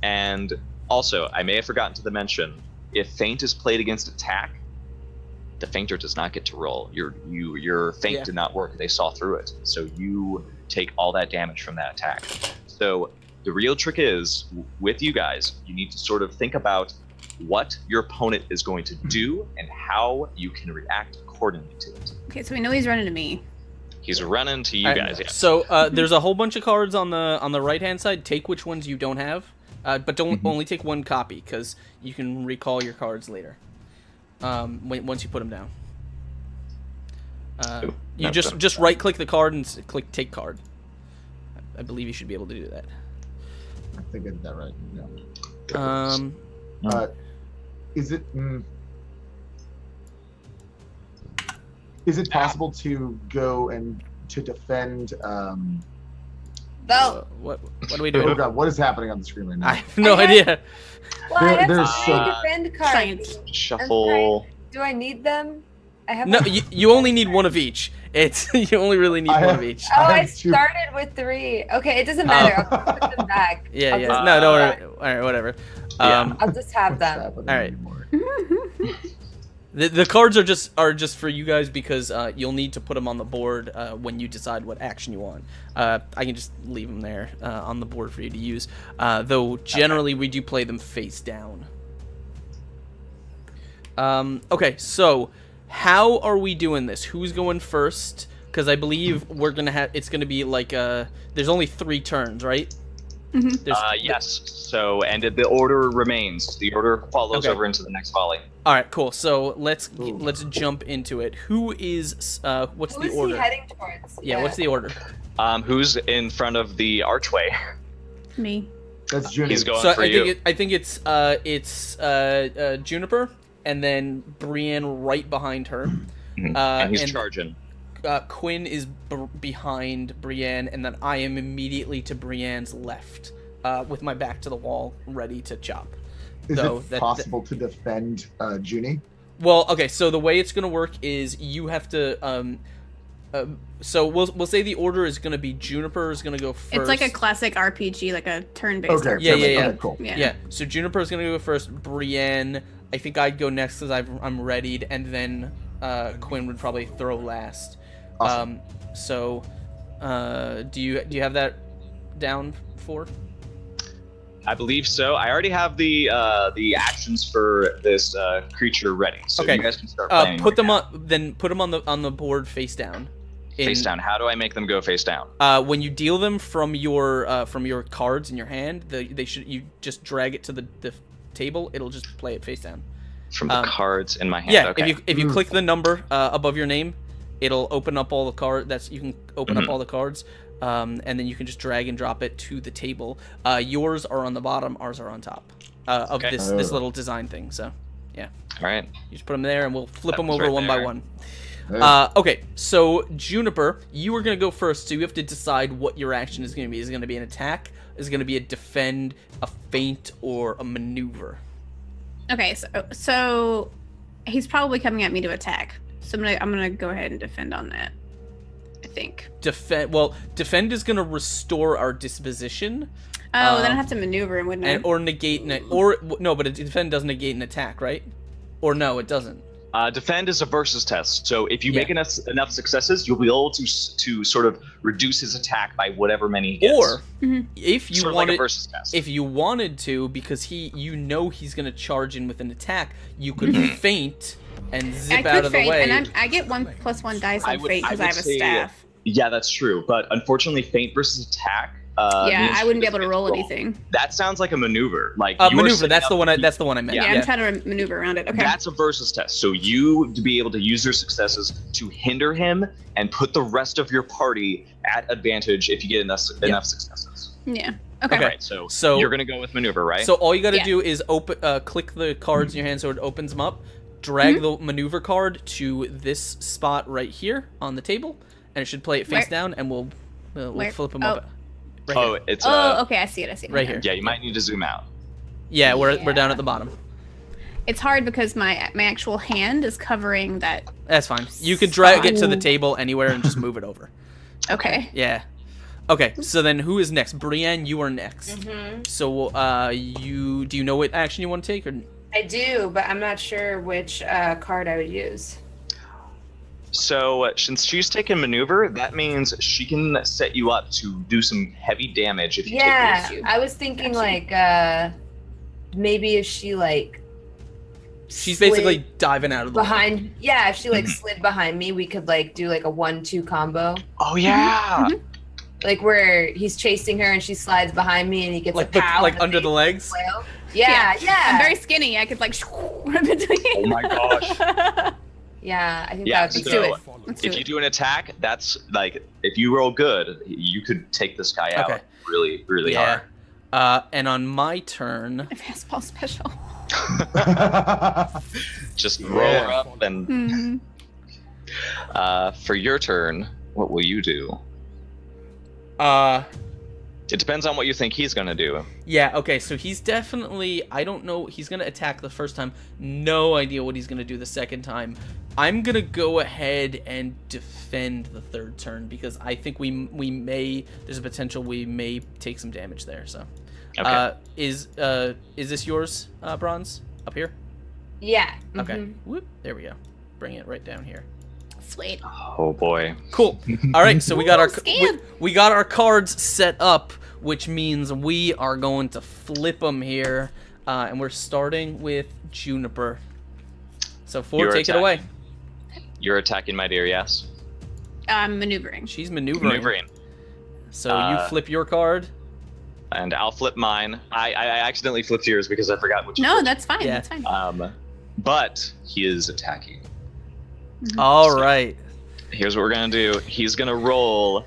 And also, I may have forgotten to mention, if feint is played against attack, the feinter does not get to roll. Your feint did not work. They saw through it. So you take all that damage from that attack. So the real trick is, with you guys, you need to sort of think about what your opponent is going to do and how you can react accordingly to it. Okay, so we know he's running to me. He's running to you guys. Yeah. So there's a whole bunch of cards on the right hand side. Take which ones you don't have, but don't only take one copy because you can recall your cards later. Once you put them down. You just right click the card and click take card. I believe you should be able to do that. I think I did that right. Yeah. Is it is it possible to go and to defend? No. What are we doing? Oh god, what is happening on the screen right now? I have no idea. Well, I have there's so many defend cards. Science. Shuffle. Do I need them? I have. No, you only need one of each. It's you only really need one of each. Oh, I I have two. started with 3. Okay, it doesn't matter. I'll put them back. Yeah, I'll yeah. just- No, all right, whatever. I'll just have them. Happening all right. anymore? The cards are just for you guys because you'll need to put them on the board when you decide what action you want. I can just leave them there on the board for you to use. Though generally we do play them face down. Okay, so how are we doing this? Who's going first? Because I believe we're gonna have it's gonna be like there's only 3 turns, right? Yes. So, and the order remains. The order follows Okay. over into the next volley. All right, cool. So let's jump into it. Who is what's Who the is order? he heading towards? Yeah, what's the order? Who's in front of the archway? Me. That's Junie. He's going So for I you. think it's Juniper and then Brienne right behind her. And he's charging. Quinn is behind Brienne, and then I am immediately to Brienne's left, with my back to the wall, ready to chop. Is though, it that- possible to defend Junie? Well, okay. So the way it's gonna work is you have to. So we'll say the order is gonna be Juniper is gonna go first. It's like a classic RPG, like a turn-based Okay. RPG. Yeah, perfect. yeah. Okay, cool. Yeah. So Juniper is gonna go first. Brienne, I think I'd go next because I'm readied, and then Quinn would probably throw last. Awesome. So, do you have that down for? I believe so. I already have the actions for this creature ready, so Okay. you guys can start playing. Put them on the board face down. face down. How do I make them go face down? When you deal them from your cards in your hand, you just drag it to the table. It'll just play it face down. From the cards in my hand. Yeah, Okay. if you click the number above your name, it'll open up all the cards. You can open up all the cards, and then you can just drag and drop it to the table. Yours are on the bottom, ours are on top of Okay. this little design thing. So, yeah, All right. you just put them there, and we'll flip them That was over right one by there. one. Hey. Okay, so Juniper, you are gonna go first, so you have to decide what your action is gonna be. Is it gonna be an attack? Is it gonna be a defend, a feint, or a maneuver? Okay, so he's probably coming at me to attack. So I'm gonna go ahead and defend on that. I think. Defend. Well, defend is gonna restore our disposition. Oh, then I have to maneuver him, wouldn't I? Or negate no, but a defend doesn't negate an attack, right? Or no, it doesn't. Defend is a versus test, so if you make enough successes, you'll be able to sort of reduce his attack by whatever many he gets. Or if you sort of wanted, like a versus test. if you wanted to, because he's gonna charge in with an attack, you could feint and zip out of the way. And I get 1+1 dice on feint because I have a say, staff. Yeah, that's true, but unfortunately, feint versus attack. Yeah, means I wouldn't be you able to roll roll. anything. That sounds like a maneuver. Like Maneuver. setting That's up the one. to That's the one I meant. Yeah, I'm trying to maneuver around it. Okay. That's a versus test. So you to be able to use your successes to hinder him and put the rest of your party at advantage if you get enough successes. Yeah. Okay. Okay. Right. So you're gonna go with maneuver, right? So all you got to Yeah. do is click the cards in your hand so it opens them up. Drag the maneuver card to this spot right here on the table, and it should play it face Where? down, and we'll Where? flip them Oh. up. Right here. it's Oh, okay. I see it. Right here. Yeah, you might need to zoom out. Yeah, we're down at the bottom. It's hard because my actual hand is covering that. That's fine. You could drag it to the table anywhere and just move it over. Okay. Yeah. Okay, so then who is next? Brienne, you are next. So, do you know what action you want to take? Or I do, but I'm not sure which card I would use. So, since she's taken maneuver, that means she can set you up to do some heavy damage if you take these. I was thinking like maybe if she like she's slid basically diving out of the way. behind. Yeah, if she like slid behind me, we could like do like a 1-2 combo. Oh yeah. Like where he's chasing her and she slides behind me and he gets Like a pow like under the legs. flail. Yeah. I'm very skinny. I could like run between. Oh my gosh. Yeah, I think Yeah, that would be so good. Let's do if you it. do an attack, that's like if you roll good, you could take this guy out Okay. really, really Yeah. And on my turn, Fastball special. hard. Just roll her up and for your turn, what will you do? It depends on what you think he's gonna do. yeah, okay, so he's definitely, I don't know, he's gonna attack the first time. No idea what he's gonna do the second time. I'm gonna go ahead and defend the third turn because I think we may, there's a potential we may take some damage there. So, Okay. is this yours, Bronze, up here? Yeah. Okay, whoop, there we go. Bring it right down here. Sweet. Oh boy. Cool. All right, so we got our scam. we got our cards set up, which means we are going to flip them here, and we're starting with Juniper. So Ford, You're take it away. You're attacking, my dear. Yes. I'm maneuvering. She's maneuvering. Maneuvering. So you flip your card. And I'll flip mine. I accidentally flipped yours because I forgot which. No, that's fine. Yeah. That's fine. But he is attacking. All right. Here's what we're gonna do. He's gonna roll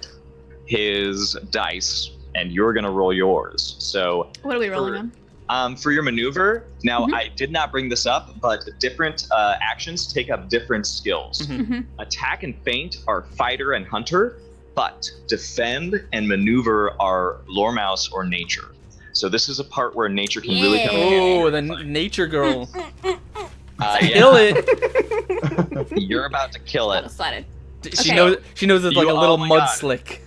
his dice, and you're gonna roll yours. So What are we rolling on? for your maneuver, now I did not bring this up, but different actions take up different skills. Attack and feint are fighter and hunter, but defend and maneuver are lore mouse or nature. So this is a part where nature can really come in. Oh, the nature girl. Kill it. You're about to kill it. Slide She Okay. knows it's like a little oh my mud God. slick.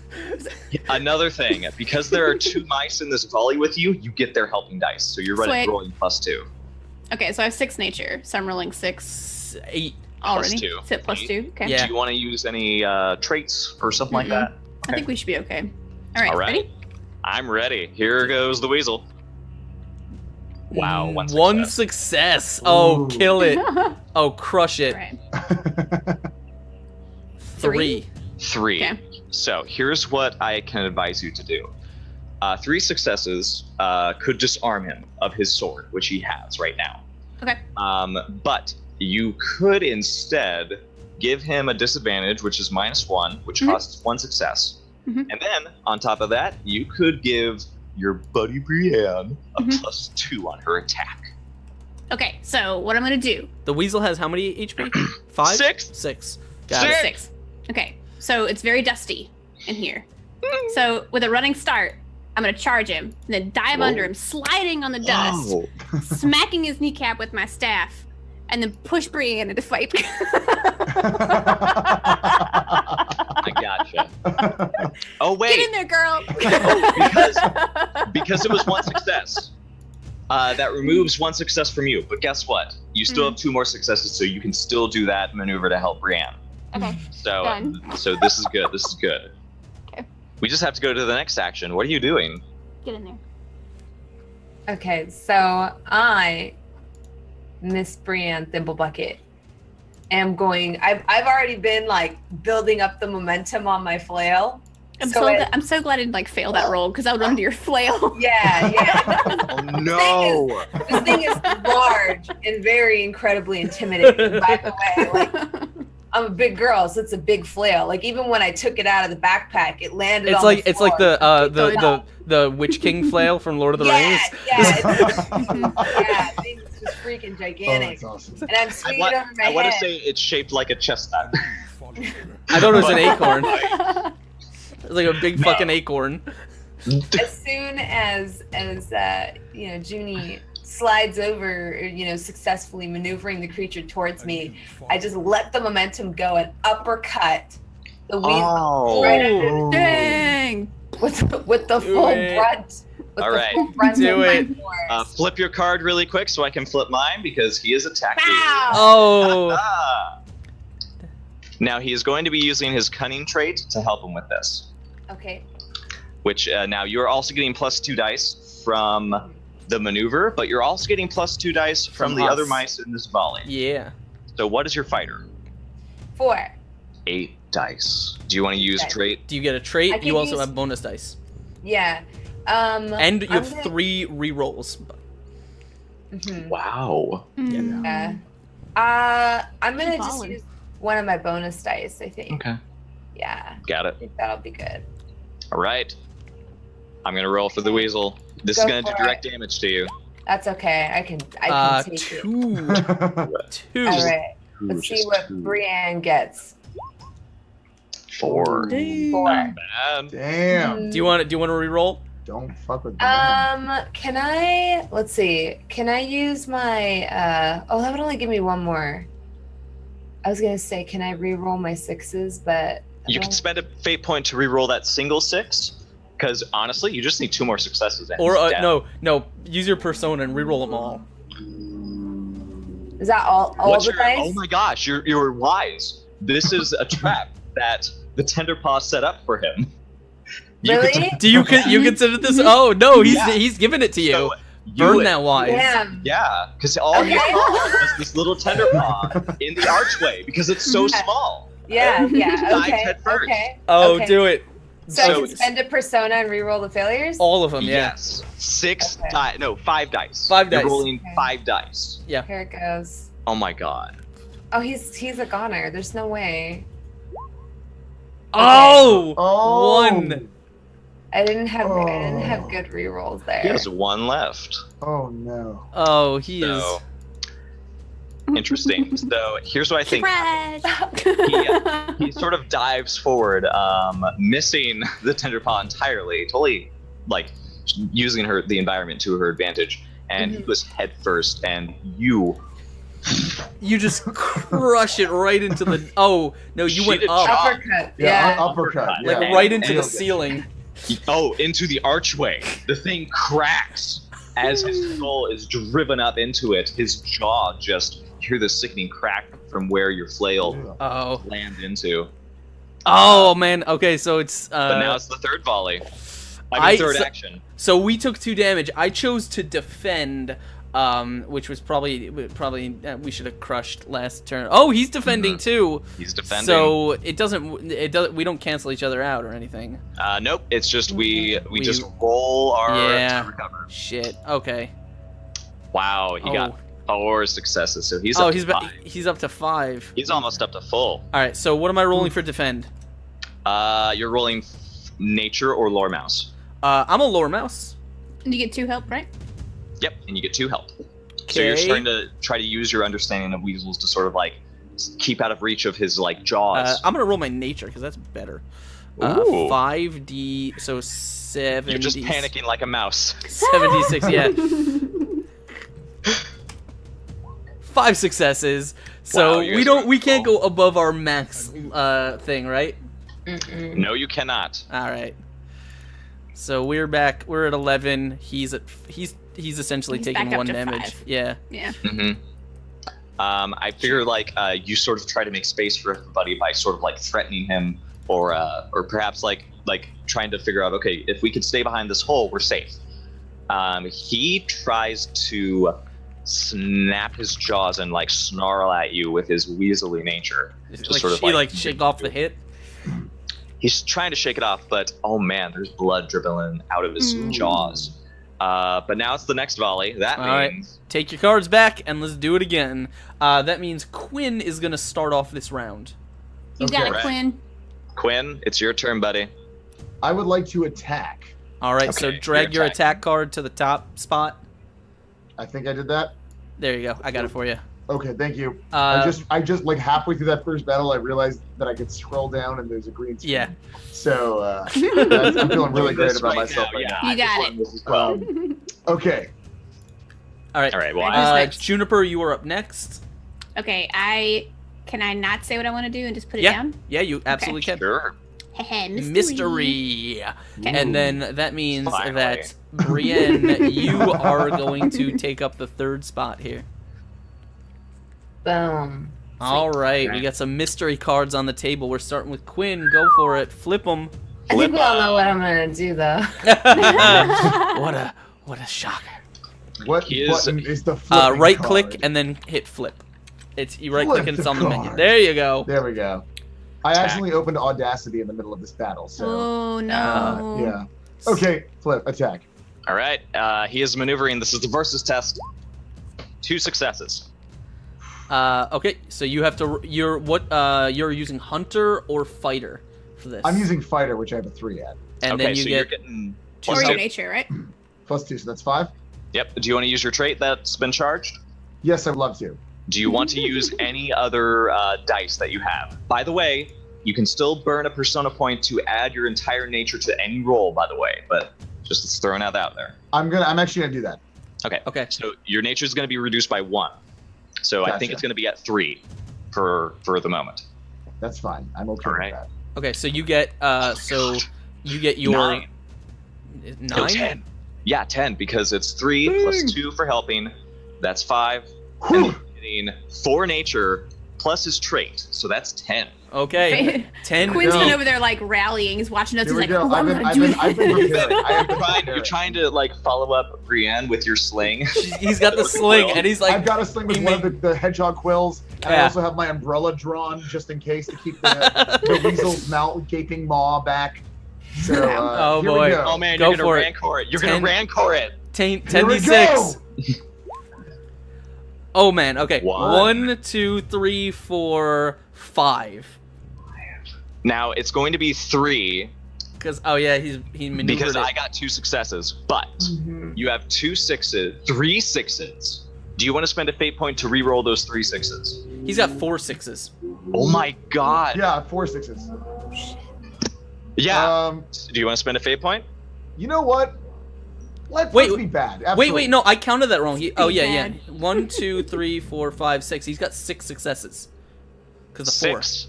Another thing, because there are 2 mice in this volley with you, you get their helping dice. So you're Sweet. rolling +2. Okay, so I have 6 nature, so I'm rolling 6 8. already. +2. Sit +2. Okay. Yeah. Do you want to use any traits or something like that? I think we should be okay. All right. All right. Ready? I'm ready. Here goes the weasel. Wow, one One success. success. Oh, Ooh. kill it. Oh, crush it. All right. 3. 3. Okay. So here's what I can advise you to do. 3 successes could disarm him of his sword, which he has right now. Okay. But you could instead give him a disadvantage, which is -1, which costs 1 success. And then, on top of that, you could give your buddy Brienne a +2 on her attack. Okay. So what I'm gonna do? The weasel has how many HP? 5? 6. 6. Got it. 6. Okay. So it's very dusty in here. So with a running start, I'm gonna charge him and then dive under him, sliding on the dust, Whoa. smacking his kneecap with my staff, and then push Brienne into fight. I gotcha. Oh wait, Get in there, girl. because it was 1 success. That removes 1 success from you. But guess what? You still have 2 more successes, so you can still do that maneuver to help Brienne. Okay. So, Done. so this is good. This is good. Okay. We just have to go to the next action. What are you doing? Get in there. Okay, so I, Miss Brienne Thimblebucket, am going. I've already been like building up the momentum on my flail. I'm So so glad I didn't like fail that roll because I would run to your flail. Yeah. Oh no! This thing is large and very incredibly intimidating. By the way, like I'm a big girl, so it's a big flail. Like even when I took it out of the backpack, it landed. It's on like the it's like floor. the Witch King flail from Lord of the Yeah, Rings. yeah, things just freaking Oh, gigantic. that's awesome. And I'm swinging over my I want to head. say it's shaped like a chestnut. I thought it was an But- acorn. It's like a big fucking acorn. As soon as Junie slides over, successfully maneuvering the creature towards me, I just let the momentum go and uppercut the weasel Oh. right under the Dang! with the full it. brunt. With All the right. full brunt Do of my it. force. Flip your card really quick so I can flip mine because he is attacking. Pow! Oh. Ah. Now he is going to be using his cunning trait to help him with this. Okay. Which now you're also getting +2 dice from the maneuver, but you're also getting +2 dice from From the us. other mice in this volley. Yeah. So what is your fighter? 4. 8 dice. Do you want to use Okay. trait? Do you get a I trait? can You also use- have bonus dice. Yeah. And you have I'm gonna- 3 rerolls. Mhm. Wow. Yeah. I'm gonna just Solid. use one of my bonus dice, I think. Okay. Yeah. Got I it. think that'll be good. All right. I'm gonna roll for the weasel. This is Go gonna do for direct damage to you. That's okay. I can take it. 2. 2. All right. Let's see what Brienne gets. 4. 4. Bad. Damn. Do you want to reroll? Don't fuck with the man. Can I? Let's see. Can I use my? Oh, that would only give me one more. I was gonna say, can I re-roll my 6s? But I You can don't- spend a fate point to re-roll that single 6, because honestly, you just need 2 more successes. And Or he's dead. no, use your persona and reroll them all. Is that all What's the your- dice? Oh my gosh, you're wise. This is a trap that the tender paw set up for him. You could- Really? Do you you consider this? Oh no, Yeah. he's giving it to you. So, Burn you- that wise. Damn. Yeah, because all he Okay. saw was this little tender paw in the archway because it's so Yeah. small. Yeah. Yeah. Dive Okay. head first. Okay. Oh, okay. do it. So I So can spend a persona and re-roll the failures. All of them. Yeah. Yes. 6 Okay. dice. No, 5 dice. 5 You're dice. rolling Okay. 5 dice. Here it goes. Oh my god. Oh, he's a goner. There's no way. Oh. Oh. 1. I didn't have good re-rolls there. He has 1 left. Oh no. Oh, he is. So interesting. So here's what I think. Surprise! He sort of dives forward, missing the tender paw entirely, totally like using the environment to her advantage, and he was head first, and you You just crush it right into the. Oh no, you went Cheated up, job. Uppercut. Yeah, Yeah. uppercut. like Yeah. right into the And- ceiling. into the archway. The thing cracks as his skull is driven up into it. His jaw just, you hear the sickening crack from where your flail Oh. landed into. Oh man. Okay, so it's. But now it's the third volley. I mean, third action. So we took 2 damage. I chose to defend, which was probably we should have crushed last turn. Oh, he's defending too. He's defending. So it doesn't. We don't cancel each other out or anything. Nope. It's just we just roll our Yeah. to recover. Shit. Okay. Wow, he got 4 successes, so he's Oh, up he's to 5. he's up to 5. He's almost up to full. All right. So what am I rolling for defend? You're rolling nature or lore mouse. I'm a lore mouse. And you get 2 help, right? Yep, and you get 2 help. So you're Okay. starting to try to use your understanding of weasels to sort of like keep out of reach of his like jaws. I'm gonna roll my nature because that's better. Ooh. 5d, so 70. You're just panicking like a mouse. 76, yeah. 5 successes. So Wow, you guys we are can't cool. go above our max thing, right? Mm-mm. No, you cannot. All right. So we're back. We're at 11. He's essentially He's taking back up 1 to damage. 5. Yeah. Yeah. Mm-hmm. I figure like you sort of try to make space for everybody by sort of like threatening him, or perhaps like trying to figure out, okay, if we could stay behind this hole, we're safe. He tries to snap his jaws and like snarl at you with his weaselly nature. Just Like, sort of she like shake off the hit. He's trying to shake it off, but oh man, there's blood dribbling out of his jaws. But now it's the next volley. That All right. means Take your cards back and let's do it again. That means Quinn is gonna start off this round. You Okay. got it, Right. Quinn. Quinn, it's your turn, buddy. I would like to attack. All right. So Okay, drag you're your attack card to the top spot. I think I did that. There you go. I got it for you. Okay, thank you. Uh, I just like halfway through that first battle, I realized that I could scroll down and there's a green screen. Yeah. So I'm feeling really Doing great this about right myself now, right yeah, now. You I just got learned it. this as well. Okay. All right. All right. Well, Who's next? Juniper, you are up next. Okay, can I not say what I want to do and just put it Yeah. down? Yeah, you absolutely can. sure. Mystery. Okay. And then that means Finally. that Brienne, you are going to take up the third spot here. Boom. All right, we Okay. got some mystery cards on the table. We're starting with Quinn. Go for it. Flip them. I think we all know what I'm gonna do though. what a shocker. What He is- button is the flipping Right card? click and then hit flip. You right click Flip and it's the on the menu. card. There you go. There we go. I accidentally opened Audacity in the middle of this battle, so Oh no. yeah. Okay, flip, attack. All right. He is maneuvering. This is the versus test. 2 successes. Okay, so you have to. You're using hunter or fighter for this. I'm using fighter, which I have a 3 at. and okay, then you so get you're getting Or plus your 2. nature, right? +2, so that's 5. Yep. Do you want to use your trait that's been charged? Yes, I'd love to. Do you want to use any other dice that you have? By the way, you can still burn a persona point to add your entire nature to any roll, by the way, but just throwing that out there. I'm actually gonna do that. okay. So your nature is going to be reduced by 1. So I think Gotcha. it's going to be at 3 for the moment. That's fine. I'm okay Alright. with that. Okay, so you get your 9. No, 9? 10. Yeah, 10 because it's 3 plus 2 for helping. That's 5. And Whew. then you're getting 4 nature plus his trait, so that's 10. Okay, 10. Quinn's No. been over there like rallying. He's watching us. Here He's we like, go. oh, I'm gonna do I've been this. preparing. I have been You're preparing. trying to like follow up Brienne with your sling. He's got the sling, and he's like, I've got a sling with he one of the hedgehog quills, and I Yeah. also have my umbrella drawn just in case to keep the weasel's mouth gaping maw back. So Oh, here boy. we go. Oh man, Go you're gonna for it. rancor it. You're 10. gonna rancor it. 10 Here we 10d6. go. Oh man, okay. One. 1, 2, 3, 4, 5. Now it's going to be 3 Because he maneuvered because it. I got 2 successes, but Mhm. you have 3 sixes. Do you want to spend a fate point to re-roll those 3 sixes? He's got 4 6s. Oh my god. Yeah, 4 6s. Yeah. Um, Do you want to spend a fate point? you know what? Let's Wait, be bad. Wait, Absolutely. no, I counted that wrong. Oh Be yeah. bad. 1, 2, 3, 4, 5, 6. He's got 6 successes. Because of 4. 6.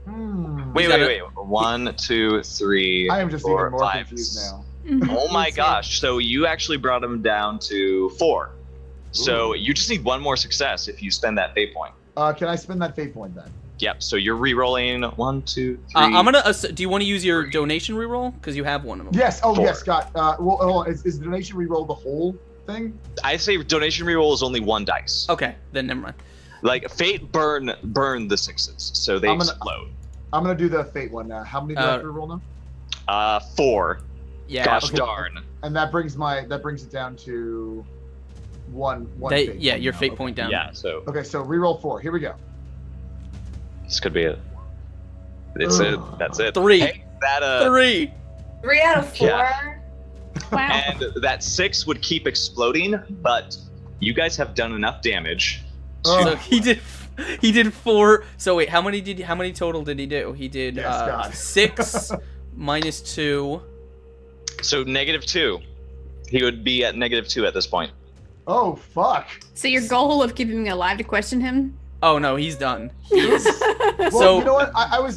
Hmm. Wait, He's got wait, wait. 1, 2, 3. I am just 4, even more 5. confused now. Oh my Me too. gosh. So you actually brought him down to 4. So you just need 1 more success if you spend that fate point. Can I spend that fate point then? Yep. So you're re-rolling 1, 2, 3. I'm gonna. Do you want to use your donation reroll? Because you have one of them. Yes. Oh, 4. yes, Scott. Well, hold on. Is donation reroll the whole thing? I say donation reroll is only 1 dice. Okay, then never mind. Like fate burn the 6s, so they I'm gonna- explode. I'm gonna do the fate one now. How many do I have to reroll now? 4. Yeah. Gosh okay. darn. And that brings it down to one fate Yeah, point your now. fate Okay. point down. Yeah. So Okay, so reroll 4. Here we go. this could be it. It's it. Ugh. That's it. 3. Hey, that 3. 3 out of 4. Yeah. Wow. and that 6 would keep exploding, but you guys have done enough damage. Ugh. So he did 4. So wait, how many total did he do? He did Yes, God. 6 minus 2. So -2. He would be at -2 at this point. Oh, fuck. So your goal of keeping me alive to question him? Oh no, he's done. He is. Well, So- you know what?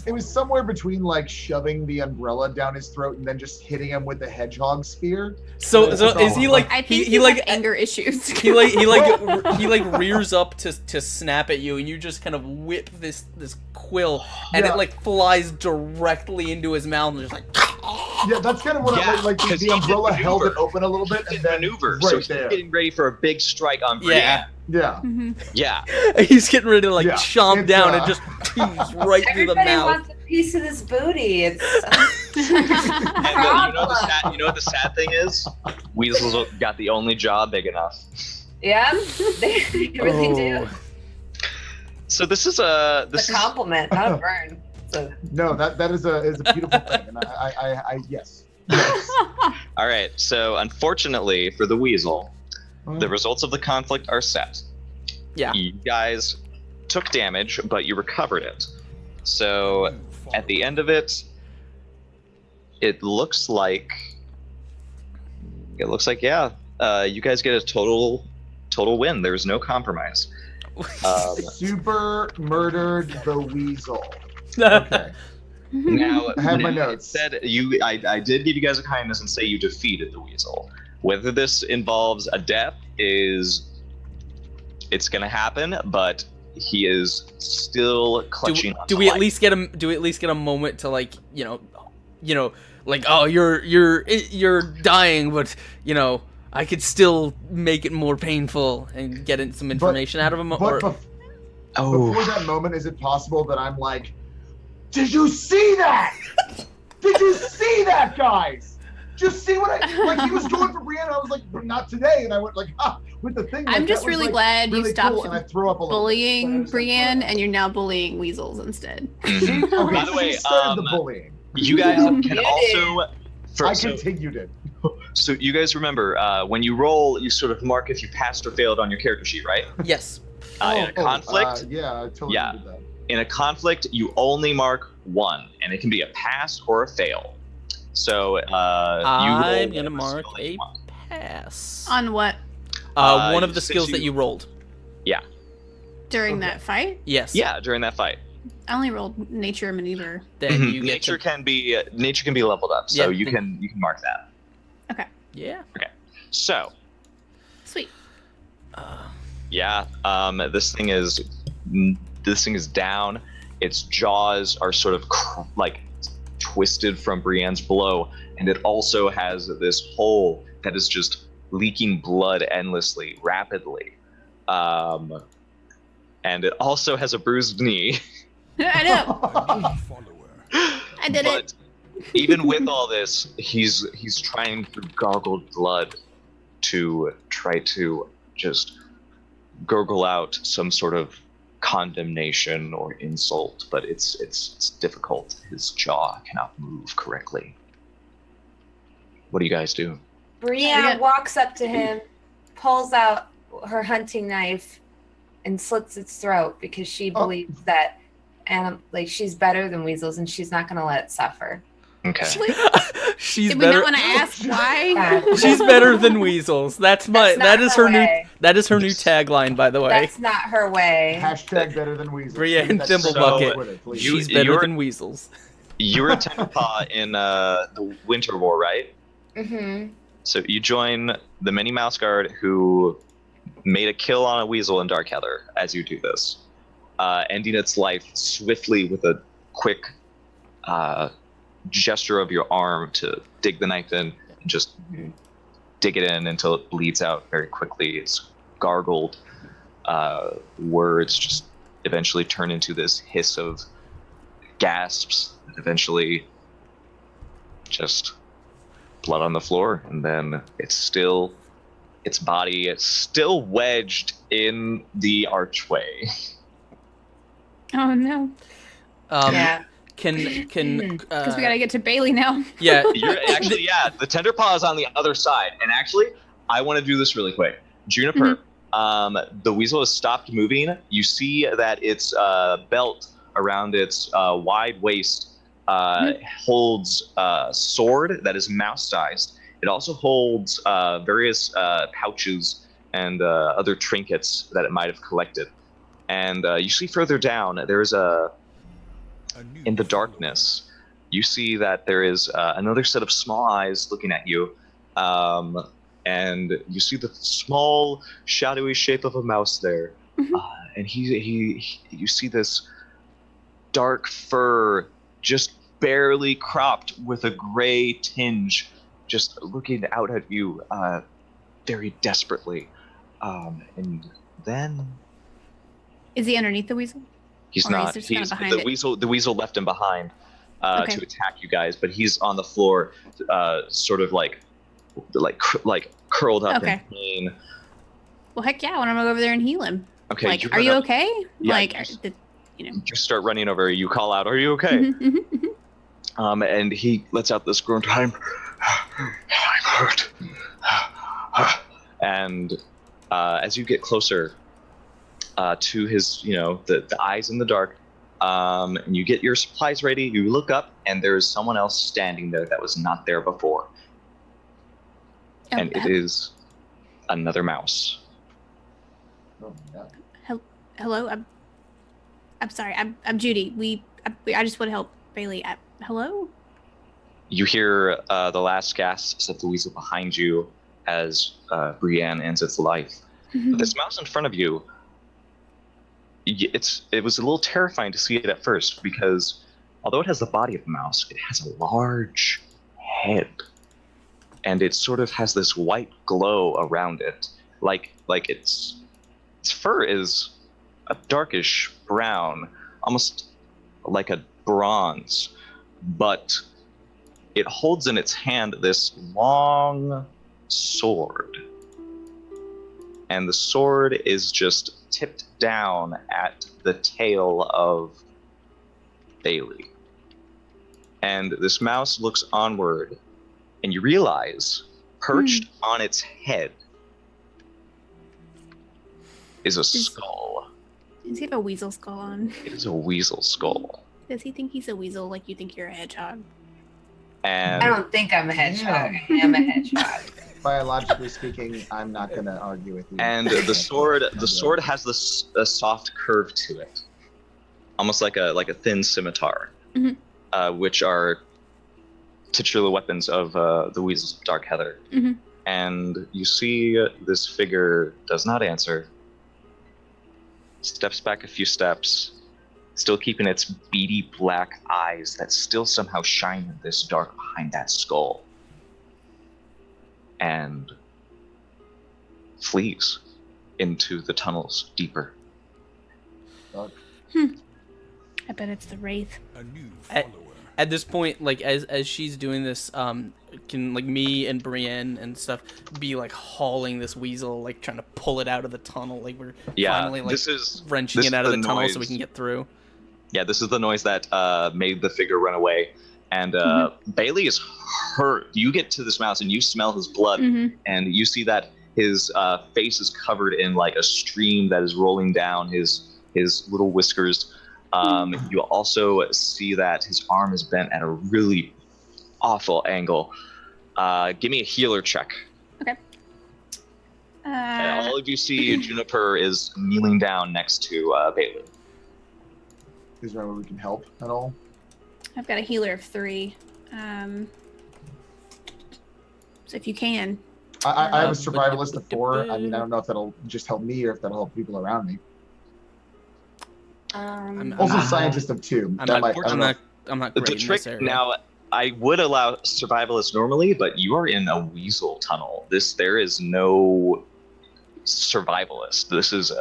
It was somewhere between like shoving the umbrella down his throat and then just hitting him with the hedgehog spear. So is he like I think he you like have anger issues. he like rears up to snap at you, and you just kind of whip this quill, and Yeah. it like flies directly into his mouth, and just like. Yeah, that's kind of what Yeah, I like. 'cause The he did umbrella held it maneuver. open a little bit He and did then maneuver, right so he's there. getting ready for a big strike on Brienne. Yeah. Yeah. Mhm. Yeah. He's getting ready to like Yeah, chomp it's, down and just tease right through the Everybody mouth. wants a piece of this booty. It's And you know what the sad thing is? Weasel's got the only jaw big enough. yeah, they really do. Oh. So this is It's a compliment, not a burn. So No, that is a beautiful thing, and I yes. all right. So unfortunately for the Weasel, the results of the conflict are set. Yeah. You guys took damage, but you recovered it. So at the end of it, it looks like you guys get a total total win. There's no compromise. Super murdered the weasel. Okay. Now, I have my it notes. said I did give you guys a kindness and say you defeated the weasel. Whether this involves a death it's gonna happen, but he is still clutching. Do we at least get him? Do we at least get a moment to like like, oh, you're dying, but I could still make it more painful and get some information out of him. Before that moment, is it possible that I'm like, did you see that? Did you see that, guys? Just see what he was going for Brienne. I was like, not today, and I went like, with the thing. I'm just really glad you stopped cool, and I threw up a little bullying bit, Brienne, and you're now bullying weasels instead. Okay, By the way, she started the bullying. you guys can also. I continued it. So you guys remember when you roll, you sort of mark if you passed or failed on your character sheet, right? Yes. In a conflict, yeah, I totally did that. in a conflict, you only mark one, and it can be a pass or a fail. So I'm gonna mark a pass On what? one of the since skills that you rolled. During that fight? Yes. Yeah, during that fight. I only rolled nature and maneuver. Then you get nature can be leveled up, so Yeah, you then- can mark that. Yeah. So Sweet. yeah, this thing is down. Its jaws are sort of twisted from Brienne's blow, and it also has this hole that is just leaking blood endlessly, rapidly. And it also has a bruised knee. I know. A new follower. I did it. But even with all this, he's trying through gargled blood to try to just gurgle out some sort of condemnation or insult, but it's difficult. His jaw cannot move correctly. What do you guys do? Brienne walks up to him, pulls out her hunting knife, and slits its throat because she believes that she's better than weasels and she's not going to let it suffer. Okay. She's Did we better. not want to ask why? Yeah. She's better than weasels. That is her way. new tagline, by the way. That's not her way. Hashtag better than weasels. Brienne That's Thimblebucket. on Twitter, please. You- She's better you're- than weasels. You were a Tenderpaw in the Winter War, right? Mm-hmm. So you join the Mini Mouse Guard who made a kill on a weasel in Darkheather as you do this, ending its life swiftly with a quick gesture of your arm to dig the knife in and just dig it in until it bleeds out very quickly. Its gargled words just eventually turn into this hiss of gasps that eventually just blood on the floor, and then its body is still wedged in the archway. Oh no. Yeah. Can Because we gotta get to Bailey now. yeah. You're actually, the Tenderpaw is on the other side, and actually, I want to do this really quick. Juniper, the weasel has stopped moving. You see that its belt around its wide waist holds a sword that is mouse-sized. It also holds various pouches and other trinkets that it might have collected. And you see further down, there's in the darkness, you see that there is another set of small eyes looking at you. And you see the small, shadowy shape of a mouse there. And you see this dark fur just barely cropped with a gray tinge, just looking out at you very desperately. And then Is he underneath the weasel? he's Or not. he's just kinda behind the it? weasel left him behind Okay. to attack you guys, but he's on the floor, sort of like curled up Okay. in pain. Well, heck yeah, I want to go over there and heal him. Okay, Like, you are you run up- okay? Yeah, Like, you just start running over. You call out, "Are you okay?" And he lets out this groan. I'm hurt. And as you get closer to his, the eyes in the dark, and you get your supplies ready, you look up, and there's someone else standing there that was not there before. And it is another mouse. Oh, yeah. Hello. I'm sorry. I'm Judy. I just want to help Bailey. Hello. You hear the last gasps of the weasel behind you as Brienne ends its life. But this mouse in front of you, it was a little terrifying to see it at first because although it has the body of a mouse, it has a large head. And it sort of has this white glow around it. Like its fur is a darkish brown, almost like a bronze. But it holds in its hand this long sword. And the sword is just tipped down at the tail of Bailey. And this mouse looks onward, and you realize, perched on its head is a skull. Does he have a weasel skull on? It is a weasel skull. Does he think he's a weasel like you think you're a hedgehog? And I don't think I'm a hedgehog. I am a hedgehog. Biologically speaking, I'm not going to argue with you. And the sword has a soft curve to it, almost like a thin scimitar, which are titular weapons of the weasels of Dark Heather. And you see this figure does not answer, steps back a few steps, still keeping its beady black eyes that still somehow shine in this dark behind that skull, and flees into the tunnels deeper. I bet it's the Wraith. A new follower. At this point, like as she's doing this, can like me and Brienne and stuff be like hauling this weasel, like trying to pull it out of the tunnel, like we're finally like wrenching it out of the tunnel so we can get through. Yeah, this is the noise that made the figure run away. And Bailey is hurt. You get to this mouse and you smell his blood, and you see that his face is covered in like a stream that is rolling down his little whiskers. You also see that his arm is bent at a really awful angle. Give me a healer check. Okay. All of you see Juniper is kneeling down next to Bailey. Is there where we can help at all? I've got a healer of 3. So if you can. I have a survivalist of 4. I mean, I don't know if that'll just help me or if that'll help people around me. Also, scientist of 2. I'm not great The in trick this area. now, I would allow survivalists normally, but you are in a weasel tunnel. There is no survivalist. This is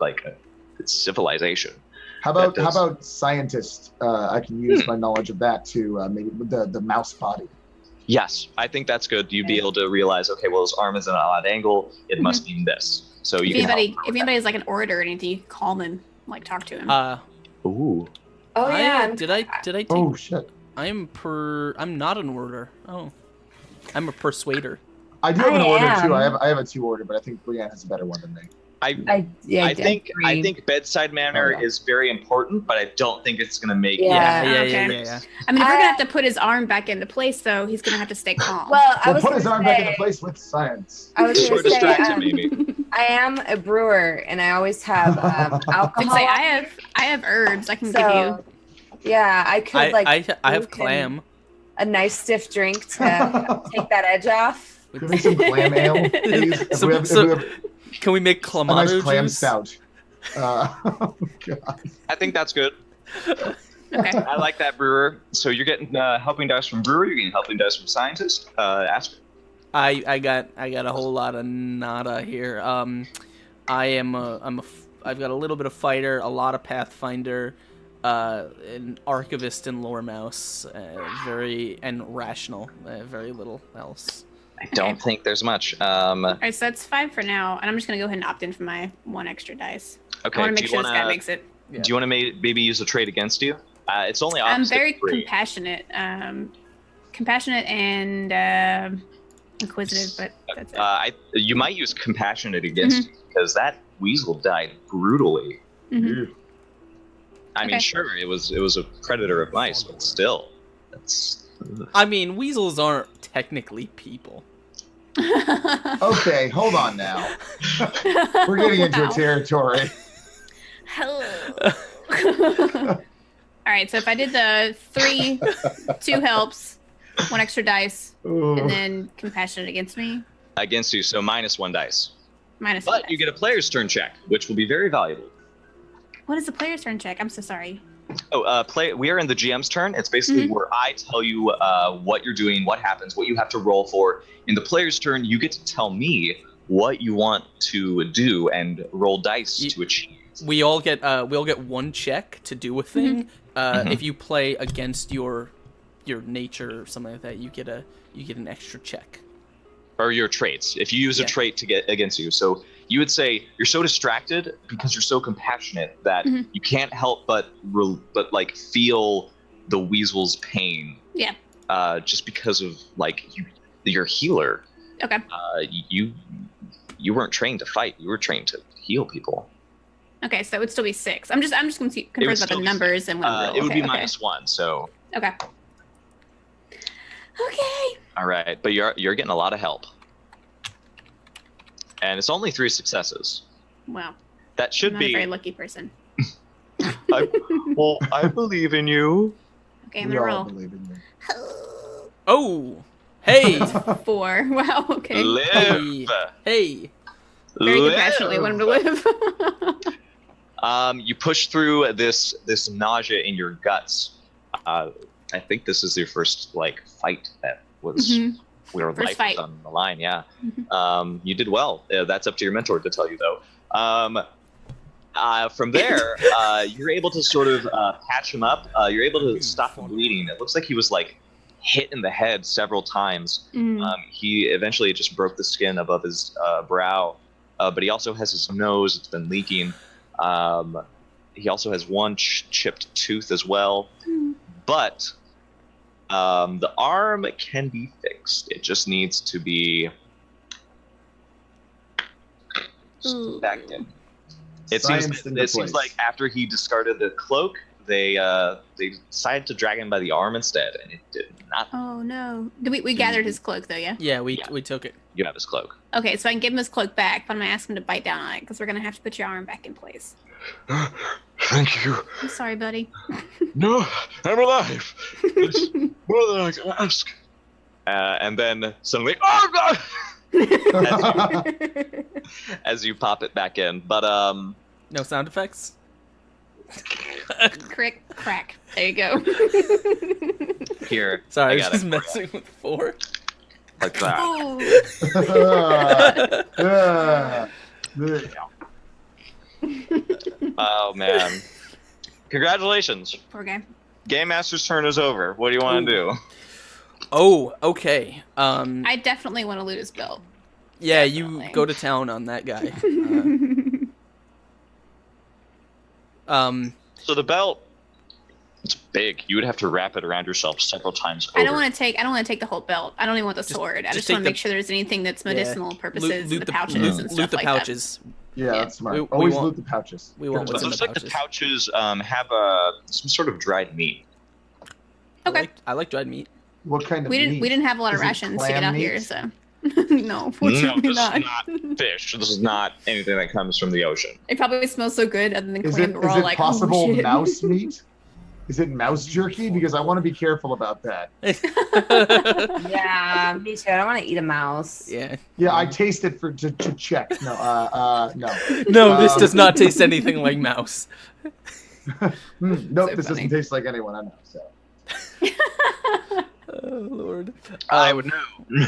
like a civilization. How about scientist? I can use my knowledge of that to maybe the mouse body. Yes, I think that's good. You'd be able to realize, okay, well, his arm is at an odd angle. It must mean this. So you if anybody is like an orator or anything, you can call him, like talk to him. Ooh. Oh yeah. Did I take? Oh shit. I'm not an orator. Oh, I'm a persuader. I do have an order too. I have a 2 order, but I think Brienne has a better one than me. I think bedside manner is very important, but I don't think it's gonna make Yeah. I mean, if we're gonna have to put his arm back into place, though, he's gonna have to stay calm. Well, I was put his gonna arm say, back into place with science. I was Sure gonna say, distracted, maybe. I am a brewer, and I always have alcohol. I'd say I have herbs I can give you. Yeah, I could I have make clam. a nice stiff drink to take that edge off. Give me some clam ale, please. If we have Can we make a clamato nice clam juice? stout. Oh, God. I think that's good. Okay. I like that, brewer. So you're getting helping dice from brewer. You're getting helping dice from scientist. Ask. I got a whole lot of nada here. I've got a little bit of fighter, a lot of pathfinder, an archivist and lore mouse, and rational. Very little else. I don't think there's much. All right, so that's 5 for now, and I'm just gonna go ahead and opt in for my 1 extra dice. Okay. I want to make sure this guy makes it. Yeah. Do you want to maybe use a trait against you? It's only I'm opposite very 3. compassionate, and inquisitive, but that's it. You might use compassionate against you because that weasel died brutally. Mhm. I mean, Okay. sure, it was a predator of mice, but still, that's. I mean, weasels aren't technically people. Okay, hold on now. We're getting into a Wow. territory. Hello. All right, so if I did the 3, 2 helps, 1 extra dice, Ooh. and then compassionate against me, Against you, so -1 dice. minus. But you get a player's turn check, which will be very valuable. What is the player's turn check? I'm so sorry. Oh, we are in the GM's turn. It's basically Mhm. where I tell you what you're doing, what happens, what you have to roll for. In the player's turn, you get to tell me what you want to do and roll dice to achieve. We all get 1 check to do a thing. Mhm. If you play against your nature or something like that, you get an extra check. Or your traits. If you use a Yeah. trait to get against you. So you would say you're so distracted because you're so compassionate that Mhm. you can't help but like feel the weasel's pain. Yeah. Just because of like you're a healer. Okay. You weren't trained to fight. You were trained to heal people. Okay, so it would still be 6. I'm just confused would about still the be numbers and what I roll. It would Okay, be okay. -1. So Okay. Okay. all right, but you're getting a lot of help. And it's only 3 successes. Wow. That should I'm not a very be. lucky person. Well, I believe in you. Okay, I'm We gonna all roll. believe in you. Oh, hey, 4. Wow. Okay. Live. hey. Very Live. compassionately want him to live. You push through this nausea in your guts. I think this is your first like fight that was Mhm. where First life fight. was on the line. Yeah. Mhm. You did well. That's up to your mentor to tell you though. From there, you're able to sort of patch him up. You're able to stop the bleeding. It looks like he was like hit in the head several times. Mm. He eventually just broke the skin above his brow, but he also has his nose. It's been leaking. He also has 1 chipped tooth as well. Mm. But the arm can be fixed. It just needs to be Ooh. back in. It Science into seems place. like after he discarded the cloak, they decided to drag him by the arm instead, and it did not. Oh no. We gathered his cloak though, yeah? Yeah, we Yeah. we took it. You have his cloak. Okay, so I can give him his cloak back, but I'm gonna ask him to bite down on it because we're gonna have to put your arm back in place. Thank you. I'm sorry, buddy. No, I'm alive. It's more than I can ask. And then suddenly, oh god! As you pop it back in, but No sound effects. Crick, crack. There you go. here, Sorry, I was got just it. messing with 4. Like that. Ooh. Oh man! Congratulations, Poor guy. Game Master's turn is over. What do you want to do? Oh, okay. I definitely want to loot his belt. Yeah, you definitely. go to town on that guy. So the belt, it's big. You would have to wrap it around yourself several times over. I don't want to take the whole belt. I don't even want the sword. I just just take want to the- make sure there's anything that's medicinal purposes, loot the pouches and stuff loot the like pouches. Yeah, Yeah. that's smart. We Always want- loot the pouches. we want But what's it in looks the like the pouches. pouches have some sort of dried meat. Okay. I like dried meat. What kind that. of We meat? didn't have a lot of Is it rations to get clam out here, meat? so no, fortunately this not. is not fish. This is not anything that comes from the ocean. It probably smells so good, other than Is clam. it, But we're is all it like, possible oh, shit. mouse meat? Is it mouse jerky? Because I want to be careful about that. Yeah, me too. I don't want to eat a mouse. Yeah. Yeah, I taste it to check. No, no. No, this Um, does not taste anything like mouse. Nope, So this funny. doesn't taste like anyone I know. So. Oh Lord. I would know.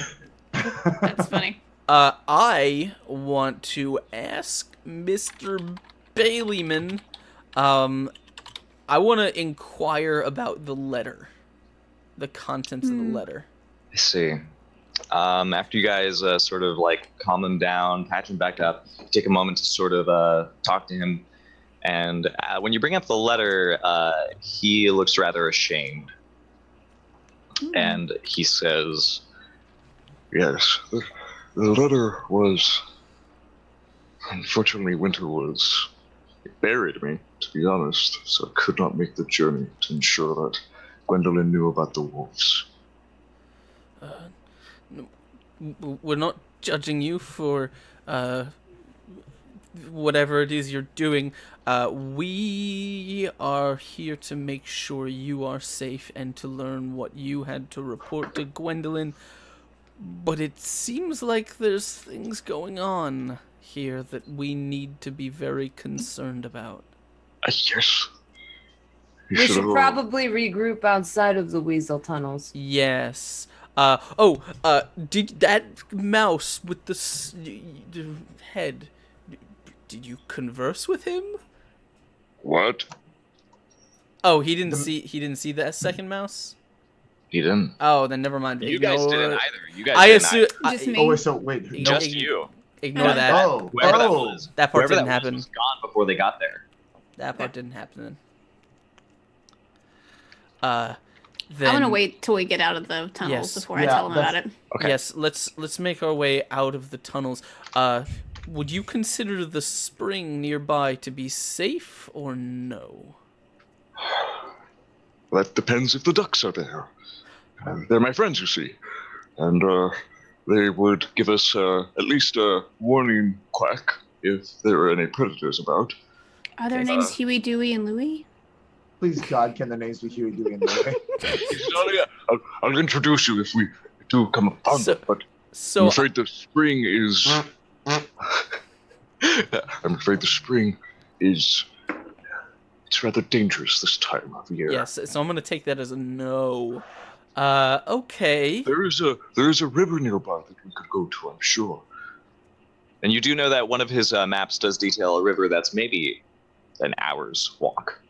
That's funny. I want to ask Mr. Baileyman. I want to inquire about the letter, the contents of the letter. I see. After you guys sort of like calm him down, patch him back up, take a moment to sort of talk to him, and when you bring up the letter, he looks rather ashamed, and he says, Yes, the letter was. Unfortunately, winter was. It buried me, to be honest, so I could not make the journey to ensure that Gwendolyn knew about the wolves. we're not judging you for whatever it is you're doing. We are here to make sure you are safe and to learn what you had to report to Gwendolyn. But it seems like there's things going on here that we need to be very concerned about. Yes. We should probably regroup outside of the Weasel tunnels. Yes. Did that mouse with the head, did you converse with him? What? Oh, he didn't see that second mouse? He didn't. Oh, then never mind. You guys didn't either. You guys I didn't assume. Just me. Oh, wait, so wait. Just you. Ignore that. Oh, Whoever that oh. was. That part Whoever didn't that happen. was gone before they got there. That part didn't happen. Then. I want to wait till we get out of the tunnels Yes. before I Yeah, tell them about that's- it. Okay. Yes, let's make our way out of the tunnels. Would you consider the spring nearby to be safe or no? That depends if the ducks are there. They're my friends, you see. And they would give us at least a warning quack if there are any predators about. Are their names Huey, Dewey, and Louie? Please, God, can the names be Huey, Dewey, and Louie? I'll introduce you if we do come upon them, but So I'm afraid the spring is... I'm afraid the spring is... It's rather dangerous this time of year. yes, so I'm gonna take that as a no. Okay. There is a river nearby that we could go to, I'm sure. And you do know that one of his maps does detail a river that's maybe an hour's walk.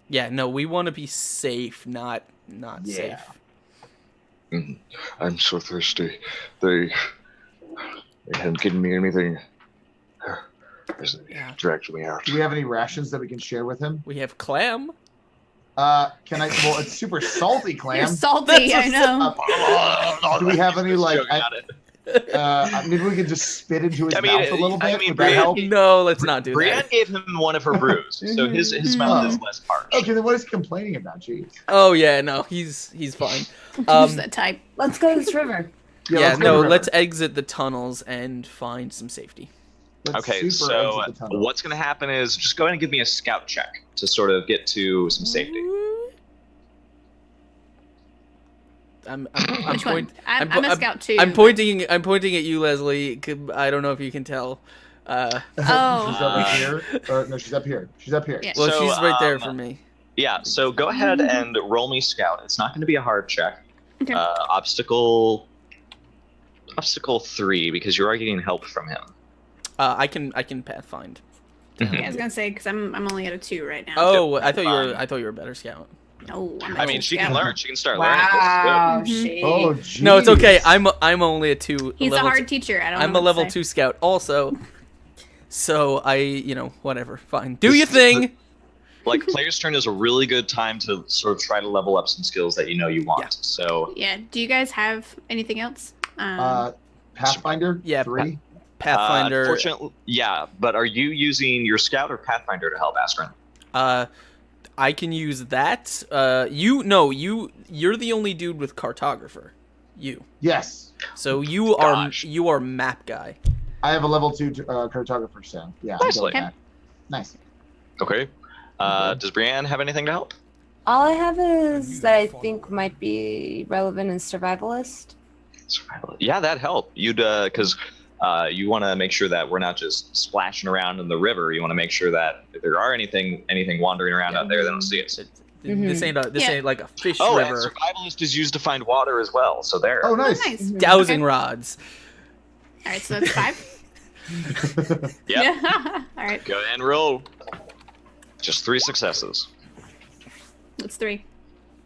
Yeah, no, we want to be safe, not Yeah. safe. Mhm. I'm so thirsty. They haven't given me anything. Yeah. Dragged me out. Do we have any rations that we can share with him? We have clam. Can I? Well, it's super salty, You're clam. salty, I know. Do we have any, Just like, joking on it. maybe we could just spit into his I mean, mouth a little I bit? mean, Would that help? No, let's not do Brienne that. gave him one of her brews, so his mouth is less harsh. Okay, then what is he complaining about? Jeez. Oh yeah, no, he's fine. Who's that type? Let's go to this river. Yeah, let's go no, to the let's river. exit the tunnels and find some safety. Let's Okay, super so exit the tunnel. what's going to happen is just go ahead and give me a scout check to sort of get to some safety. I'm Which one? point- I'm po- a scout too. I'm pointing at you, Leslie. I don't know if you can tell. Oh. She's up here. Or, no, she's up here. She's up here. Yeah. Well, So, she's right there for me. Yeah, so go ahead and roll me scout. It's not going to be a hard check. Okay. Obstacle 3 because you are getting help from him. I can pathfind. Yeah, I was gonna say because I'm only at a 2 right now. Oh, Yep, I thought fine. you were a better scout. No, I'm I mean, a she scout. can learn. She can start Wow, Mhm. shade. Oh, geez. No, it's okay. I'm only a 2. He's a level hard teacher. I don't know. I'm a what to level say. 2 scout also. So whatever. Fine. Do your thing. Like, player's turn is a really good time to sort of try to level up some skills that you know you want. Yeah. So, Yeah. Do you guys have anything else? Pathfinder? Yeah, 3? Pathfinder. Fortunately, yeah, but are you using your scout or Pathfinder to help, Askren? I can use that. You're the only dude with cartographer. You. Yes. So you are Gosh. map guy. I have a level 2 cartographer, so yeah. I'm Nicely. going with that. Nice. Okay. Does Brienne have anything to help? All I have is that I think might be relevant in survivalist. Survival. Yeah, that help. You'd because you want to make sure that we're not just splashing around in the river. You want to make sure that if there are anything wandering around out there, they don't see us. This ain't like a fish Oh, and river. survivalist is used to find water as well. So there. Oh, nice. Nice. Dowsing Okay. rods. All right, so that's 5. Yep. Yeah. All right, Go ahead and roll. Just 3 successes. that's 3.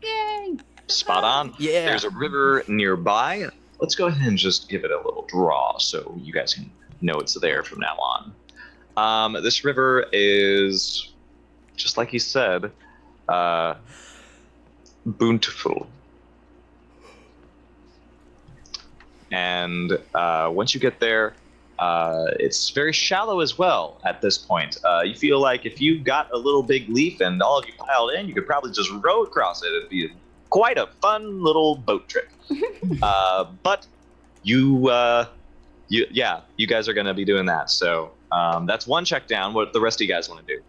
Yay! Spot on. Yeah. There's a river nearby. Let's go ahead and just give it a little draw so you guys can know it's there from now on. This river is, just like he said, bountiful. And once you get there, it's very shallow as well at this point. You feel like if you got a little big leaf and all of you piled in, you could probably just row across it. It'd be quite a fun little boat trip. But you guys are gonna be doing that. So that's one check down. What the rest of you guys want to do?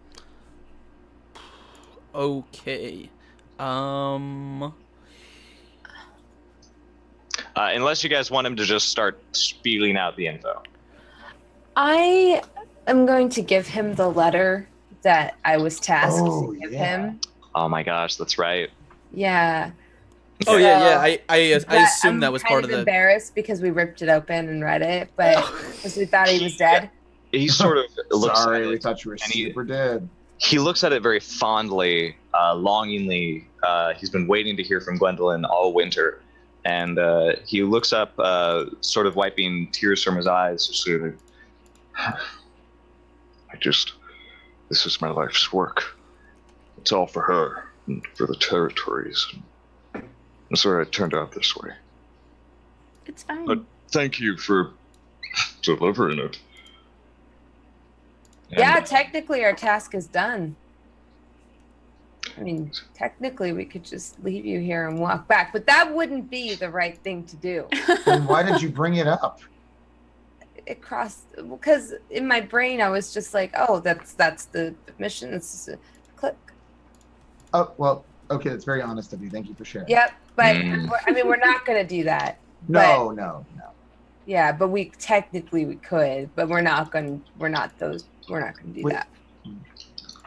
Okay. Unless you guys want him to just start spieling out the info. I am going to give him the letter that I was tasked Oh, to give yeah. him. Oh my gosh, that's right. Yeah. Oh yeah. I But assumed that was I'm part kind of the. embarrassed because we ripped it open and read it, but because we thought he was dead. He sort of looks Sorry, at we it. thought you were and he- super dead. He looks at it very fondly, longingly. He's been waiting to hear from Gwendolyn all winter. And he looks up, sort of wiping tears from his eyes. Soothing. This is my life's work. It's all for her and for the territories. I'm sorry it turned out this way. It's fine. But thank you for delivering it. And, Yeah, technically our task is done. I mean, technically we could just leave you here and walk back, but that wouldn't be the right thing to do. Then why did you bring it up? It crossed because in my brain I was just like, oh, that's the mission. It's just a click. Oh, well, okay, that's very honest of you. Thank you for sharing. Yep, but Mm. I mean, we're not gonna do that. No, no. Yeah, but we could, but we're not gonna do Wait. that.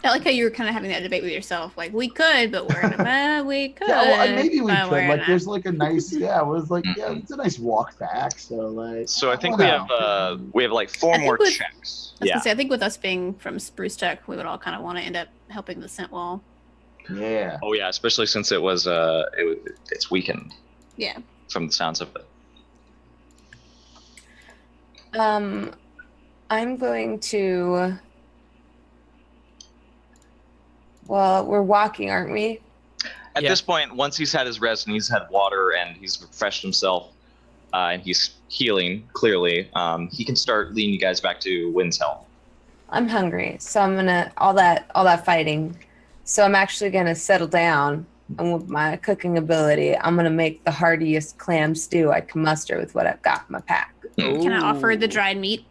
I like how you were kind of having that debate with yourself. Like, we could, but we're not. We could. Yeah, well, maybe we but could. we're Like, not. there's like a nice, yeah, it was like, yeah, it's a nice walk back. So, like, So I think well, we have like four I think more with- checks. I was Yeah. gonna say, I think with us being from Spruce Tech, we would all kind of want to end up helping the scent wall. yeah. Oh yeah, especially since it's weakened Yeah. from the sounds of it. I'm going to. Well, we're walking, aren't we? At Yeah. this point, once he's had his rest and he's had water and he's refreshed himself, and he's healing clearly, he can start leading you guys back to Wind's Helm. I'm hungry, so I'm gonna all that fighting. So I'm actually gonna settle down, and with my cooking ability, I'm gonna make the heartiest clam stew I can muster with what I've got in my pack. Can I offer the Ooh. dried meat?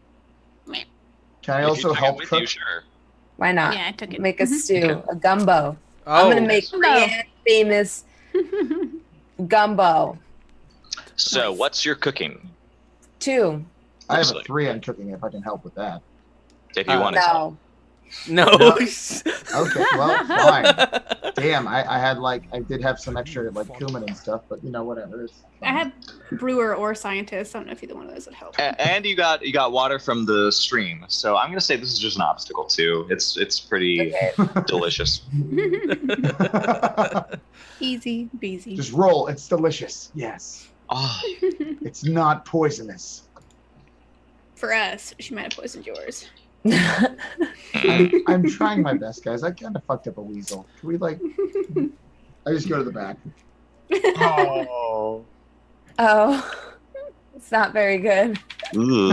Can I If you also took it help with cook? you, sure. Why not? Yeah, I took it. Make a Mhm. stew, a gumbo. Oh. I'm gonna make Gumbo. Brienne famous gumbo. So, Nice. what's your cooking? 2. I have a Absolutely. 3 on cooking if I can help with that. If you Uh, want to. No. No. Okay, well, fine. Damn, I had like, I did have some extra like cumin and stuff, but you know, whatever. It's I had brewer or scientist. I don't know if either one of those would help. And you got water from the stream, so I'm gonna say this is just an obstacle too. It's pretty Okay. delicious. Easy peasy. Just roll. It's delicious. Yes. Oh, It's not poisonous. For us, she might have poisoned yours. I'm trying my best, guys. I kind of fucked up a weasel. Can we like? I just go to the back. oh. Oh, it's not very good. Ooh.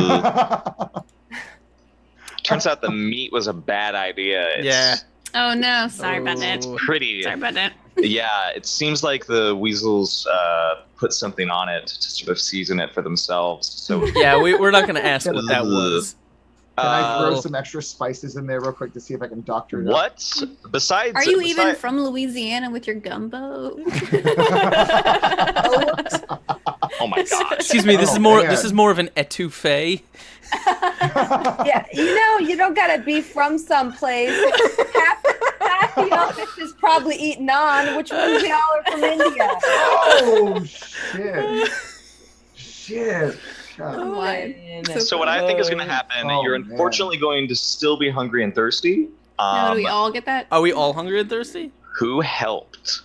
Turns out the meat was a bad idea. Yeah. Oh no, sorry about that. Oh. Pretty. Sorry about that. Yeah, it seems like the weasels put something on it to sort of season it for themselves. So Yeah, we're not gonna ask what that was. Can I throw uh, some extra spices in there real quick to see if I can doctor it up? what? Besides, Are you even besides- from Louisiana with your gumbo? Oh my gosh. Excuse me. This Oh, is more. man. This is more of an etouffee. Yeah, you don't gotta be from someplace. Half the office is probably eaten on, which means we all are from India. Oh shit! Shit! God. Oh, my. So what I think is going to happen, Oh, you're man. unfortunately going to still be hungry and thirsty. No, do we all get that? Are we all hungry and thirsty? Who helped?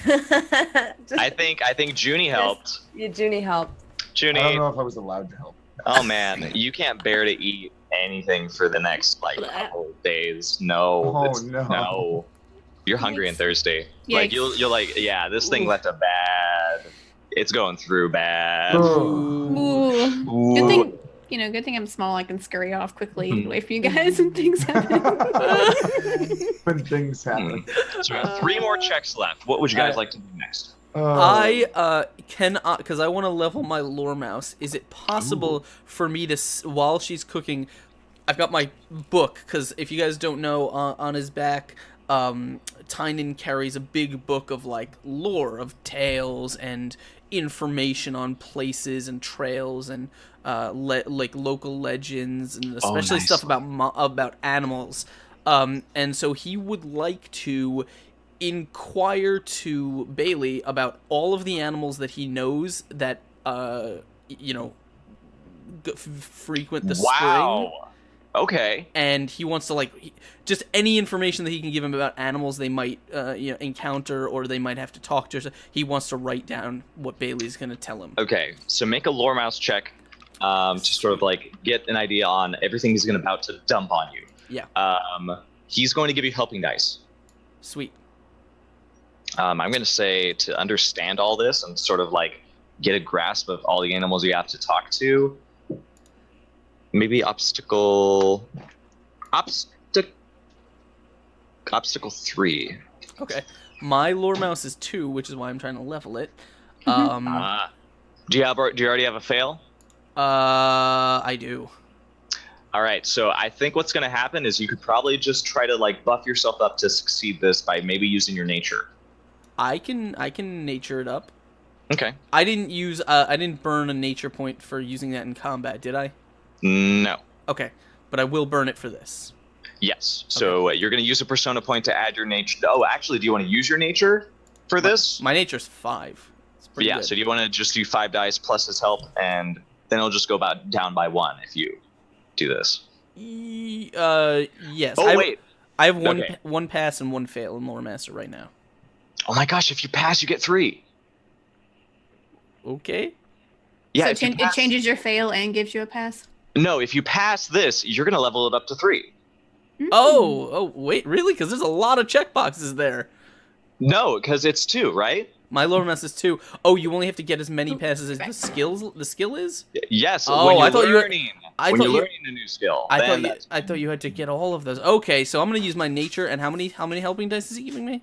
I think Junie helped. Yeah, Junie helped. I don't Junie, know if I was allowed to help. oh man, you can't bear to eat anything for the next like couple of days. No, Oh, it's- no. You're hungry and Yikes. thirsty. Like Yikes. you're like, yeah, this thing left a bad. It's going through bad. Ooh. Ooh. Good thing, good thing I'm small. I can scurry off quickly away from you guys and things happen. When things happen. So we have 3 more checks left. What would you guys like to do next? I can because I want to level my lore mouse. Is it possible for me to while she's cooking? I've got my book because if you guys don't know, on his back, Tynan carries a big book of like lore, of tales and information on places and trails and like local legends and especially stuff about animals. And so he would like to inquire to Bailey about all of the animals that he knows that frequent the spring. Okay. And he wants to like just any information that he can give him about animals they might encounter or they might have to talk to. He wants to write down what Bailey's going to tell him. Okay, so make a lore mouse check to sort of like get an idea on everything he's about to dump on you. Yeah. He's going to give you helping dice. Sweet. I'm going to say to understand all this and sort of like get a grasp of all the animals you have to talk to. Maybe obstacle 3. Okay. My lore mouse is 2, which is why I'm trying to level it. Do you already have a fail? I do. All right, so I think what's going to happen is you could probably just try to like buff yourself up to succeed this by maybe using your nature. I can nature it up. Okay. I didn't burn a nature point for using that in combat, did I? No. Okay, but I will burn it for this. Yes. So you're going to use a persona point to add your nature. Oh, actually, do you want to use your nature for this? My nature's 5. It's pretty good. So do you want to just do 5 dice plus his help, and then it'll just go down by 1 if you do this? Yes. Wait. I have one pass and 1 fail in Lore Master right now. Oh my gosh! If you pass, you get 3. Okay. So Yeah. it changes your fail and gives you a pass? No, if you pass this, you're gonna level it up to 3. Oh, wait, really? Because there's a lot of checkboxes there. No, because it's 2, right? My lore mass is 2. Oh, you only have to get as many passes as the skill is? Yes. Oh, when you're I thought learning a new skill. I thought you had to get all of those. Okay, so I'm gonna use my nature. And how many helping dice is he giving me?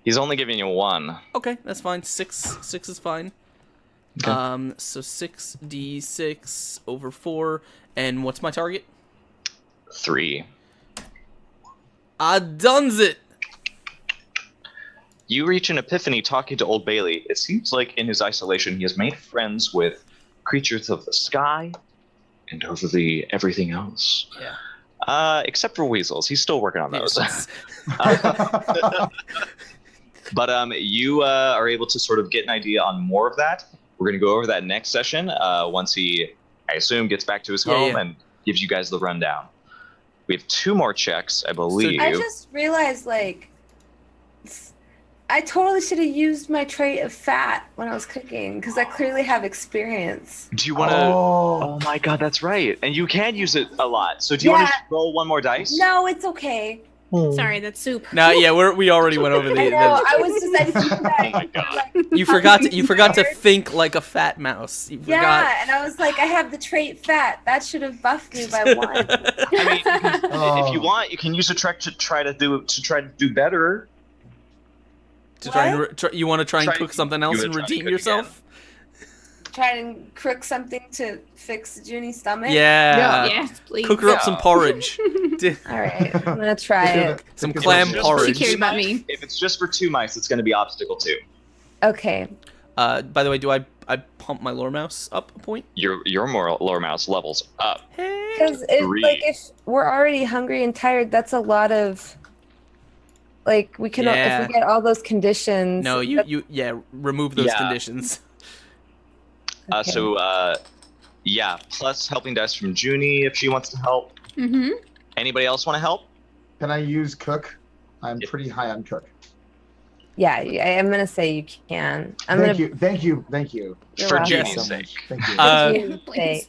He's only giving you 1. Okay, that's fine. 6 is fine. Okay. So 6d6 over 4, and what's my target? 3. I done's it. You reach an epiphany talking to Old Bailey. It seems like in his isolation he has made friends with creatures of the sky and over the everything else. Yeah. Except for weasels. He's still working on those. Yes. But you are able to sort of get an idea on more of that. We're going to go over that next session once he, I assume, gets back to his home and gives you guys the rundown. We have 2 more checks, I believe. I just realized, like, I totally should have used my trait of fat when I was cooking, because I clearly have experience. Do you want to... Oh my god, that's right. And you can use it a lot. So do you want to roll 1 more dice? No, it's okay. Sorry, that's soup. No, yeah, we already went over the. I know. I didn't do that. Oh my god. You forgot to think like a fat mouse. You forgot. Yeah, and I was like, I have the trait fat. That should have buffed me by 1. I mean, if you want, you can use a trick to try to do better. You want to try and cook something else and redeem yourself? Try and cook something to fix Junie's stomach? Yeah. Yes, please. Cook her up some porridge. All right, I'm going to try it. Some clam porridge. She cared about me. If it's just for 2 mice, it's going to be obstacle 2. Okay. By the way, do I pump my lore mouse up a point? Your lore mouse levels up. Because if we're already hungry and tired, that's a lot of... Like, we can if we get all those conditions... No, you remove those conditions. Okay. Plus helping dice from Junie if she wants to help. Mm-hmm. Anybody else want to help? Can I use cook? I'm pretty high on cook. Yeah, I'm going to say you can. Thank you. You're For welcome. Junie's sake. Thank you. Please.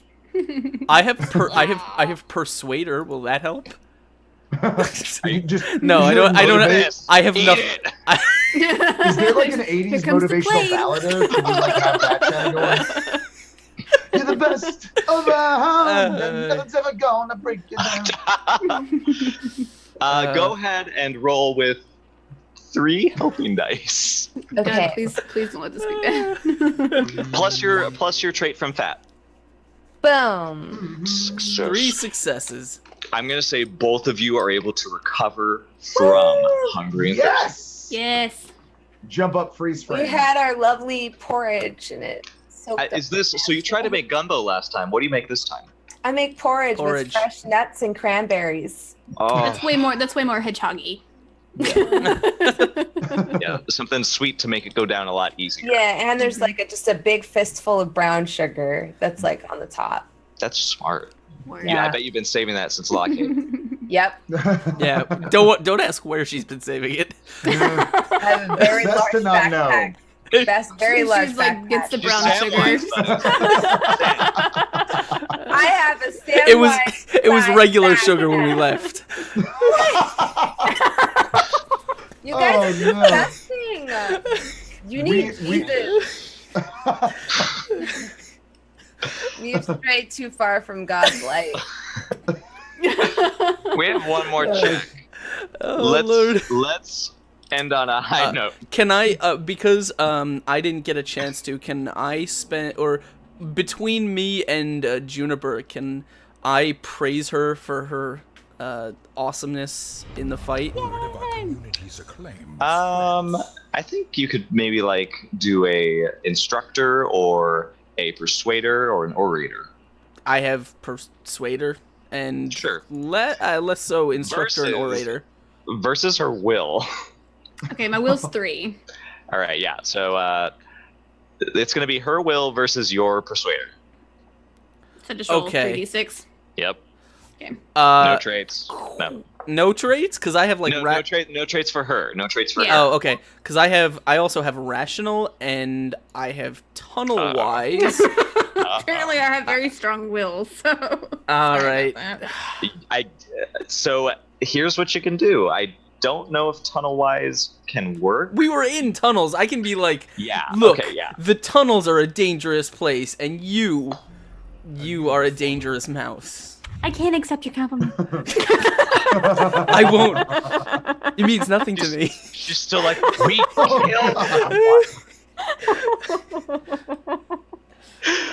I have persuader. Will that help? You just, No, I don't. I have enough. Is there like an 80s motivational ballad? Can you like have that channel going? You're the best around, and nothing's ever gonna break you down. Go ahead and roll with 3 helping dice. Okay. God, please don't let this be bad. plus your trait from fat. Boom. Success. 3 successes. I'm gonna say both of you are able to recover from hungry and Yes. Yes. Jump up, freeze frame. We had our lovely porridge in it. Is this so? You tried to make gumbo last time. What do you make this time? I make porridge with fresh nuts and cranberries. Oh, That's way more hedgehoggy. yeah, something sweet to make it go down a lot easier. Yeah, and there's like just a big fistful of brown sugar that's like on the top. That's smart. Word. Yeah, I Yeah. bet you've been saving that since Lock Cave. Yep. Yeah, don't ask where she's been saving it. I have a very Best large to not backpack. Very large She's like backpack. gets the brown Samwise, sugar. I have a Samwise It was size regular backpack. sugar when we left. You guys Oh, are no. disgusting. You need You've strayed too far from God's light. we have one more check. Oh, Lord. Let's end on a high note. Can I, because I didn't get a chance to, can I spend, or between me and Juniper, can I praise her for her awesomeness in the fight? I think you could maybe like do a instructor or a persuader or an orator. I have persuader and Sure. let's so instructor and Versus- orator. Versus her will. Okay, my will's 3. All right, yeah. So it's going to be her will versus your persuader. So just roll Okay. 3d6. Yep. Okay. No traits. No. No traits, because I have like No traits for her. No traits for Yeah. her. Oh, okay. Because I also have rational and I have tunnel wise. Apparently, I have very strong will, so. All sorry right. about that. So here's what you can do. I don't know if tunnel wise can work. We were in tunnels. I can be like, Yeah. look, Okay. Yeah. the tunnels are a dangerous place, and you are a dangerous mouse. I can't accept your compliment. I won't. It means nothing to me. She's still like, we killed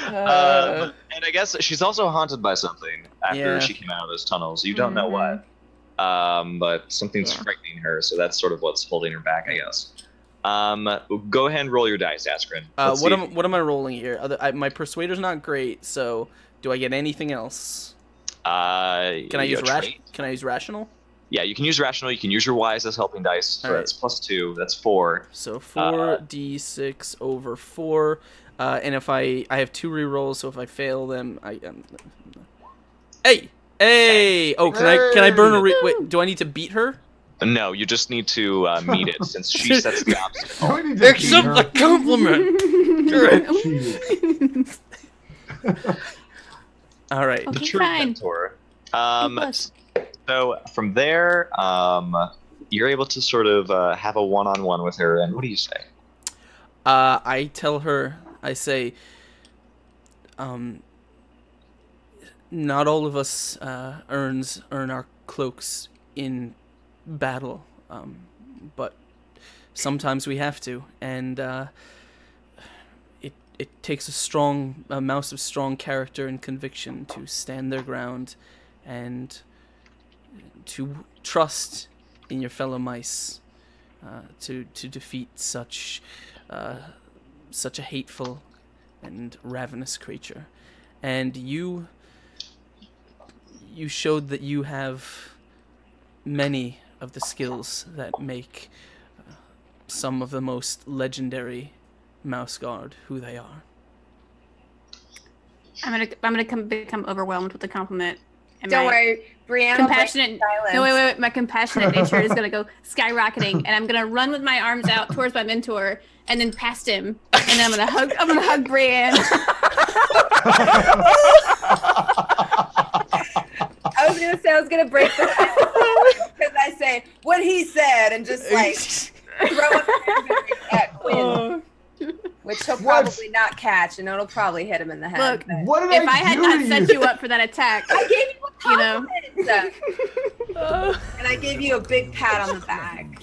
and I guess she's also haunted by something after Yeah. she came out of those tunnels. You don't know what. But something's frightening her, so that's sort of what's holding her back, I guess. Go ahead and roll your dice, Askren. Let's see if- What am I rolling here? My persuader's not great, so do I get anything else? Can I use rational? Yeah, you can use rational. You can use your wise as helping dice. So Alright. that's +2. That's 4. So 4d6 over 4, and if I have 2 rerolls, so if I fail them, Hey! Oh, can I burn a wait? Do I need to beat her? No, you just need to meet it since she sets the obstacle. Do we need to beat Accept her? the compliment. Jeez. All right. The Okay, true fine. mentor. Plus. So from there, you're able to sort of have a one-on-one with her. And what do you say? I tell her, I say, not all of us earn our cloaks in battle, but sometimes we have to, and it takes a mouse of strong character and conviction to stand their ground, and to trust in your fellow mice, to defeat such a hateful and ravenous creature. And you showed that you have many of the skills that make some of the most legendary mouse guard who they are. I'm gonna become overwhelmed with the compliment. And Don't my worry, Brianna. will break compassionate. silence. No, wait. My compassionate nature is gonna go skyrocketing, and I'm gonna run with my arms out towards my mentor, and then past him, and then I'm gonna hug Brienne. I was gonna say I was gonna break the silence because I say what he said and just like throw a cranberry at Quinn, which he'll probably not catch, and it'll probably hit him in the head. Look, but- What did if I had do not to set you up for that attack, I gave you you know. And I gave you a big pat on the back.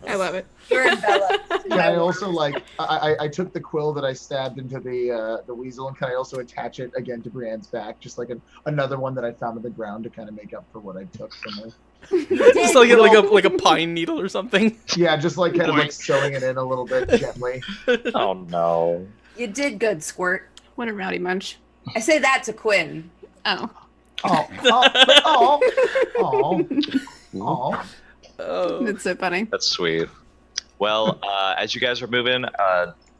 I love it. You're enveloped. Can I also I took the quill that I stabbed into the weasel, and can I also attach it again to Brienne's back, just like another one that I found on the ground to kind of make up for what I took from her. Just like a pine needle or something. Yeah, just like kind of like sewing it in a little bit gently. Oh no. You did good, Squirt. What a rowdy munch. I say that to Quinn. Oh. Oh. That's so funny. That's sweet. Well, as you guys are moving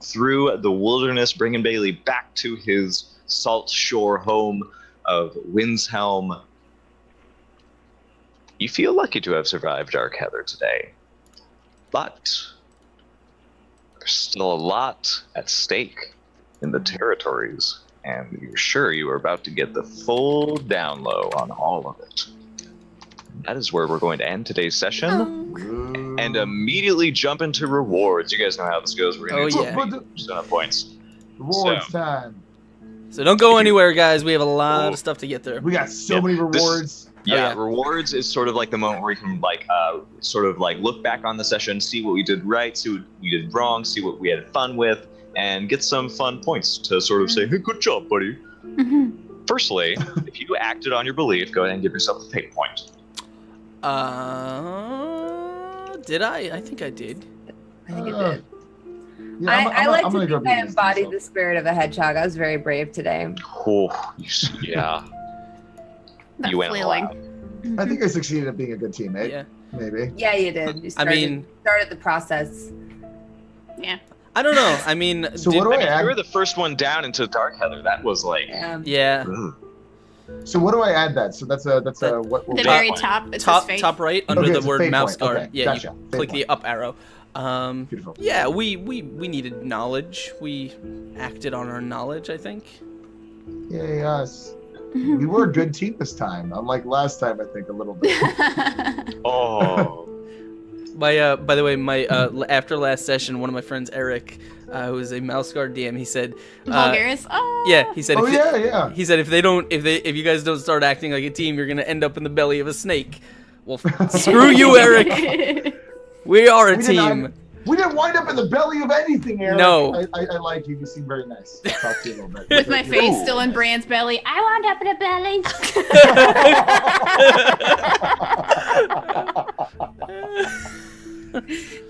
through the wilderness, bringing Bailey back to his salt shore home of Windshelm, you feel lucky to have survived Dark Heather today. But there's still a lot at stake in the territories, and you're sure you are about to get the full down low on all of it. That is where we're going to end today's session and immediately jump into rewards. You guys know how this goes. We're going to get enough points. Rewards time. So don't go anywhere, guys. We have a lot of stuff to get through. We got so many rewards. Rewards is sort of like the moment where you can sort of look back on the session, see what we did right, see what we did wrong, see what we had fun with, and get some fun points to sort of say, hey, good job, buddy. Firstly, if you acted on your belief, go ahead and give yourself a fate point. Did I? I think I did. I think it did. Yeah, I like to go think I embodied the spirit of a hedgehog. I was very brave today. Oh, yeah. That You went flailing. loud. I think I succeeded at being a good teammate. Yeah. Maybe. Yeah, you did. You started the process. Yeah. I don't know. I mean, So what do I add? You were the first one down into Dark Heather. That was like... Yeah. So what do I add that? So that's a what will The be- very top. It says fate. Top right under Okay, the it's a word fate mouse point. guard. Okay, Yeah, gotcha. you Fate click the point. up arrow. Beautiful. Yeah, we needed knowledge. We acted on our knowledge, I think. Yay us. We were a good team this time. Unlike last time, I think a little bit. Oh. By the way, my after last session, one of my friends, Eric, who is a mouse guard DM, he said, Vulgaris. Oh. yeah, he said, yeah. he said if you guys don't start acting like a team, you're gonna end up in the belly of a snake. Well, screw you, Eric. We are a team. We didn't wind up in the belly of anything, Eric. No. I like you. You seem very nice. I'll talk to you a little bit. With my face still in Bran's belly. I wound up in a belly.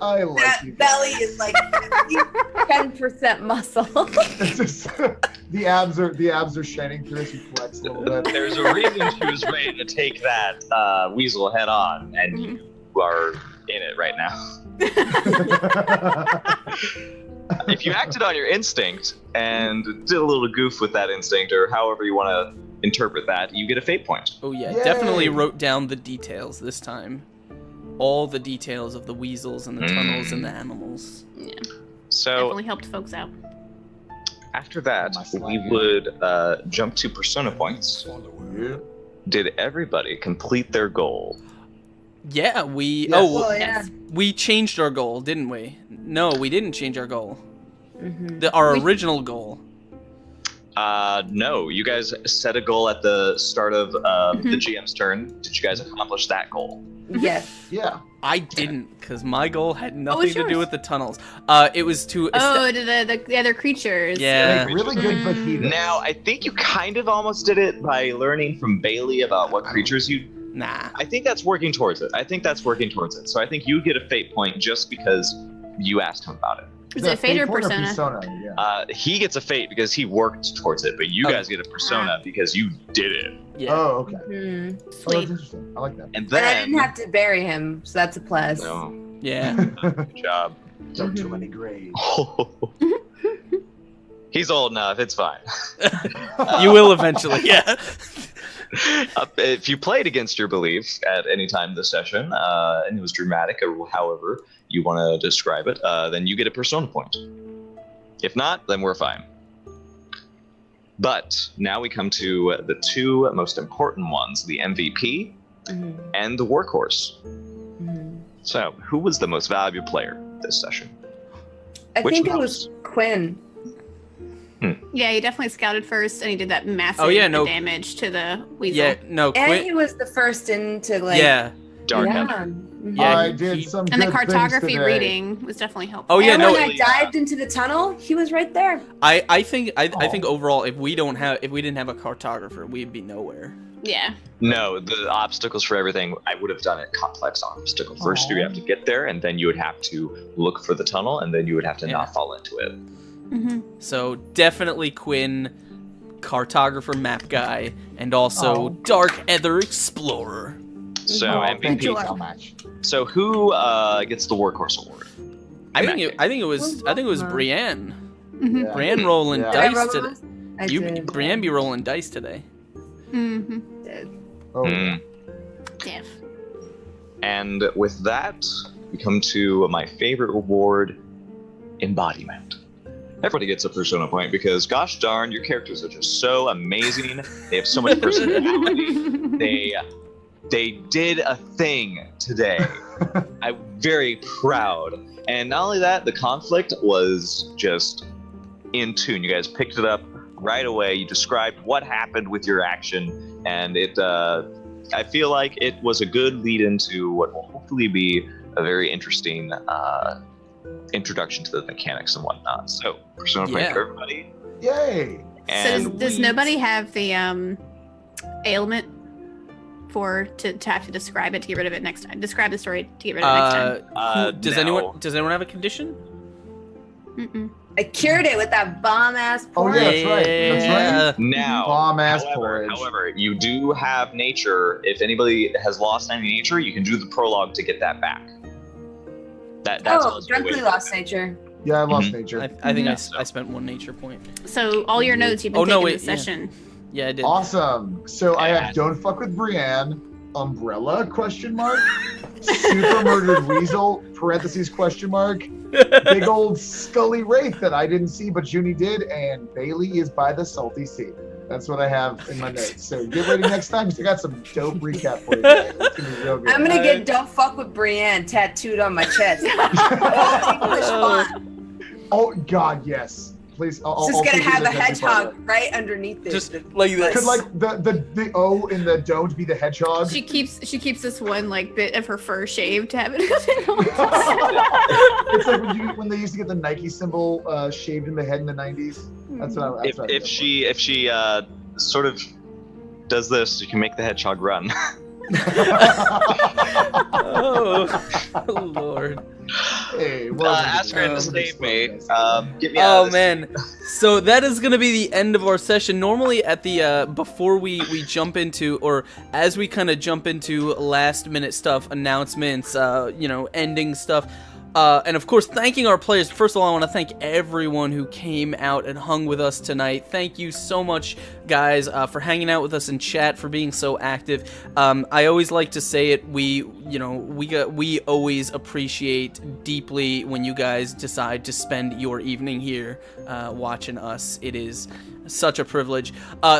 I like That you. belly is like 10% muscle. It's just, the abs are shining through as you flex a little bit. There's a reason she was ready to take that Weasel head on, and you are in it right now. If you acted on your instinct and did a little goof with that instinct, or however you want to interpret that, you get a fate point. Oh yeah, Yay. definitely wrote down the details this time. All the details of the weasels and the tunnels and the animals. Yeah. So Definitely helped folks out. after that, we would jump to persona points. Yeah. Did everybody complete their goal? Yeah, we. Yes. Oh, Well, yeah. we changed our goal, didn't we? No, we didn't change our goal. Mhm. Our original goal. No, you guys set a goal at the start of the GM's turn. Did you guys accomplish that goal? Yes. Yeah. I didn't, because my goal had was nothing to do yours? with the tunnels. It was to. Oh, the other creatures. Yeah. Make really good fajitas. Now, I think you kind of almost did it by learning from Bailey about what creatures you... Nah. I think that's working towards it. So I think you get a fate point just because you asked him about it. Is it fate or point persona? Yeah. He gets a fate because he worked towards it, but you guys get a persona because you did it. Yeah. Oh, okay. Mhm. Oh, Sweet. that's interesting. I like that. And And I then... didn't have to bury him, so that's a plus. No, Yeah. good job. Don't too many graves. He's old enough, it's fine. You will eventually. Yeah. If you played against your belief at any time this session, and it was dramatic or however you want to describe it, then you get a persona point. If not, then we're fine. But now we come to the two most important ones, the MVP Mhm. and the workhorse. Mhm. So, who was the most valuable player this session? I Which think it one was Quinn. Yeah, he definitely scouted first, and he did that massive damage to the Weasel. Yeah, no, And he was the first into like. Yeah. Dark Yeah. Heaven. Yeah, I did some And the good things cartography today. reading was definitely helpful. Oh yeah, And no. when I dived into the tunnel, he was right there. I think overall, if we didn't have a cartographer, we'd be nowhere. Yeah. No, the obstacles for everything, I would have done it complex obstacle. First, you would have to get there, and then you would have to look for the tunnel, and then you would have to not fall into it. Mm-hmm. So definitely Quinn, cartographer, map guy, and also Dark Ether Explorer. So Thank MVP. you so much. So who gets the Workhorse Award? I think it was Brienne. Mm-hmm. Yeah. Brienne rolling Yeah. dice today. I did. Brienne be rolling dice today. Mm-hmm. Oh, Mm. Diff. And with that, we come to my favorite award, embodiment. Everybody gets a persona point because, gosh darn, your characters are just so amazing. They have so much personality. They did a thing today. I'm very proud. And not only that, the conflict was just in tune. You guys picked it up right away. You described what happened with your action, and I feel like it was a good lead into what will hopefully be a very interesting introduction to the mechanics and whatnot. So, persona point for everybody. yay! And So does nobody have the ailment to have to describe it to get rid of it next time? Describe the story to get rid of it next time. Does anyone have a condition? Mm-mm. I cured it with that bomb ass Oh porridge. yeah, that's right. That's right. Now, Bomb ass porridge. however, you do have nature. If anybody has lost any nature, you can do the prologue to get that back. That's also a way directly to lost do it. nature. Yeah, I lost nature. I think Yeah. I spent one nature point. So all your notes you've been taking this yeah. session. Yeah, I did. Awesome. So I have Don't Fuck with Brienne, Umbrella, question mark, Super Murdered Weasel, parentheses, question mark, Big Old Scully Wraith that I didn't see but Junie did, and Bailey is by the Salty Sea. That's what I have in my notes. So get ready next time because I got some dope recap for you today. It's gonna be real good. I'm gonna get "Don't fuck with Brienne" tattooed on my chest. English font. Oh God, yes. Please. I'll Just gonna take have it a as tattoo part hedgehog right underneath it. Just like this. Could like the O in the don't be the hedgehog? She keeps this one like bit of her fur shaved to have it. It's like when they used to get the Nike symbol shaved in the head in the 90s. That's what I. That's what I If she sort of does this, you can make the hedgehog run. Oh, Lord. Hey, well, Ask her to save me. Get me out of Oh this. man, so that is gonna be the end of our session. Normally at the before we jump into, or as we kind of jump into last minute stuff, announcements, ending stuff, and of course thanking our players. First of all, I want to thank everyone who came out and hung with us tonight. Thank you so much, guys, for hanging out with us in chat, for being so active. I always like to say it. We always appreciate deeply when you guys decide to spend your evening here watching us. It is such a privilege.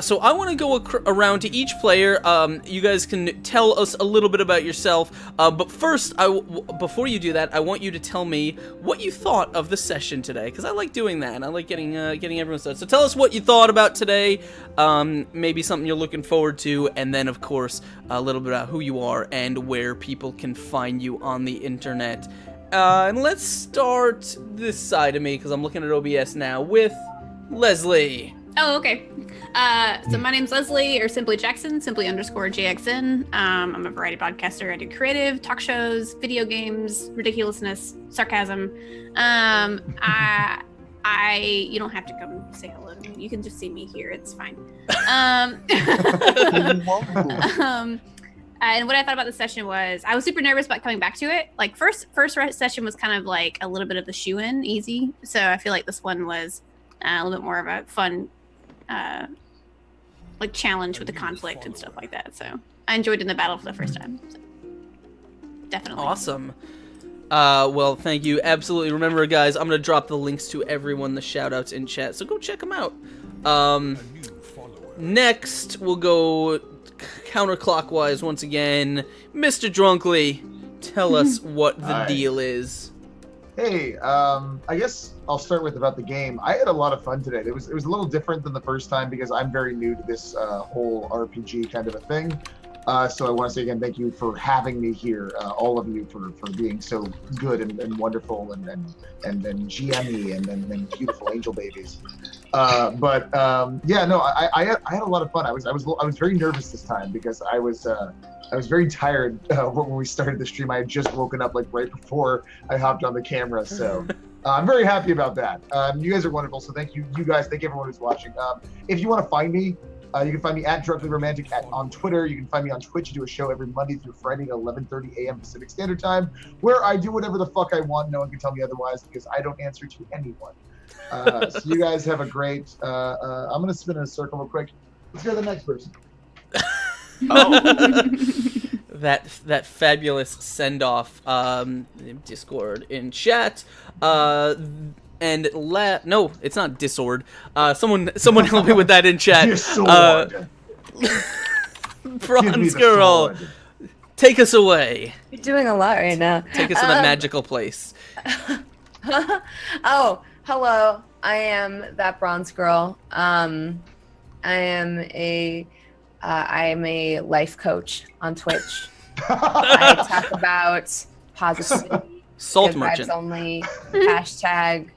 So I want to go around to each player. You guys can tell us a little bit about yourself. But first, before you do that, I want you to tell me what you thought of the session today, because I like doing that. And I like getting everyone's thoughts. So tell us what you thought about today. Maybe something you're looking forward to, and then of course a little bit about who you are and where people can find you on the internet. And let's start this side of me, because I'm looking at OBS now with Leslie. Oh, okay. So my name's Leslie, or simply Jackson, simply _JXN. I'm a variety podcaster. I do creative, talk shows, video games, ridiculousness, sarcasm. You don't have to come say hello to me. You can just see me here. It's fine. And what I thought about the session was I was super nervous about coming back to it. Like first session was kind of like a little bit of the shoe-in, easy. So I feel like this one was a little bit more of a fun like challenge with the conflict and stuff like that. So I enjoyed in the battle for the first time. So definitely. Awesome. Well, thank you. Absolutely. Remember, guys, I'm going to drop the links to everyone, the shout-outs in chat, so go check them out. Next, we'll go counterclockwise once again. Mr. Drunkly, tell us what the deal is. Hey, I guess I'll start with about the game. I had a lot of fun today. It was a little different than the first time because I'm very new to this whole RPG kind of a thing. So I want to say again, thank you for having me here, all of you for being so good and wonderful and GME and beautiful angel babies. Yeah, no, I had a lot of fun. I was very nervous this time because I was very tired when we started the stream. I had just woken up like right before I hopped on the camera, so I'm very happy about that. You guys are wonderful, so thank you guys. Thank everyone who's watching. If you want to find me, you can find me at Drunkenly Romantic on Twitter. You can find me on Twitch. I do a show every Monday through Friday at 11:30 a.m. Pacific Standard Time, where I do whatever the fuck I want. No one can tell me otherwise because I don't answer to anyone. So you guys have a great. I'm gonna spin in a circle real quick. Let's go to the next person. That fabulous send off. Discord in chat. No, it's not Disord. Someone help me with that in chat. Disord. Bronze Girl, take us away. You're doing a lot right now. Take us to that magical place. Oh, hello. I am that Bronze Girl. I am a life coach on Twitch. I talk about positivity. Salt good merchant. Vibes only. Hashtag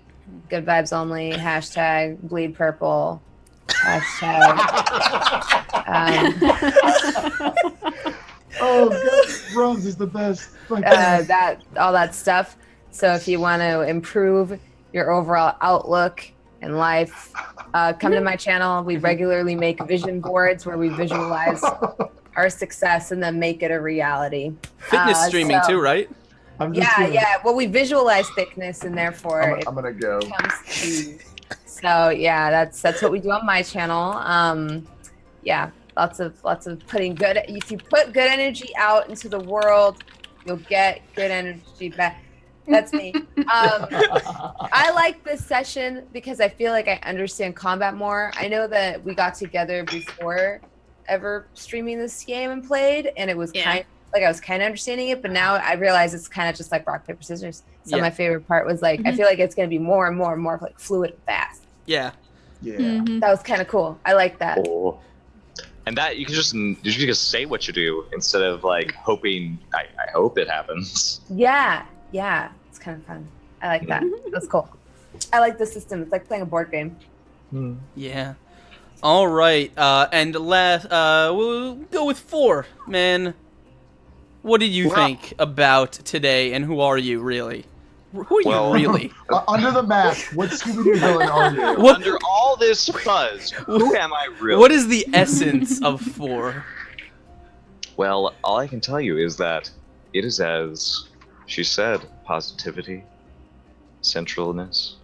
good vibes only. Hashtag bleed purple. Hashtag. Oh god, bronze is the best. All that stuff. So if you want to improve your overall outlook in life, come to my channel. We regularly make vision boards where we visualize our success and then make it a reality. Fitness streaming too, right? Yeah. Well, we visualize thickness, and therefore I'm gonna go. It comes to. So yeah, that's what we do on my channel. Yeah, lots of putting good. If you put good energy out into the world, you'll get good energy back. That's me. I like this session because I feel like I understand combat more. I know that we got together before ever streaming this game and played, and it was kind of like I was kind of understanding it, but now I realize it's kind of just like rock paper scissors. So my favorite part was like I feel like it's gonna be more and more and more like fluid and fast. Yeah. That was kind of cool. I like that. Cool. And that you can just say what you do instead of like hoping. I hope it happens. Yeah, it's kind of fun. I like that. That's cool. I like the system. It's like playing a board game. Yeah. All right. And last, we'll go with 4. Man, what did you think about today, and who are you really? Who are you really? Under the mask, what Scooby-Doo villain are you? Under all this fuzz, who am I really? What is the essence of 4? Well, all I can tell you is that it is as she said, positivity, centralness,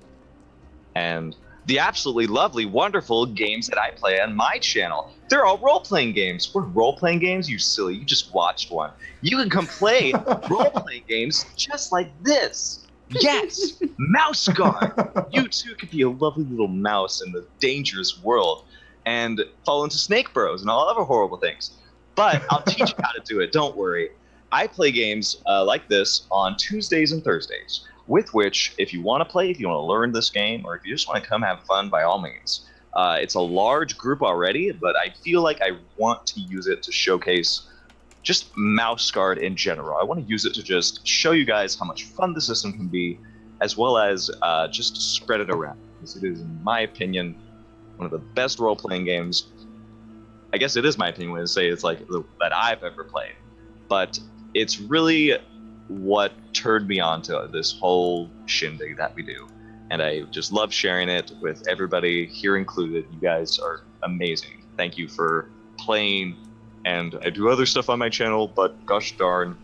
and the absolutely lovely, wonderful games that I play on my channel. They're all role-playing games. What role-playing games? You silly, you just watched one. You can come play role-playing games just like this. Yes, Mouse Guard. You too could be a lovely little mouse in the dangerous world and fall into snake burrows and all other horrible things. But I'll teach you how to do it, don't worry. I play games like this on Tuesdays and Thursdays, with which, if you want to play, if you want to learn this game, or if you just want to come have fun, by all means. It's a large group already, but I feel like I want to use it to showcase just Mouse Guard in general. I want to use it to just show you guys how much fun the system can be, as well as just to spread it around. Because it is, in my opinion, one of the best role-playing games. I guess it is my opinion when I say it's like that I've ever played. But it's really what turned me on to this whole shindig that we do. And I just love sharing it with everybody here included. You guys are amazing. Thank you for playing. And I do other stuff on my channel, but gosh darn,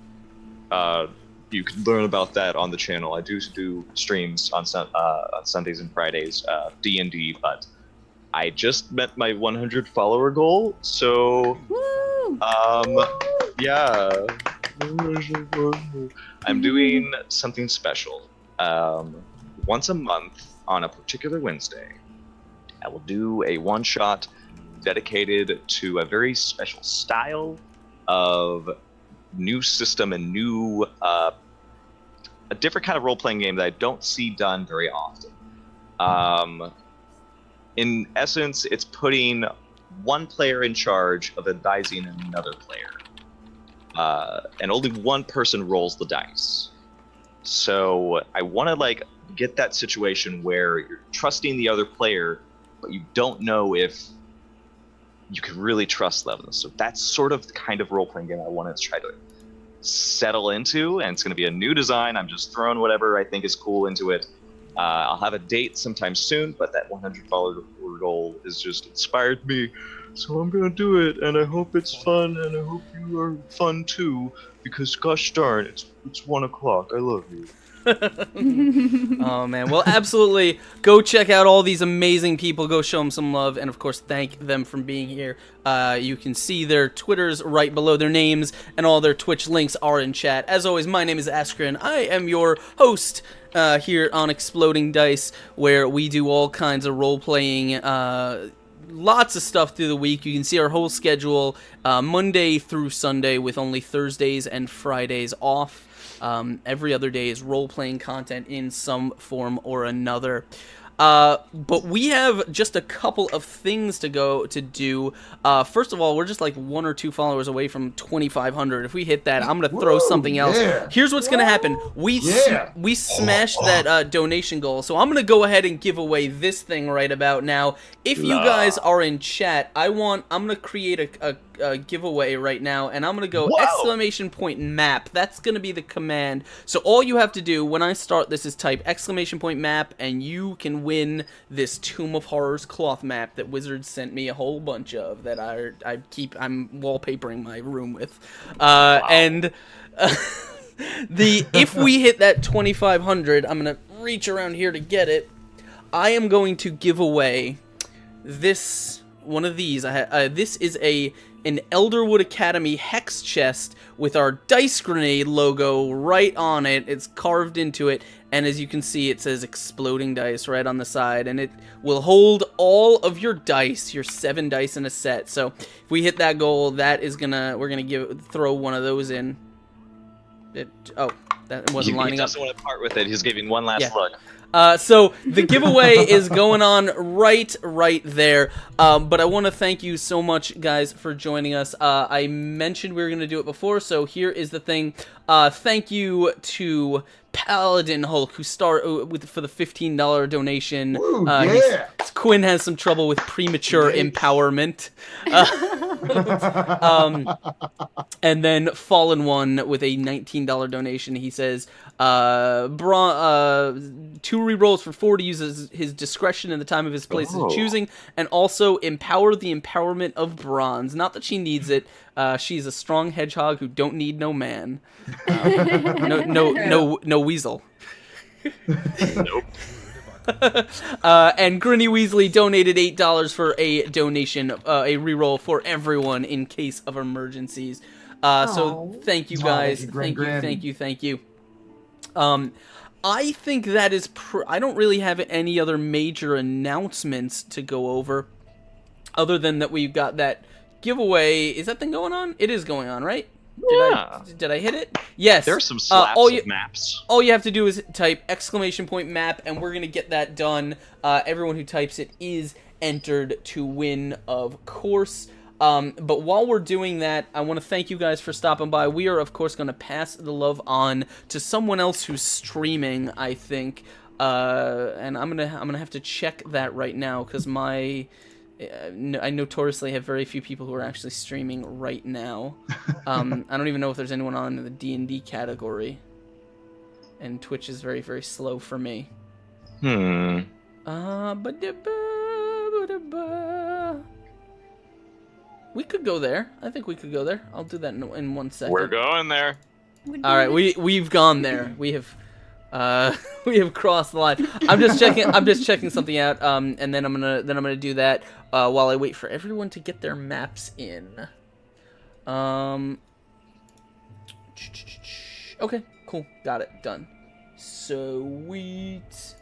you can learn about that on the channel. I do streams on Sundays and Fridays, D&D, but I just met my 100 follower goal, so yeah. I'm doing something special. Once a month on a particular Wednesday, I will do a one-shot dedicated to a very special style of new system and new a different kind of role-playing game that I don't see done very often. In essence, it's putting one player in charge of advising another player, and only one person rolls the dice. So I want to like get that situation where you're trusting the other player, but you don't know if you can really trust them. So that's sort of the kind of role-playing game I want to try to settle into, and it's going to be a new design. I'm just throwing whatever I think is cool into it. I'll have a date sometime soon, but that 100 follower goal has just inspired me, so I'm gonna do it, and I hope it's fun, and I hope you are fun too, because gosh darn, it's 1 o'clock. I love you. Oh man, well, absolutely go check out all these amazing people, go show them some love, and of course thank them for being here. You can see their Twitters right below their names, and all their Twitch links are in chat. As always, my name is Askren. I am your host here on Exploding Dice, where we do all kinds of role-playing, lots of stuff through the week. You can see our whole schedule Monday through Sunday, with only Thursdays and Fridays off. Every other day is role-playing content in some form or another. But we have just a couple of things to do. First of all, we're just like 1 or 2 followers away from 2,500. If we hit that, I'm gonna throw something else. Yeah. Here's what's gonna happen. We smashed that donation goal, so I'm gonna go ahead and give away this thing right about now. If you guys are in chat, I'm gonna create a giveaway right now, and I'm gonna go !map. That's gonna be the command. So all you have to do when I start this is type !map, and you can win this Tomb of Horrors cloth map that Wizards sent me a whole bunch of that I'm wallpapering my room with. And if we hit that 2,500, I'm gonna reach around here to get it. I am going to give away this one of these. This is an Elderwood Academy hex chest with our Dice Grenade logo right on it. It's carved into it, and as you can see, it says Exploding Dice right on the side, and it will hold all of your dice, your 7 dice in a set. So if we hit that goal, we're gonna throw one of those in. That wasn't lining up. He doesn't want to part with it. He's giving one last look. So the giveaway is going on right there. But I want to thank you so much, guys, for joining us. I mentioned we were going to do it before, so here is the thing. Thank you to Paladin Hulk, who for the $15 donation. Ooh, Quinn has some trouble with premature empowerment. And then Fallen One with a $19 donation. He says, 2 rerolls for 4 to use his discretion in the time of his place of choosing, and also empower the empowerment of bronze. Not that she needs it. She's a strong hedgehog who don't need no man. No Weasel. Nope. And Grinny Weasley donated $8 for a donation, a reroll for everyone in case of emergencies. So thank you guys. Thank you. I think that is. I don't really have any other major announcements to go over, other than that we've got that giveaway. Is that thing going on? It is going on, right? Did I hit it? Yes. There are some slaps of maps. All you have to do is type !map, and we're gonna get that done. Everyone who types it is entered to win, of course. But while we're doing that, I want to thank you guys for stopping by. We are, of course, going to pass the love on to someone else who's streaming, I think. And I'm gonna have to check that right now, because I notoriously have very few people who are actually streaming right now. I don't even know if there's anyone on in the D&D category. And Twitch is very, very slow for me. We could go there. I think we could go there. I'll do that in 1 second. We're going there. All right, we've gone there. We have crossed the line. I'm just checking something out. And then I'm gonna do that while I wait for everyone to get their maps in. Okay, cool. Got it. Done. Sweet.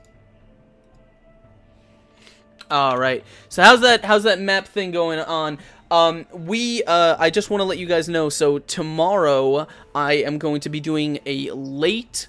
All right. So how's that map thing going on? I just want to let you guys know, so tomorrow I am going to be doing a late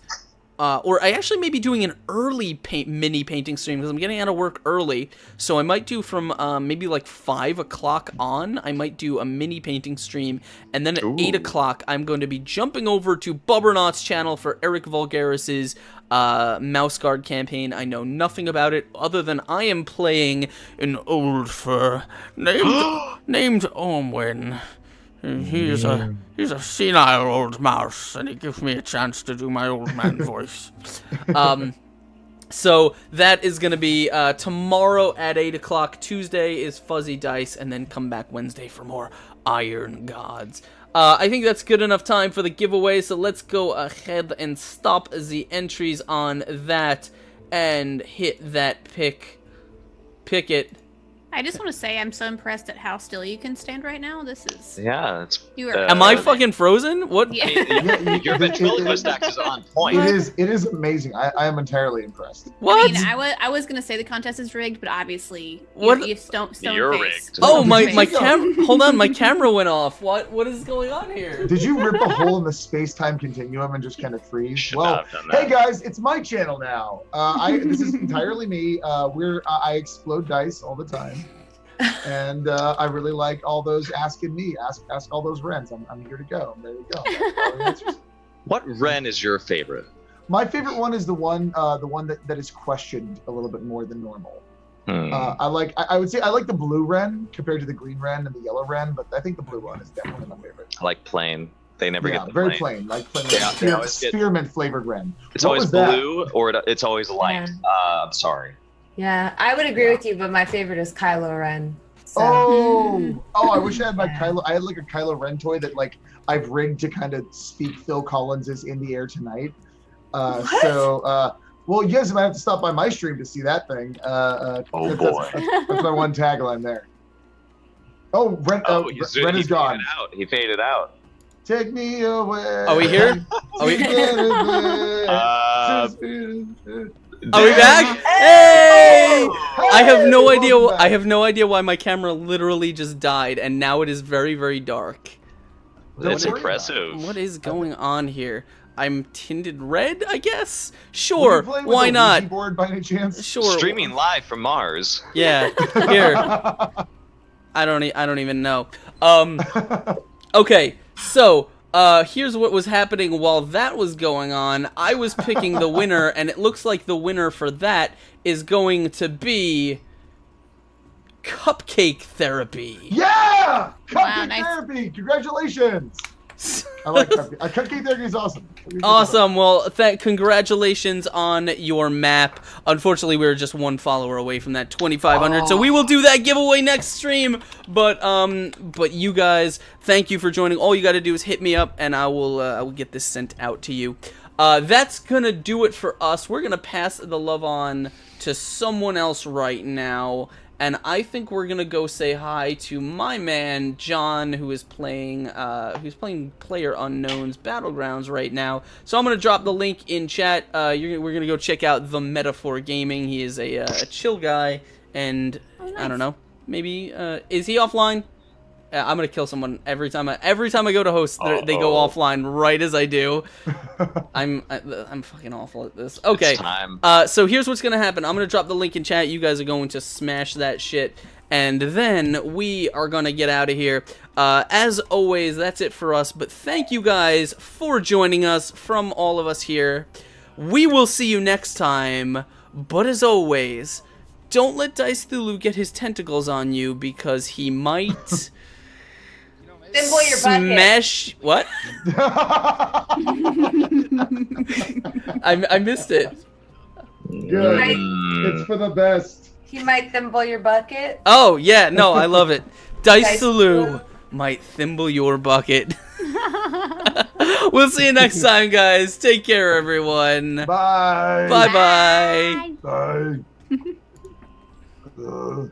or I actually may be doing an early mini painting stream because I'm getting out of work early. So I might do from maybe like 5 o'clock on. I might do a mini painting stream, and then at 8 o'clock I'm going to be jumping over to Bubbernaut's channel for Eric Vulgaris's Mouse Guard campaign. I know nothing about it other than I am playing an old fur named Ormwin. He's a senile old mouse, and he gives me a chance to do my old man voice. So that is going to be tomorrow at 8 o'clock. Tuesday is Fuzzy Dice, and then come back Wednesday for more Iron Gods. I think that's good enough time for the giveaway, so let's go ahead and stop the entries on that and hit that pick it. I just want to say I'm so impressed at how still you can stand right now. This is... Yeah, it's... You are Am I fucking frozen? What? Yeah. Your ventriloquist act is on point. It is amazing. I am entirely impressed. What? I mean, I was gonna say the contest is rigged, but obviously What? you stone You're face. rigged. Oh, my Face. camera. Hold on, my camera went off. What is going on here? Did you rip a hole in the space-time continuum and just kind of freeze? Should Well, not have done that. hey guys, it's my channel now. This is entirely me. I explode dice all the time, and I really like all those asking me. Ask all those Rens. I'm here to go. There you go. That's all the answers. What Ren is your favorite? My favorite one is the one that is questioned a little bit more than normal. I would say I like the blue Ren compared to the green Ren and the yellow Ren, but I think the blue one is definitely my favorite. I like plain. They never get the very plain. plain, like plain Yeah, they always get- spearmint flavored Ren. It's What always was that? blue or it's always light. I'm sorry. Yeah, I would agree with you, but my favorite is Kylo Ren. So. Oh! I wish I had my Kylo. I had like a Kylo Ren toy that like I've rigged to kind of speak Phil Collins's "In the Air Tonight." Well, you guys might have to stop by my stream to see that thing. That's my one tagline there. Oh, Ren is gone. He faded out. Take me away. Are we here? Are we back? Hey! I have no idea. I have no idea why my camera literally just died, and now it is very, very dark. That's Don't worry impressive. What is going on here? I'm tinted red, I guess. Sure. Were you playing with Why a not? Ouija board by any chance? Sure. Streaming live from Mars. Yeah. Here. I don't even know. Okay. So, here's what was happening while that was going on. I was picking the winner, and it looks like the winner for that is going to be Cupcake Therapy. Yeah! Cupcake Wow, nice. Therapy! Congratulations! I like Cupcake. Cupcake Therapy is awesome. Awesome. Well, congratulations on your map. Unfortunately, we were just one follower away from that 2,500, so we will do that giveaway next stream. But you guys, thank you for joining. All you got to do is hit me up, and I will get this sent out to you. That's gonna do it for us. We're gonna pass the love on to someone else right now. And I think we're gonna go say hi to my man John, who is playing PlayerUnknown's Battlegrounds right now. So I'm gonna drop the link in chat. We're gonna go check out the Metaphor Gaming. He is a chill guy, and nice. I don't know, maybe is he offline? I'm gonna kill someone every time I go to host. They go offline right as I do. I'm fucking awful at this. Okay. It's time. So here's what's gonna happen. I'm gonna drop the link in chat. You guys are going to smash that shit, and then we are gonna get out of here. As always, that's it for us. But thank you guys for joining us. From all of us here, we will see you next time. But as always, don't let Dice Thulu get his tentacles on you, because he might. Thimble your bucket. Smash what? I missed it. Good. It's for the best. He might thimble your bucket. Oh yeah, no, I love it. Dice Dice Thulu Thulu. might thimble your bucket. We'll see you next time, guys. Take care, everyone. Bye. Bye bye. Bye.